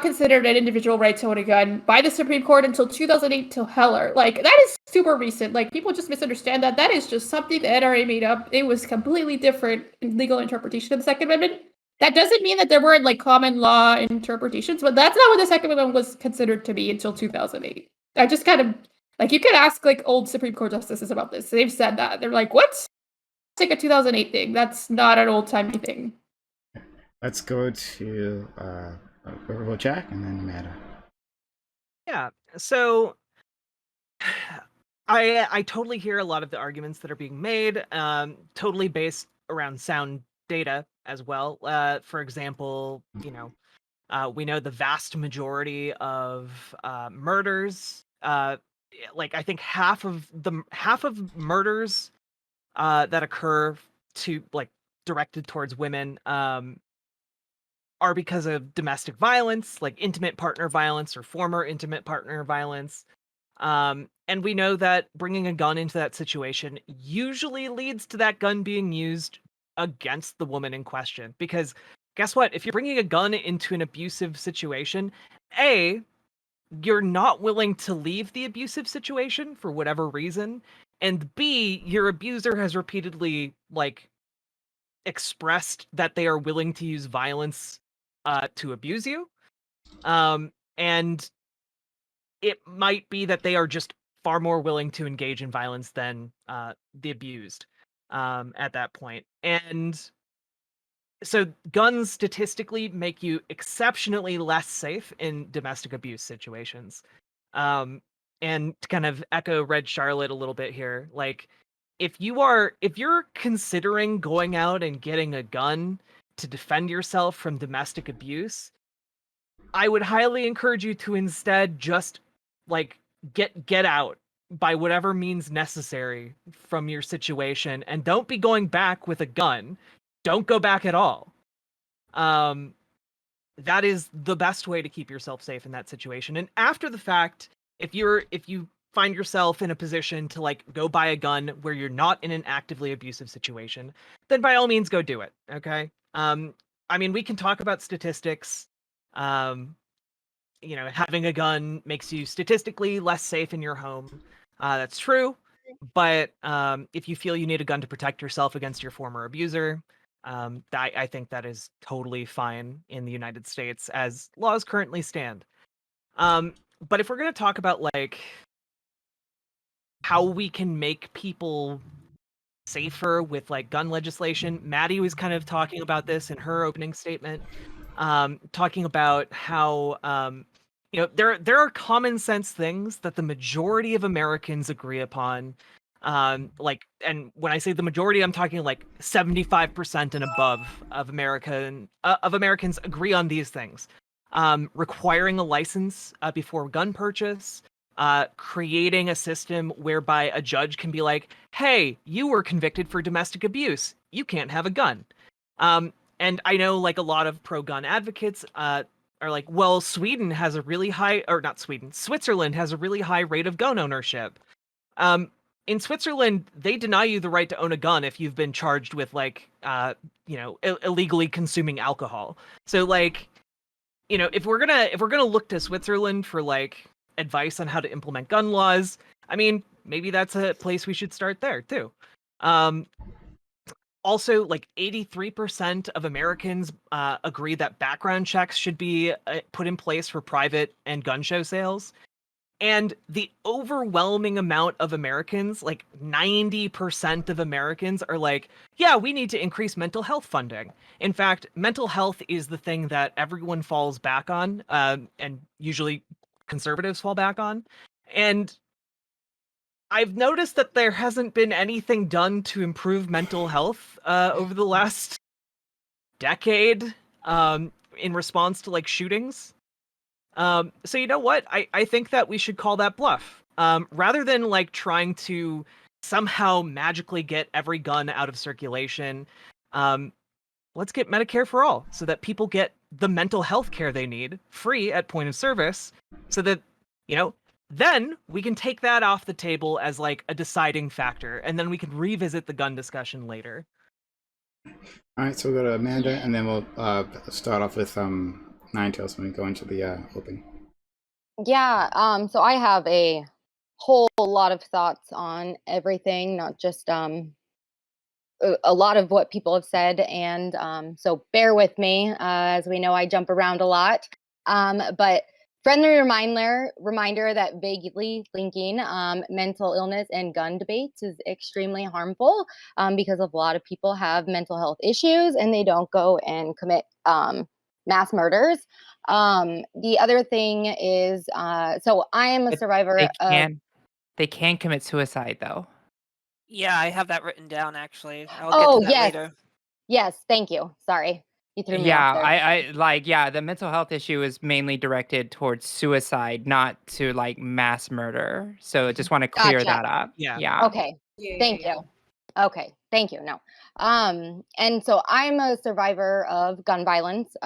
considered an individual right to own a gun by the Supreme Court until 2008 till Heller. Like, that is super recent. Like, people just misunderstand that. That is just something the NRA made up. It was completely different in legal interpretation of the Second Amendment. That doesn't mean that there weren't like common law interpretations, but that's not what the Second Amendment was considered to be until 2008. I just kind of like, you could ask like old Supreme Court justices about this. They've said that. They're like, what? It's like a 2008 thing. That's not an old-timey thing. Let's go to Jack and then Amanda. Yeah, so I totally hear a lot of the arguments that are being made, totally based around sound data as well. For example, we know the vast majority of murders, like I think half of murders that occur to like directed towards women are because of domestic violence, like intimate partner violence or former intimate partner violence. And we know that bringing a gun into that situation usually leads to that gun being used against the woman in question. Because guess what? If you're bringing a gun into an abusive situation, A, you're not willing to leave the abusive situation for whatever reason, and B, your abuser has repeatedly like expressed that they are willing to use violence to abuse you. And it might be that they are just far more willing to engage in violence than the abused at that point. And so guns statistically make you exceptionally less safe in domestic abuse situations. Um, and to kind of echo Red Charlotte a little bit here, like if you're considering going out and getting a gun to defend yourself from domestic abuse, I would highly encourage you to instead just like get out by whatever means necessary from your situation, and don't be going back with a gun. Don't go back at all. That is the best way to keep yourself safe in that situation. And after the fact, if you find yourself in a position to like go buy a gun where you're not in an actively abusive situation, then by all means go do it. Okay. I mean, we can talk about statistics. Having a gun makes you statistically less safe in your home. That's true. But if you feel you need a gun to protect yourself against your former abuser, I think that is totally fine in the United States as laws currently stand. But if we're going to talk about like how we can make people safer with like gun legislation, Maddie was kind of talking about this in her opening statement, talking about how there are common sense things that the majority of Americans agree upon. And when I say the majority, I'm talking like 75% and above of Americans agree on these things. Requiring a license before gun purchase, creating a system whereby a judge can be like, hey, you were convicted for domestic abuse, you can't have a gun. And I know like a lot of pro-gun advocates are like, well, Switzerland has a really high rate of gun ownership. In Switzerland, they deny you the right to own a gun if you've been charged with like, illegally consuming alcohol. So like, if we're gonna look to Switzerland for like advice on how to implement gun laws, I mean, maybe that's a place we should start there too. Also, like 83% of Americans agree that background checks should be put in place for private and gun show sales. And the overwhelming amount of Americans, like 90% of Americans, are like, yeah, we need to increase mental health funding. In fact, mental health is the thing that everyone falls back on, and usually conservatives fall back on. And I've noticed that there hasn't been anything done to improve mental health over the last decade in response to like shootings. So you know what? I think that we should call that bluff. Rather than like trying to somehow magically get every gun out of circulation, let's get Medicare for all so that people get the mental health care they need free at point of service, so that, then we can take that off the table as like a deciding factor, and then we can revisit the gun discussion later. All right, so we'll go to Amanda, and then we'll start off with Ninetales when we go into the open. Yeah, so I have a whole lot of thoughts on everything, not just a lot of what people have said, and so bear with me. As we know, I jump around a lot, but friendly reminder that vaguely linking mental illness and gun debates is extremely harmful, because a lot of people have mental health issues and they don't go and commit mass murders. The other thing is, so I am a survivor of. They can commit suicide though. Yeah, I have that written down actually. I'll Oh, get to that yes. later. Yes, thank you. Sorry. You threw me Yeah, off there. the mental health issue is mainly directed towards suicide, not to like mass murder. So I just want to clear Gotcha. that up. Yeah. Yeah. Okay. Thank you. Okay. Thank you. No. And so I'm a survivor of gun violence,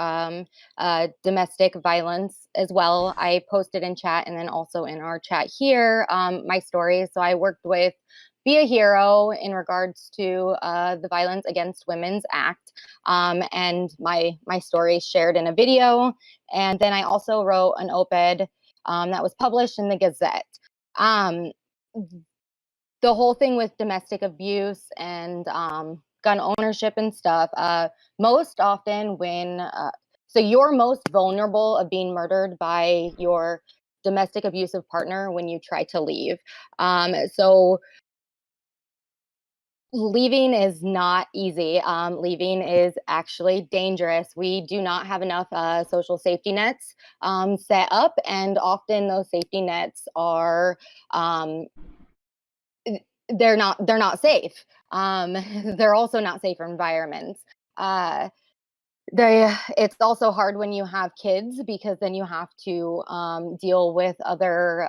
domestic violence as well. I posted in chat and then also in our chat here, my story. So I worked with be a hero in regards to the Violence Against Women's Act, and my story shared in a video. And then I also wrote an op-ed that was published in the Gazette. The whole thing with domestic abuse and gun ownership and stuff, most often when so you're most vulnerable of being murdered by your domestic abusive partner when you try to leave. So leaving is not easy. Leaving is actually dangerous. We do not have enough social safety nets set up, and often those safety nets are they're not safe. They're also not safe for environments. It's also hard when you have kids, because then you have to deal with other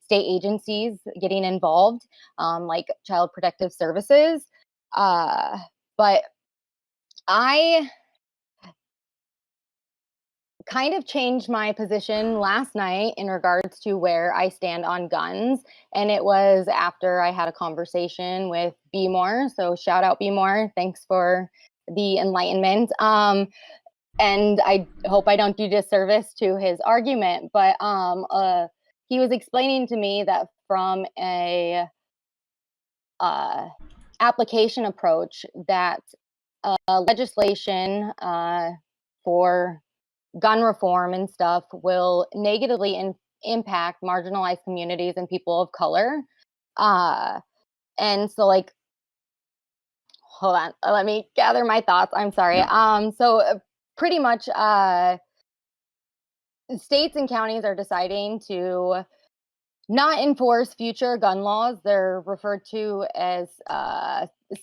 state agencies getting involved, like Child Protective Services. But I kind of changed my position last night in regards to where I stand on guns. And it was after I had a conversation with B More. So shout out B More. Thanks for the enlightenment. And I hope I don't do disservice to his argument, but he was explaining to me that from a application approach, that legislation for gun reform and stuff will negatively impact marginalized communities and people of color. And so, like, hold on, let me gather my thoughts. I'm sorry. So pretty much states and counties are deciding to not enforce future gun laws. They're referred to as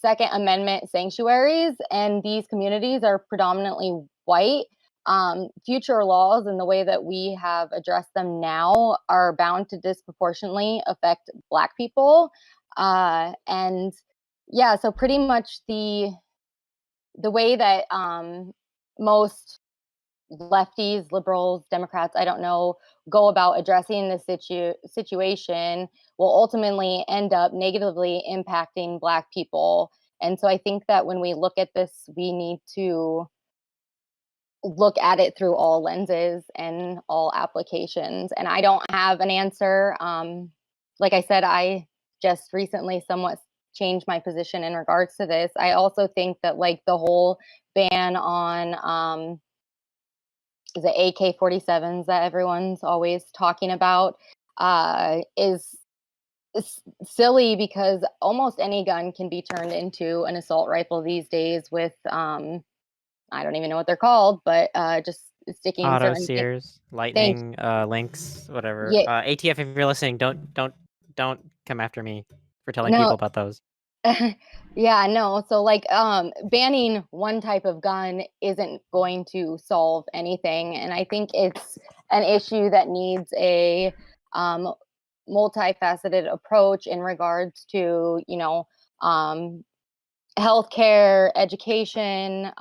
Second Amendment sanctuaries, and these communities are predominantly white. Future laws and the way that we have addressed them now are bound to disproportionately affect Black people. And yeah, so pretty much the way that most lefties, liberals, Democrats, I don't know, go about addressing this situation will ultimately end up negatively impacting Black people. And so I think that when we look at this, we need to look at it through all lenses and all applications. And I don't have an answer. Like I said, I just recently somewhat changed my position in regards to this. I also think that, like, the whole ban on the AK-47s that everyone's always talking about is silly, because almost any gun can be turned into an assault rifle these days with I don't even know what they're called, but just sticking Auto certain sears, lightning, links, whatever. Yeah. ATF, if you're listening, don't come after me for telling No. people about those. Yeah, no. So, like, banning one type of gun isn't going to solve anything. And I think it's an issue that needs a multifaceted approach in regards to, healthcare, education,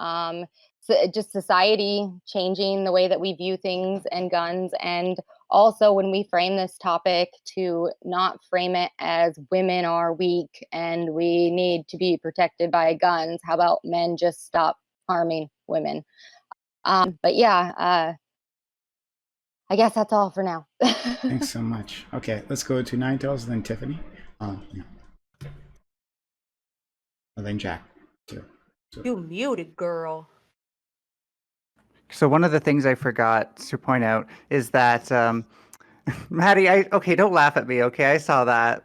just society changing the way that we view things and guns. And also, when we frame this topic, to not frame it as women are weak and we need to be protected by guns. How about men just stop harming women? But yeah, I guess that's all for now. Thanks so much. Okay, let's go to Ninetales, then Tiffany. Yeah. And then Jack, too. You muted, girl. So one of the things I forgot to point out is that, Maddie, okay, don't laugh at me, okay? I saw that.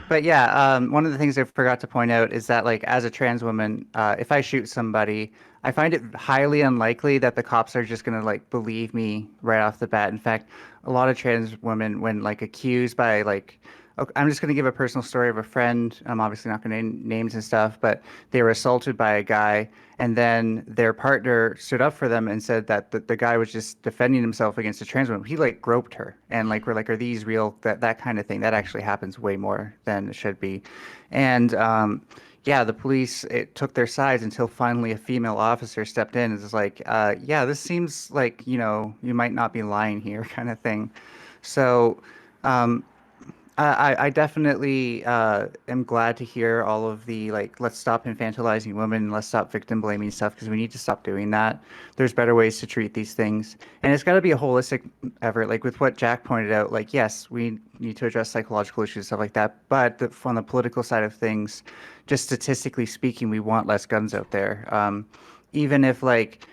But yeah, one of the things I forgot to point out is that, like, as a trans woman, if I shoot somebody, I find it highly unlikely that the cops are just gonna, like, believe me right off the bat. In fact, a lot of trans women, when, like, accused by, like, I'm just gonna give a personal story of a friend. I'm obviously not gonna name names and stuff, but they were assaulted by a guy, and then their partner stood up for them and said that the guy was just defending himself against a trans woman. He, like, groped her, and, like, we're like, are these real? That kind of thing. That actually happens way more than it should be. And yeah, the police, it took their sides until finally a female officer stepped in and was like, yeah, this seems like, you might not be lying here, kind of thing. So I definitely am glad to hear all of the like, let's stop infantilizing women, let's stop victim blaming stuff because we need to stop doing that. There's better ways to treat these things, and it's got to be a holistic effort. Like with what Jack pointed out, like yes, we need to address psychological issues, stuff like that. But on the political side of things, just statistically speaking, we want less guns out there. Even if like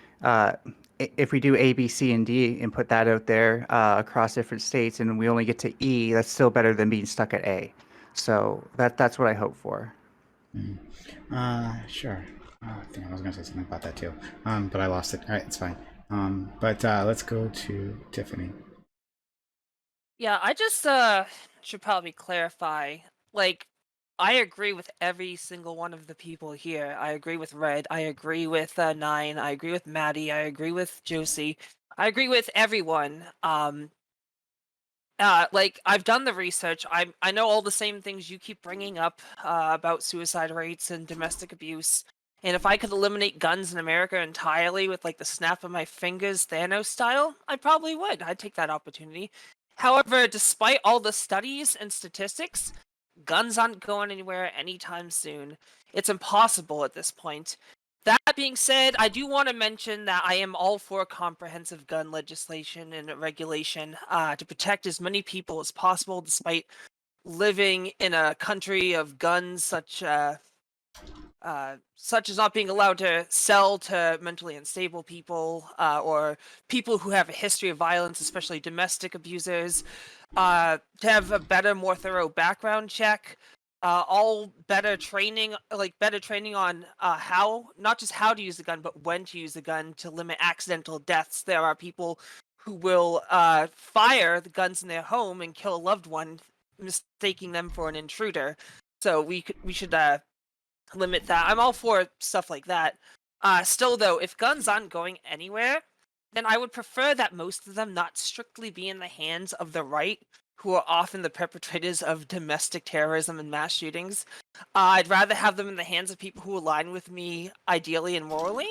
if we do A, B, C, and D and put that out there across different states, and we only get to E, that's still better than being stuck at A. So that's what I hope for. Sure. I think I was gonna say something about that too, but I lost it. All right, it's fine. But let's go to Tiffany. Yeah, I just should probably clarify. Like, I agree with every single one of the people here. I agree with Red. I agree with Nine. I agree with Maddie. I agree with Josie. I agree with everyone. Like I've done the research. I know all the same things you keep bringing up about suicide rates and domestic abuse. And if I could eliminate guns in America entirely with like the snap of my fingers, Thanos style, I probably would. I'd take that opportunity. However, despite all the studies and statistics, guns aren't going anywhere anytime soon. It's impossible at this point. That being said, I do want to mention that I am all for comprehensive gun legislation and regulation to protect as many people as possible, despite living in a country of guns, such as not being allowed to sell to mentally unstable people or people who have a history of violence, especially domestic abusers. To have a better, more thorough background check. All better training, on how, not just how to use the gun, but when to use the gun to limit accidental deaths. There are people who will fire the guns in their home and kill a loved one, mistaking them for an intruder. So we should limit that. I'm all for stuff like that. Still, though, if guns aren't going anywhere, then I would prefer that most of them not strictly be in the hands of the right, who are often the perpetrators of domestic terrorism and mass shootings. I'd rather have them in the hands of people who align with me ideally and morally,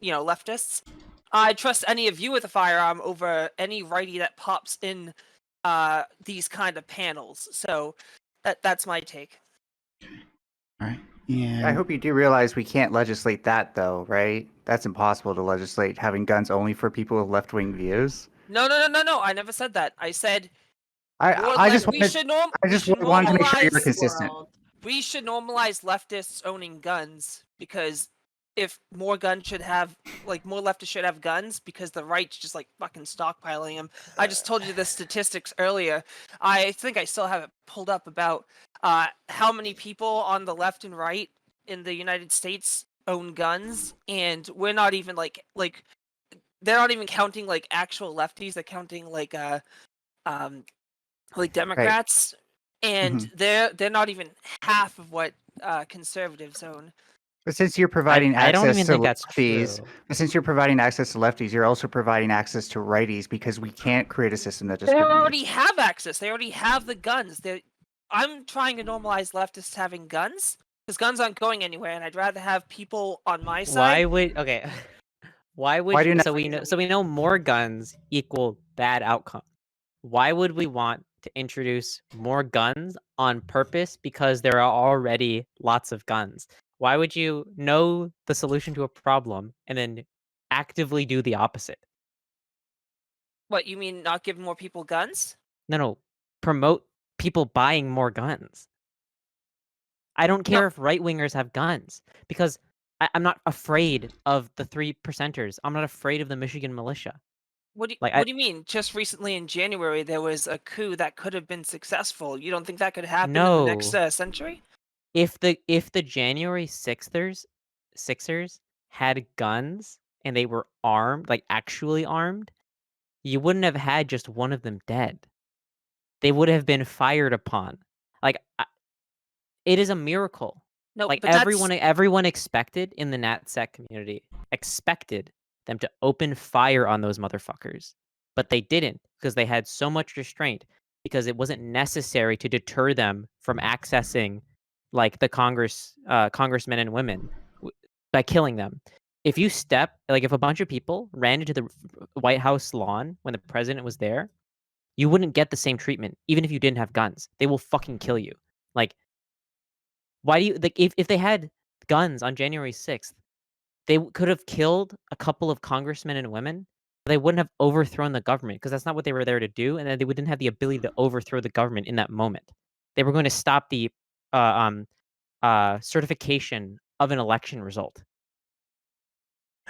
leftists. I trust any of you with a firearm over any righty that pops in these kind of panels. So that's my take. All right. And I hope you do realize we can't legislate that, though, right? That's impossible to legislate having guns only for people with left-wing views. No. I never said that. I said I just we should wanted to make sure you're normalize consistent. we should normalize leftists owning guns, because if more guns should have, more leftists should have guns, because the right's just fucking stockpiling them. I just told you the statistics earlier. I think I still have it pulled up about how many people on the left and right in the United States own guns, and we're not even they're not even counting actual lefties. They're counting Democrats, and they're not even half of what conservatives own. But since you're providing I don't access even to think that's lefties, true. but since you're providing access to lefties, you're also providing access to righties, because we can't create a system that They discriminates. already have access. They already have the guns. I'm trying to normalize leftists having guns, because guns aren't going anywhere, and I'd rather have people on my side. Why would Why would Why do you, you so we know more guns equal bad outcome. Why would we want to introduce more guns on purpose because there are already lots of guns? Why would you know the solution to a problem and then actively do the opposite? What, you mean not giving more people guns? No, promote people buying more guns. I don't care if right-wingers have guns, because I'm not afraid of the 3%ers. I'm not afraid of the Michigan militia. What do Like, what do you mean? Just recently in January, there was a coup that could have been successful. You don't think that could happen in the next No. century? If the January Sixers had guns and they were armed, actually armed, you wouldn't have had just one of them dead. They would have been fired upon. It is a miracle. No, but Everyone expected in the NatSec community expected them to open fire on those motherfuckers, but they didn't, because they had so much restraint, because it wasn't necessary to deter them from accessing the congressmen and women by killing them. If a bunch of people ran into the White House lawn when the president was there, You wouldn't get the same treatment even if you didn't have guns. They will fucking kill you. Like, why do you like if they had guns on January 6th, they could have killed a couple of congressmen and women. They wouldn't have overthrown the government because that's not what they were there to do, and then they wouldn't have the ability to overthrow the government in that moment. They were going to stop the certification of an election result.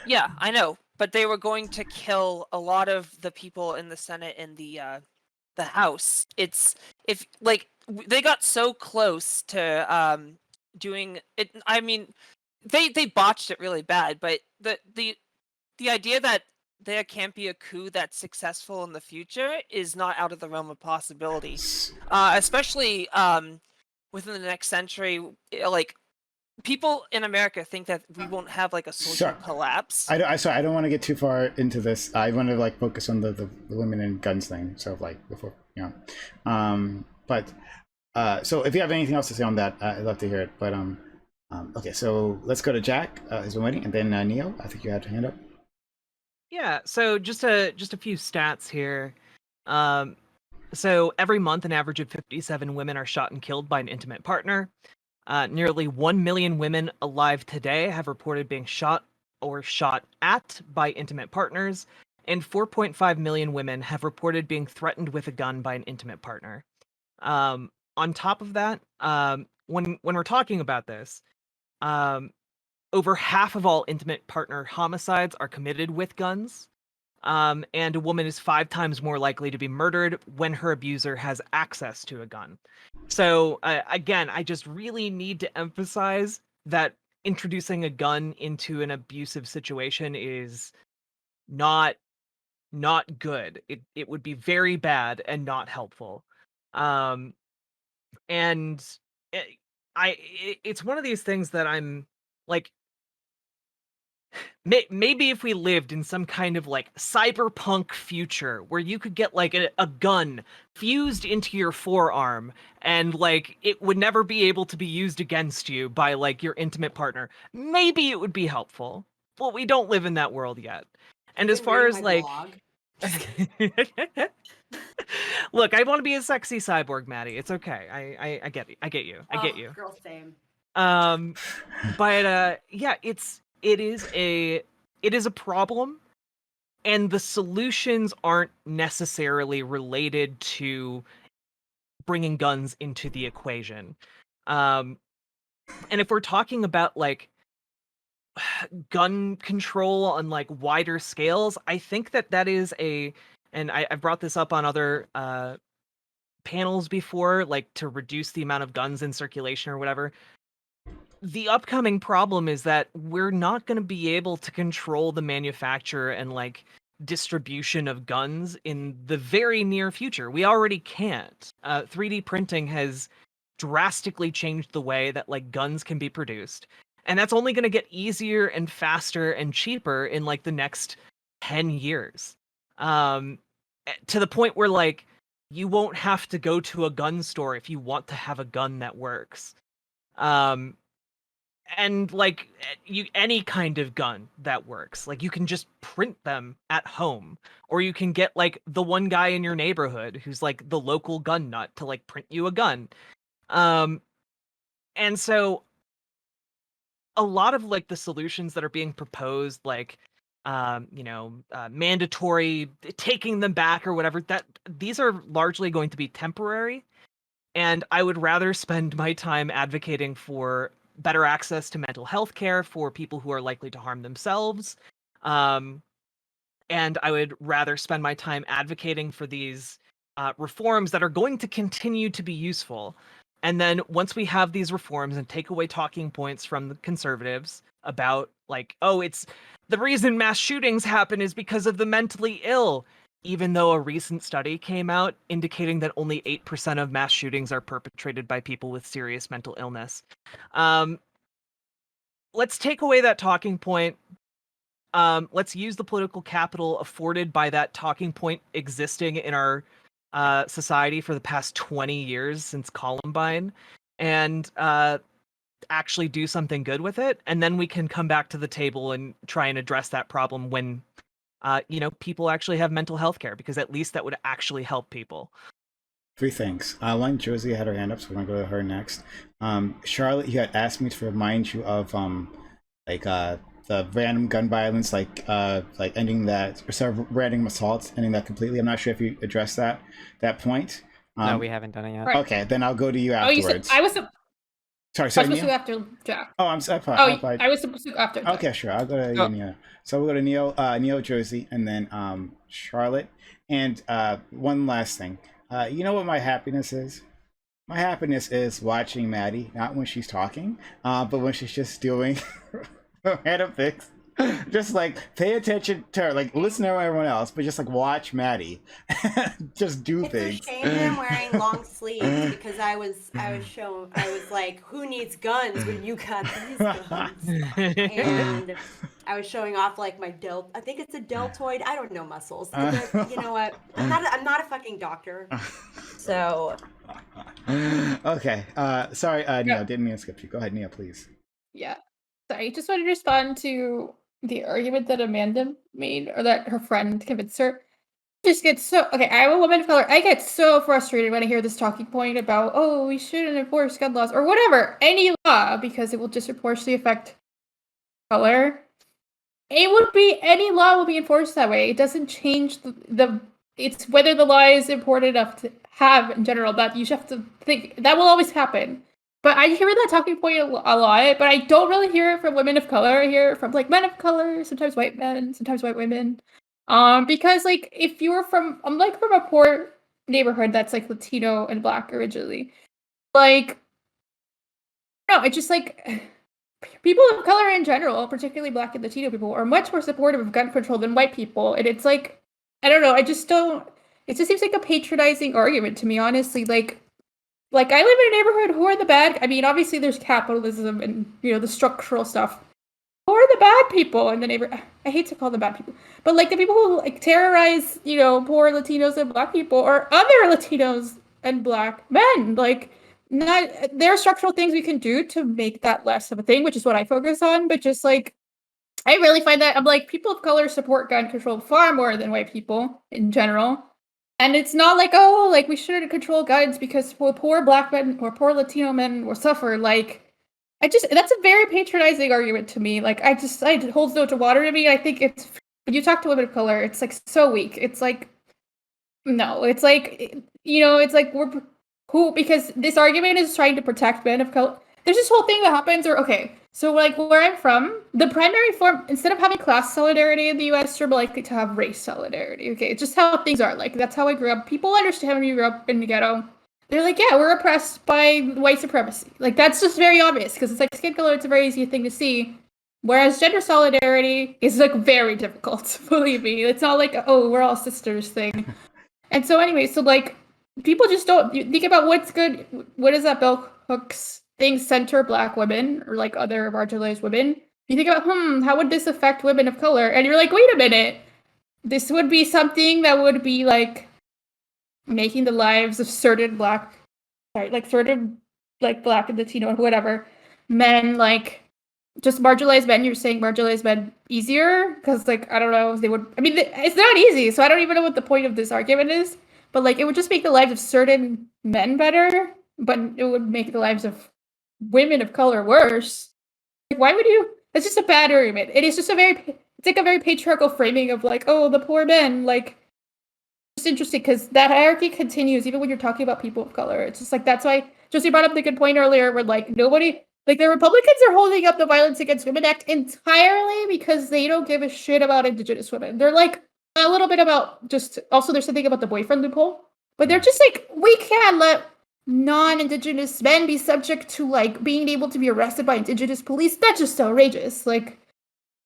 Yeah, I know, but they were going to kill a lot of the people in the Senate and the House. It's if like they got so close to doing it. I mean, they botched it really bad, but the idea that there can't be a coup that's successful in the future is not out of the realm of possibility, especially within the next century. Like, people in America think that we won't have like a social Sure. collapse. Sorry, I don't want to get too far into this. I want to like focus on the women and guns thing. So like before, so if you have anything else to say on that, I'd love to hear it. But okay, so let's go to Jack. Who's been waiting, and then Neo. I think you had your hand up. Yeah, so just a few stats here. So every month, an average of 57 women are shot and killed by an intimate partner. Nearly 1 million women alive today have reported being shot or shot at by intimate partners, and 4.5 million women have reported being threatened with a gun by an intimate partner. On top of that, when we're talking about this, over half of all intimate partner homicides are committed with guns. And a woman is 5 times more likely to be murdered when her abuser has access to a gun. So again, I just really need to emphasize that introducing a gun into an abusive situation is not good. It would be very bad and not helpful. And it's one of these things that I'm like, maybe if we lived in some kind of like cyberpunk future where you could get like a gun fused into your forearm and like it would never be able to be used against you by like your intimate partner, maybe it would be helpful. But we don't live in that world yet. And as far as like look, I want to be a sexy cyborg, Maddie. It's okay. I get it. I get you. I get you. Girl, same. But yeah, it is a problem, and the solutions aren't necessarily related to bringing guns into the equation. And if we're talking about like gun control on like wider scales, I think that is and I've brought this up on other panels before, like to reduce the amount of guns in circulation or whatever. The upcoming problem is that we're not going to be able to control the manufacture and like distribution of guns in the very near future. We already can't. 3D printing has drastically changed the way that like guns can be produced, and that's only going to get easier and faster and cheaper in like the next 10 years. To the point where like you won't have to go to a gun store if you want to have a gun that works. And like any kind of gun that works, like you can just print them at home, or you can get like the one guy in your neighborhood who's like the local gun nut to like print you a gun. And so a lot of like the solutions that are being proposed, like mandatory taking them back or whatever, that these are largely going to be temporary, and I would rather spend my time advocating for better access to mental health care for people who are likely to harm themselves. And I would rather spend my time advocating for these reforms that are going to continue to be useful. And then once we have these reforms and take away talking points from the conservatives about like, oh, it's the reason mass shootings happen is because of the mentally ill, even though a recent study came out indicating that only 8% of mass shootings are perpetrated by people with serious mental illness. Let's take away that talking point. Let's use the political capital afforded by that talking point existing in our society for the past 20 years since Columbine, and actually do something good with it. And then we can come back to the table and try and address that problem when people actually have mental health care, because at least that would actually help people. 3 things. One, Josie had her hand up, so we're gonna go to her next. Charlotte, you had asked me to remind you of the random gun violence, like ending that, or sort of random assaults, ending that completely. I'm not sure if you addressed that point. No, we haven't done it yet. Right. Okay, then I'll go to you Oh, you afterwards. said I was Sorry, supposed to Nia? go after Jack. Oh, I'm sorry. I was supposed to go after Jack. Okay, sure. I'll go to you, Nia. So we'll go to Neo, Josie, and then Charlotte. And one last thing. You know what my happiness is? My happiness is watching Maddie, not when she's talking, but when she's just doing random things. Just like pay attention to her, like listen to everyone else, but just like watch Maddie just do things. It's a shame that I'm wearing long sleeves, because I was like, who needs guns when you got these guns? And I was showing off like my I think it's a deltoid. I don't know muscles. But you know what? I'm not a fucking doctor. So. Okay. Sorry, Nia, didn't mean to skip you. Go ahead, Nia, please. Yeah. Sorry, just wanted to respond to the argument that Amanda made, or that her friend convinced her. Just get so okay. I'm a woman of color. I get so frustrated when I hear this talking point about, oh, we shouldn't enforce gun laws or whatever, any law, because it will disproportionately affect color. It would be, any law will be enforced that way. It doesn't change it's whether the law is important enough to have in general. That you have to think that will always happen. But I hear that talking point a lot, but I don't really hear it from women of color. I hear it from like men of color, sometimes white men, sometimes white women. Because like if you were I'm like from a poor neighborhood that's like Latino and Black originally. Like, no, it's just like people of color in general, particularly Black and Latino people, are much more supportive of gun control than white people. And it's like, I don't know, it just seems like a patronizing argument to me, honestly. Like, I live in a neighborhood, who are the bad? I mean, obviously there's capitalism and, the structural stuff. Who are the bad people in the neighborhood? I hate to call them bad people. But, like, the people who, like, terrorize, poor Latinos and Black people, or other Latinos and Black men. Like, there are structural things we can do to make that less of a thing, which is what I focus on. But just, like, I really find that, I'm like, people of color support gun control far more than white people in general. And it's not like, oh, like, we shouldn't control guns because poor Black men or poor Latino men will suffer. Like, that's a very patronizing argument to me. Like, it holds no to water to me. I think when you talk to women of color, it's like so weak. It's like, no, it's like, it's like because this argument is trying to protect men of color. There's this whole thing that happens, so like where I'm from, the primary form, instead of having class solidarity in the US, you're likely to have race solidarity. Okay, it's just how things are. Like, that's how I grew up. People understand when you grew up in the ghetto. They're like, yeah, we're oppressed by white supremacy. Like, that's just very obvious, because it's like skin color, it's a very easy thing to see. Whereas gender solidarity is like very difficult, believe me. It's not like, oh, we're all sisters thing. And so anyway, so like, people just don't think about what's good. What is that bell hooks thing, center Black women or like other marginalized women? You think about, how would this affect women of color? And you're like, wait a minute, this would be something that would be like making the lives of certain Black and Latino and whatever men, like just marginalized men. You're saying marginalized men easier because, like, I don't know if they would. I mean, it's not easy, so I don't even know what the point of this argument is. But like, it would just make the lives of certain men better, but it would make the lives of women of color worse. Like, why would you? It's just a bad argument. It is just it's like a very patriarchal framing of like, oh, the poor men. Like, it's interesting because that hierarchy continues even when you're talking about people of color. It's just like, that's why Josie brought up the good point earlier where like nobody, like the Republicans are holding up the Violence Against Women Act entirely because they don't give a shit about Indigenous women. They're like a little bit about also there's something about the boyfriend loophole, but they're just like, we can't let non-Indigenous men be subject to like being able to be arrested by Indigenous police. That's just outrageous. Like,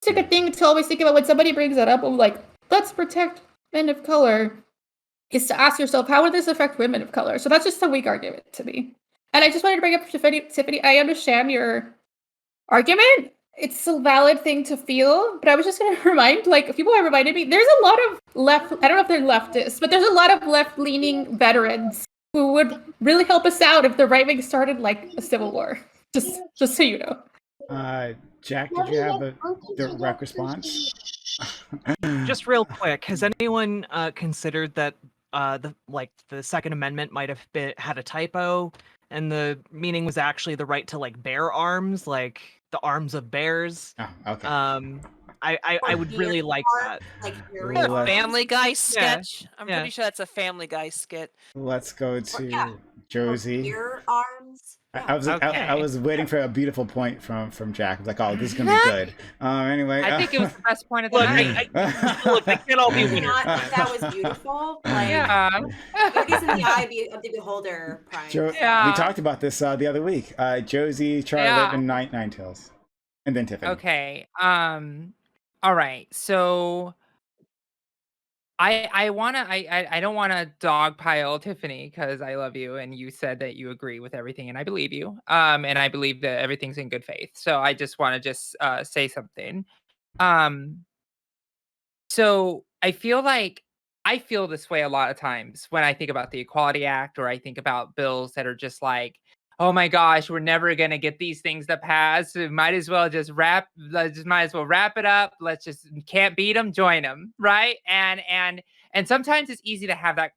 it's like a thing to always think about when somebody brings that up of like, let's protect men of color, is to ask yourself, how would this affect women of color? So that's just a weak argument to me. And I just wanted to bring up Tiffany, I understand your argument. It's a valid thing to feel, but I was just going to remind, like, people have reminded me, there's a lot of I don't know if they're leftists, but there's a lot of left-leaning veterans who would really help us out if the right wing started like a civil war. Just so you know. Jack, did you have a direct response? Just real quick, has anyone considered that the Second Amendment might have had a typo, and the meaning was actually the right to like bear arms, like the arms of bears? Oh, okay. I would really like that. Like Let's- arms. Family Guy Yeah, sketch. I'm yeah. pretty sure that's a Family Guy skit. Let's go to yeah. Josie. Bear arms. I was I Okay. was waiting for a beautiful point from Jack. I was like, oh, this is gonna be good. Anyway, I think it was the best point of the Look, night. look, they can't all be Not winners. that was beautiful. Like Yeah. beauty's in the eye of the beholder, Prime. Yeah. We talked about this the other week. Josie, Charlotte, Yeah. and Ninetales, and then Tiffany. Okay. All right. So I don't wanna dogpile Tiffany because I love you and you said that you agree with everything and I believe you. And I believe that everything's in good faith. So I just wanna say something. Um So I feel this way a lot of times when I think about the Equality Act or I think about bills that are just like, oh my gosh, we're never gonna get these things to pass. So might as well just wrap it up. Let's just can't beat them, join them, right? And sometimes it's easy to have that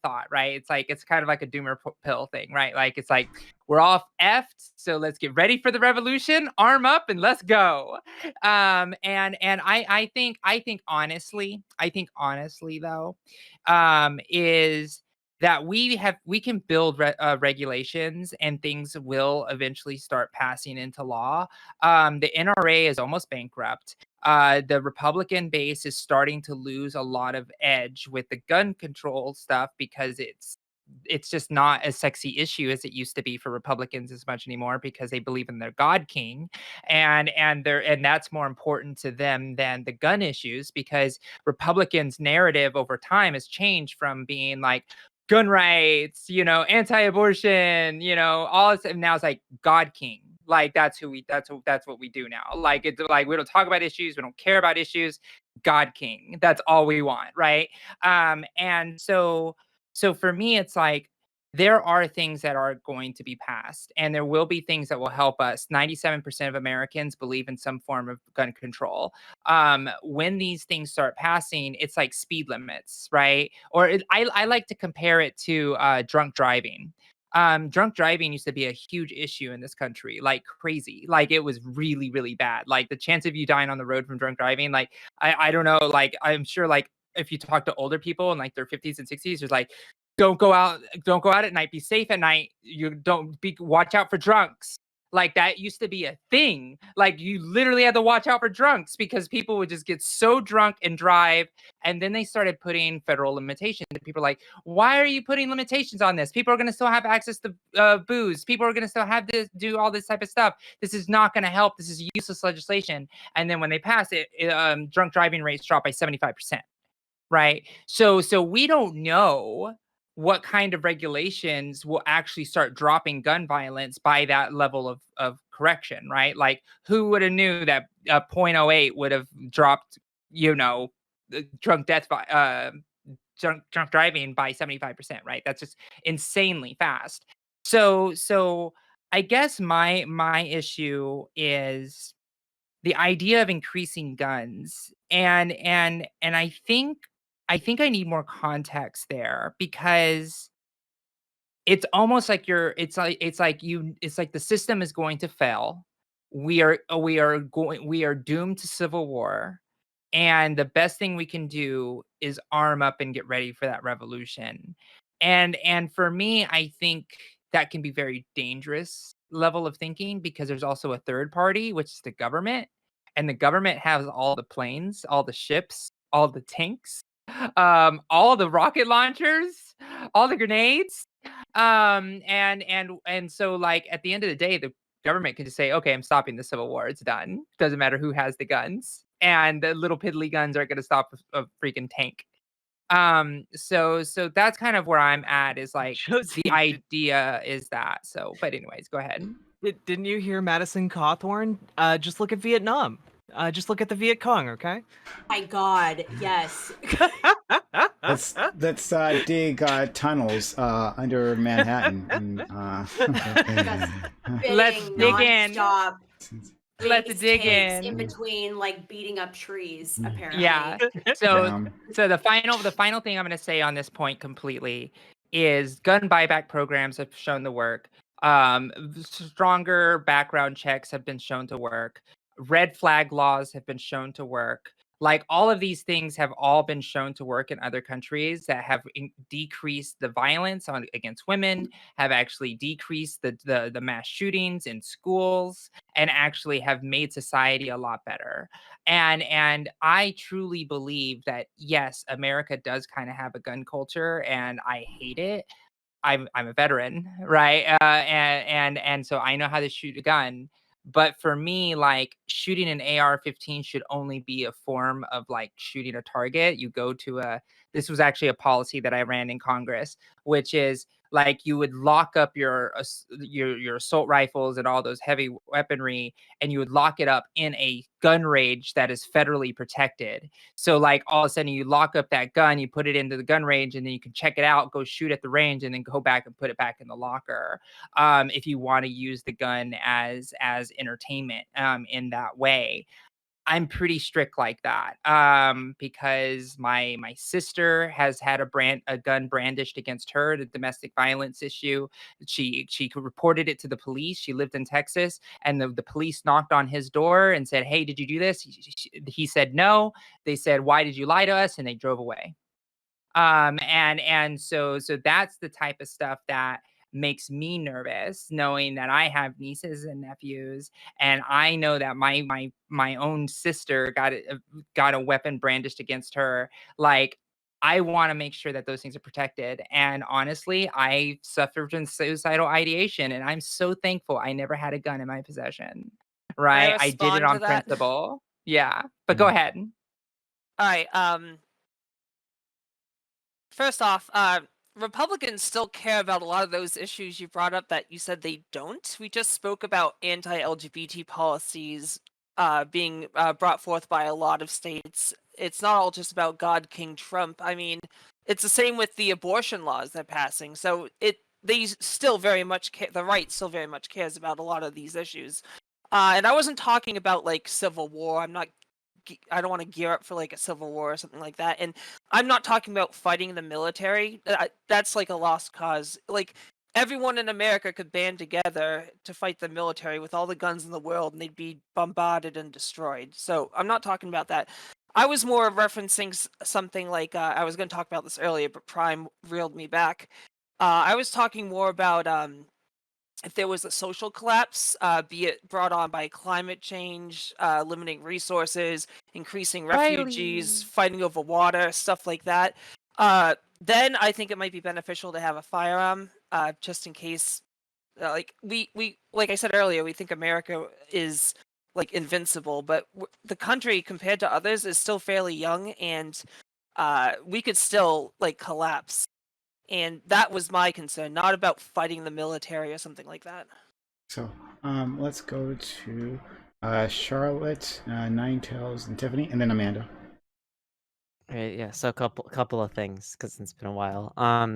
thought, right? It's like it's kind of like a doomer pill thing, right? Like it's like we're all effed, so let's get ready for the revolution, arm up, and let's go. And I think honestly though, is that we can build regulations and things will eventually start passing into law. The NRA is almost bankrupt. The Republican base is starting to lose a lot of edge with the gun control stuff because it's just not a sexy issue as it used to be for Republicans as much anymore because they believe in their God King, and that's more important to them than the gun issues because Republicans' narrative over time has changed from being like gun rights, anti-abortion, all this, and now it's like God King. Like that's what we do now. Like it's like we don't talk about issues, we don't care about issues. God King, that's all we want, right? And so for me, it's like there are things that are going to be passed, and there will be things that will help us. 97% of Americans believe in some form of gun control. When these things start passing, it's like speed limits, right? Or I like to compare it to drunk driving. Drunk driving used to be a huge issue in this country, like crazy. Like it was really, really bad. Like the chance of you dying on the road from drunk driving, like I don't know, like I'm sure like if you talk to older people in like their 50s and 60s, there's like, don't go out at night, be safe at night. Watch out for drunks. Like that used to be a thing. Like you literally had to watch out for drunks because people would just get so drunk and drive. And then they started putting federal limitations. And people are like, why are you putting limitations on this? People are going to still have access to booze. People are going to still have to do all this type of stuff. This is not going to help. This is useless legislation. And then when they pass it, drunk driving rates drop by 75%. Right. So we don't know what kind of regulations will actually start dropping gun violence by that level of correction, right? Like who would have knew that 0.08 would have dropped, drunk driving by 75%, right? That's just insanely fast. So I guess my issue is the idea of increasing guns and I think I need more context there because it's almost like it's like the system is going to fail. We are doomed to civil war. And the best thing we can do is arm up and get ready for that revolution. And for me, I think that can be very dangerous level of thinking because there's also a third party, which is the government. And the government has all the planes, all the ships, all the tanks, all the rocket launchers, all the grenades. And so like at the end of the day, the government can just say, okay, I'm stopping the Civil War. It's done. Doesn't matter who has the guns. And the little piddly guns aren't going to stop a freaking tank. So that's kind of where I'm at is like Josie, the idea is that. So, but anyways, go ahead. Didn't you hear Madison Cawthorn? Just look at Vietnam. Just look at the Viet Cong, okay? My God, yes. Let's dig tunnels under Manhattan. And, Let's dig in. Stop. Let's Pace dig takes in in. between like beating up trees, apparently. Yeah. So Damn. so the final thing I'm going to say on this point completely is gun buyback programs have shown to work. Stronger background checks have been shown to work. Red flag laws have been shown to work. Like all of these things have all been shown to work in other countries that have decreased the violence against women, have actually decreased the mass shootings in schools, and actually have made society a lot better. And I truly believe that yes, America does kind of have a gun culture, and I hate it. I'm a veteran, right? And so I know how to shoot a gun. But for me, like shooting an AR-15 should only be a form of like shooting a target. You go to this was actually a policy that I ran in Congress, which is like you would lock up your assault rifles and all those heavy weaponry, and you would lock it up in a gun range that is federally protected. So like all of a sudden you lock up that gun, you put it into the gun range, and then you can check it out, go shoot at the range, and then go back and put it back in the locker. If you want to use the gun as entertainment in that way. I'm pretty strict like that because my sister has had a gun brandished against her, the domestic violence issue. She reported it to the police. She lived in Texas, and the police knocked on his door and said, "Hey, did you do this?" He said no. They said, "Why did you lie to us?" And they drove away. And so that's the type of stuff that makes me nervous, knowing that I have nieces and nephews, and I know that my own sister got a weapon brandished against her. Like, I want to make sure that those things are protected. And honestly, I suffered from suicidal ideation, and I'm so thankful I never had a gun in my possession. Can I Right? I did it respond to on that? principle. Yeah, but go ahead. All right. First off, Republicans still care about a lot of those issues you brought up that you said they don't. We just spoke about anti-LGBT policies being brought forth by a lot of states. It's not all just about God King Trump. I mean, it's the same with the abortion laws they're passing. So they still very much the right still very much cares about a lot of these issues. And I wasn't talking about like civil war. I don't want to gear up for like a civil war or something like that. And I'm not talking about fighting the military. That's like a lost cause. Like everyone in America could band together to fight the military with all the guns in the world, and they'd be bombarded and destroyed. So I'm not talking about that. I was more referencing something like I was going to talk about this earlier, but Prime reeled me back. I was talking more about if there was a social collapse, be it brought on by climate change, limiting resources, increasing refugees, fighting over water, stuff like that, then I think it might be beneficial to have a firearm, just in case. Like like I said earlier, we think America is like invincible, but the country compared to others is still fairly young, and we could still like collapse. And that was my concern, not about fighting the military or something like that. So let's go to Charlotte, Nine Tails, and Tiffany, and then Amanda. Right, yeah. So a couple of things because it's been a while.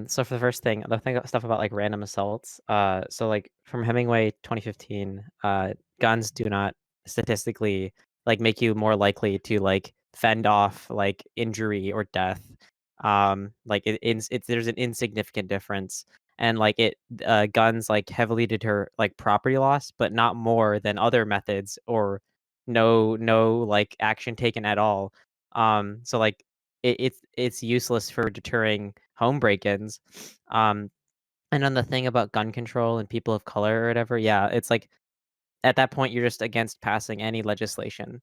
So for the first thing, stuff about like random assaults. So like from Hemingway 2015, guns do not statistically like make you more likely to like fend off like injury or death. Like it's there's an insignificant difference, and like guns like heavily deter like property loss, but not more than other methods or no like action taken at all. So like it's useless for deterring home break-ins. And on the thing about gun control and people of color or whatever, yeah, it's like at that point you're just against passing any legislation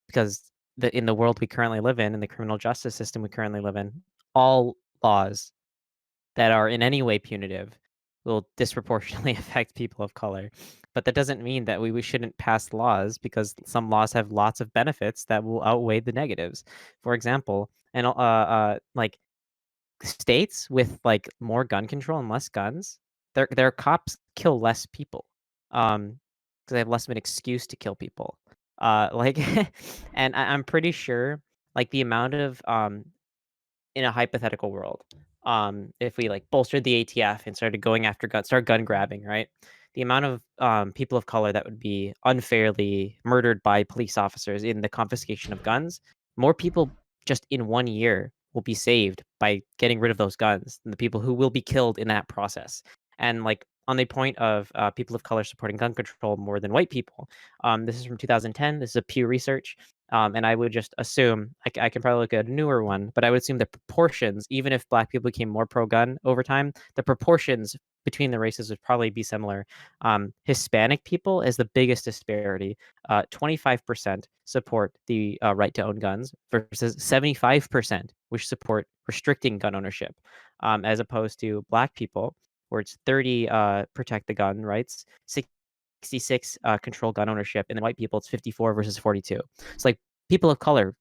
because in the world we currently live in the criminal justice system we currently live in, all laws that are in any way punitive will disproportionately affect people of color. But that doesn't mean that we shouldn't pass laws because some laws have lots of benefits that will outweigh the negatives. For example, and like states with like more gun control and less guns, their cops kill less people, because they have less of an excuse to kill people. Like, and I'm pretty sure like the amount of in a hypothetical world, if we like bolstered the ATF and started going after guns, start gun grabbing, right? the amount of people of color that would be unfairly murdered by police officers in the confiscation of guns, more people just in 1 year will be saved by getting rid of those guns than the people who will be killed in that process. And like on the point of people of color supporting gun control more than white people, this is from 2010. This is a Pew Research. And I would just assume, I can probably look at a newer one, but I would assume the proportions, even if black people became more pro-gun over time, the proportions between the races would probably be similar. Hispanic people is the biggest disparity. 25% support the right to own guns versus 75%, which support restricting gun ownership, as opposed to black people, where it's 30 protect the gun rights, 66 control gun ownership, and then white people it's 54 versus 42. It's like people of color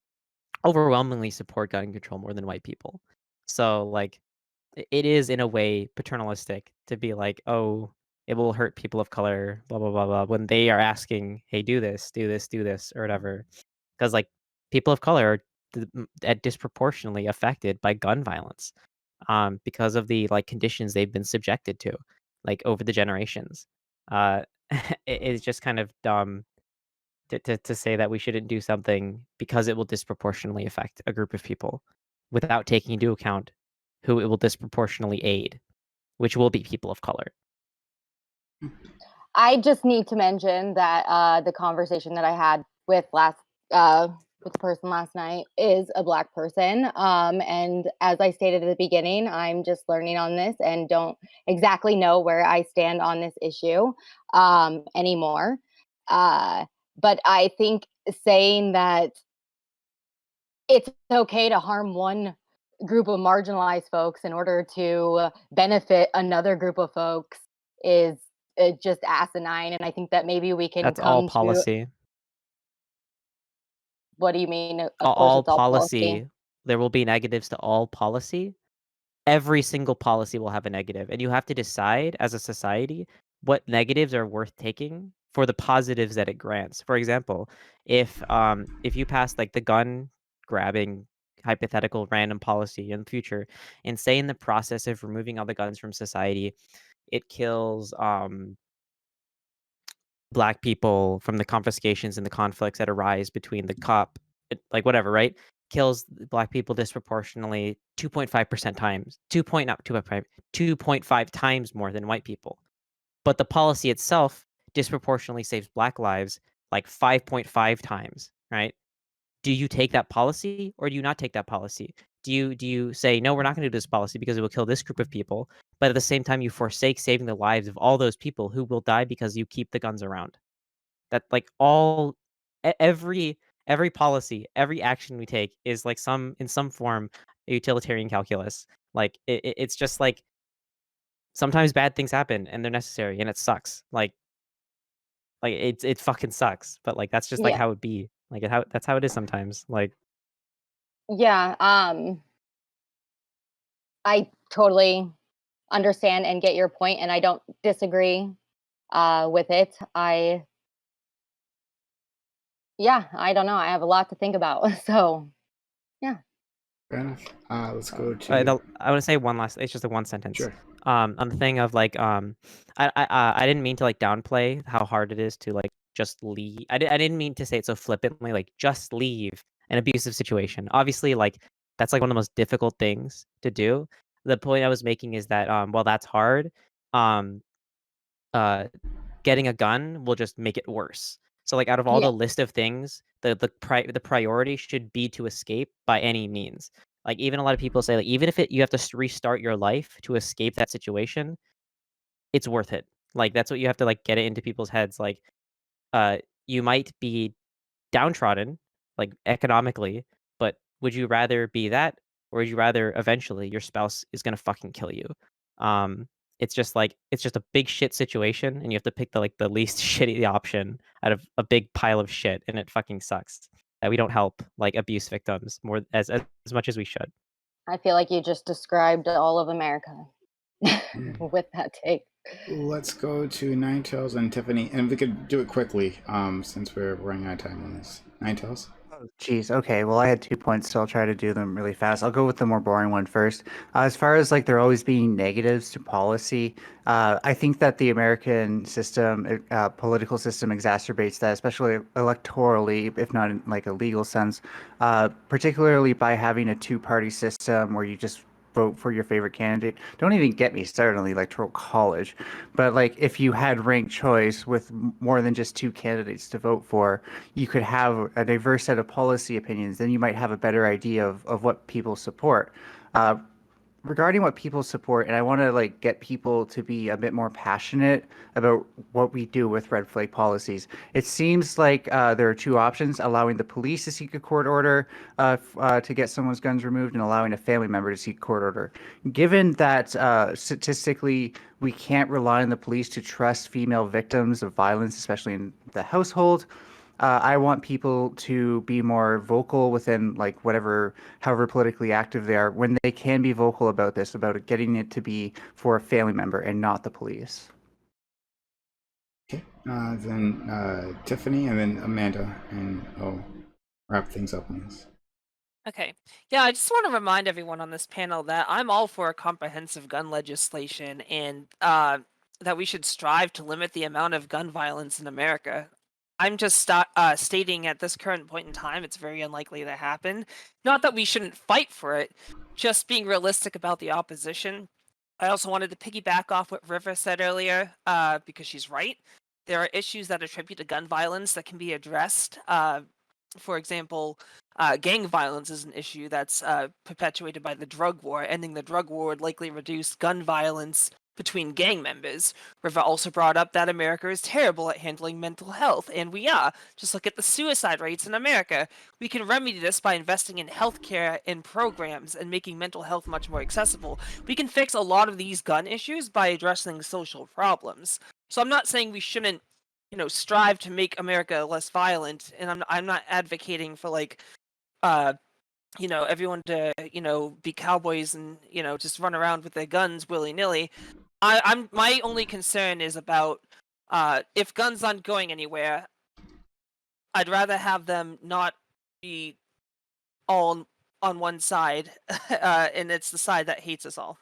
overwhelmingly support gun control more than white people. So like it is in a way paternalistic to be like, oh, it will hurt people of color, blah blah blah blah, when they are asking, hey, do this, do this, do this, or whatever. Because like people of color are disproportionately affected by gun violence, because of the like conditions they've been subjected to, like over the generations. Uh, it's just kind of dumb to say that we shouldn't do something because it will disproportionately affect a group of people without taking into account who it will disproportionately aid, which will be people of color. I just need to mention that the conversation that I had with with the person last night is a Black person. And as I stated at the beginning, I'm just learning on this and don't exactly know where I stand on this issue anymore. But I think saying that it's okay to harm one group of marginalized folks in order to benefit another group of folks is just asinine. And I think that maybe we can That's all come to. policy. What do you mean? Of course, All it's all policy. policy. There will be negatives to all policy. Every single policy will have a negative, and you have to decide as a society what negatives are worth taking for the positives that it grants. For example, if you pass like the gun grabbing hypothetical random policy in the future, and say in the process of removing all the guns from society, it kills Black people from the confiscations and the conflicts that arise between the like whatever, right? Kills Black people disproportionately 2.5% times, 2.5 times more than white people. But the policy itself disproportionately saves Black lives like 5.5 times, right? Do you take that policy or do you not take that policy? Do you say, no, we're not going to do this policy because it will kill this group of people, but at the same time you forsake saving the lives of all those people who will die because you keep the guns around? That like every policy, every action we take is like in some form a utilitarian calculus. Like it's just like sometimes bad things happen and they're necessary and it sucks. Like it fucking sucks, but like that's just like Yeah. how it be. Like that's how it is sometimes. Like Yeah. I totally understand and get your point, and I don't disagree with it. I don't know. I have a lot to think about. So, yeah. Fair enough. Let's go to. I want to say one last. It's just a one sentence. Sure. On the thing of like I didn't mean to like downplay how hard it is to like just leave. I didn't mean to say it so flippantly, like just leave an abusive situation. Obviously, like that's like one of the most difficult things to do. The point I was making is that while that's hard, getting a gun will just make it worse. So like out of all Yeah. the list of things, the priority should be to escape by any means. Like even a lot of people say like even if you have to restart your life to escape that situation, it's worth it. Like that's what you have to like get it into people's heads. Like you might be downtrodden, like economically, but would you rather be that, or would you rather eventually your spouse is gonna fucking kill you? It's just a big shit situation, and you have to pick the least shitty option out of a big pile of shit, and it fucking sucks that we don't help like abuse victims more as much as we should. I feel like you just described all of America with that take. Let's go to Ninetales and Tiffany, and we could do it quickly, since we're running out of time on this. Ninetales. Geez, okay. Well, I had 2 points, so I'll try to do them really fast. I'll go with the more boring one first. As far as like there always being negatives to policy, I think that the American system, political system, exacerbates that, especially electorally, if not in like a legal sense, particularly by having a two-party system where you just vote for your favorite candidate. Don't even get me started on the electoral college. But like if you had ranked choice with more than just two candidates to vote for, you could have a diverse set of policy opinions. Then you might have a better idea of what people support. Uh, Regarding what people support, and I want to like get people to be a bit more passionate about what we do with red flag policies. It seems like there are two options: allowing the police to seek a court order to get someone's guns removed, and allowing a family member to seek court order. Given that statistically we can't rely on the police to trust female victims of violence, especially in the household, I want people to be more vocal within like whatever, however politically active they are, when they can be vocal about this, about it, getting it to be for a family member and not the police. Okay. Then Tiffany, and then Amanda, and I'll wrap things up on this. Okay. Yeah, I just want to remind everyone on this panel that I'm all for comprehensive gun legislation and that we should strive to limit the amount of gun violence in America. I'm just stating at this current point in time, it's very unlikely to happen. Not that we shouldn't fight for it, just being realistic about the opposition. I also wanted to piggyback off what River said earlier, because she's right. There are issues that attribute to gun violence that can be addressed. For example, gang violence is an issue that's perpetuated by the drug war. Ending the drug war would likely reduce gun violence between gang members. River also brought up that America is terrible at handling mental health, and we are. Just look at the suicide rates in America. We can remedy this by investing in healthcare and programs and making mental health much more accessible. We can fix a lot of these gun issues by addressing social problems. So I'm not saying we shouldn't, strive to make America less violent, and I'm not advocating for like everyone to, be cowboys and, just run around with their guns willy-nilly. I'm my only concern is about if guns aren't going anywhere, I'd rather have them not be all on one side, and it's the side that hates us all.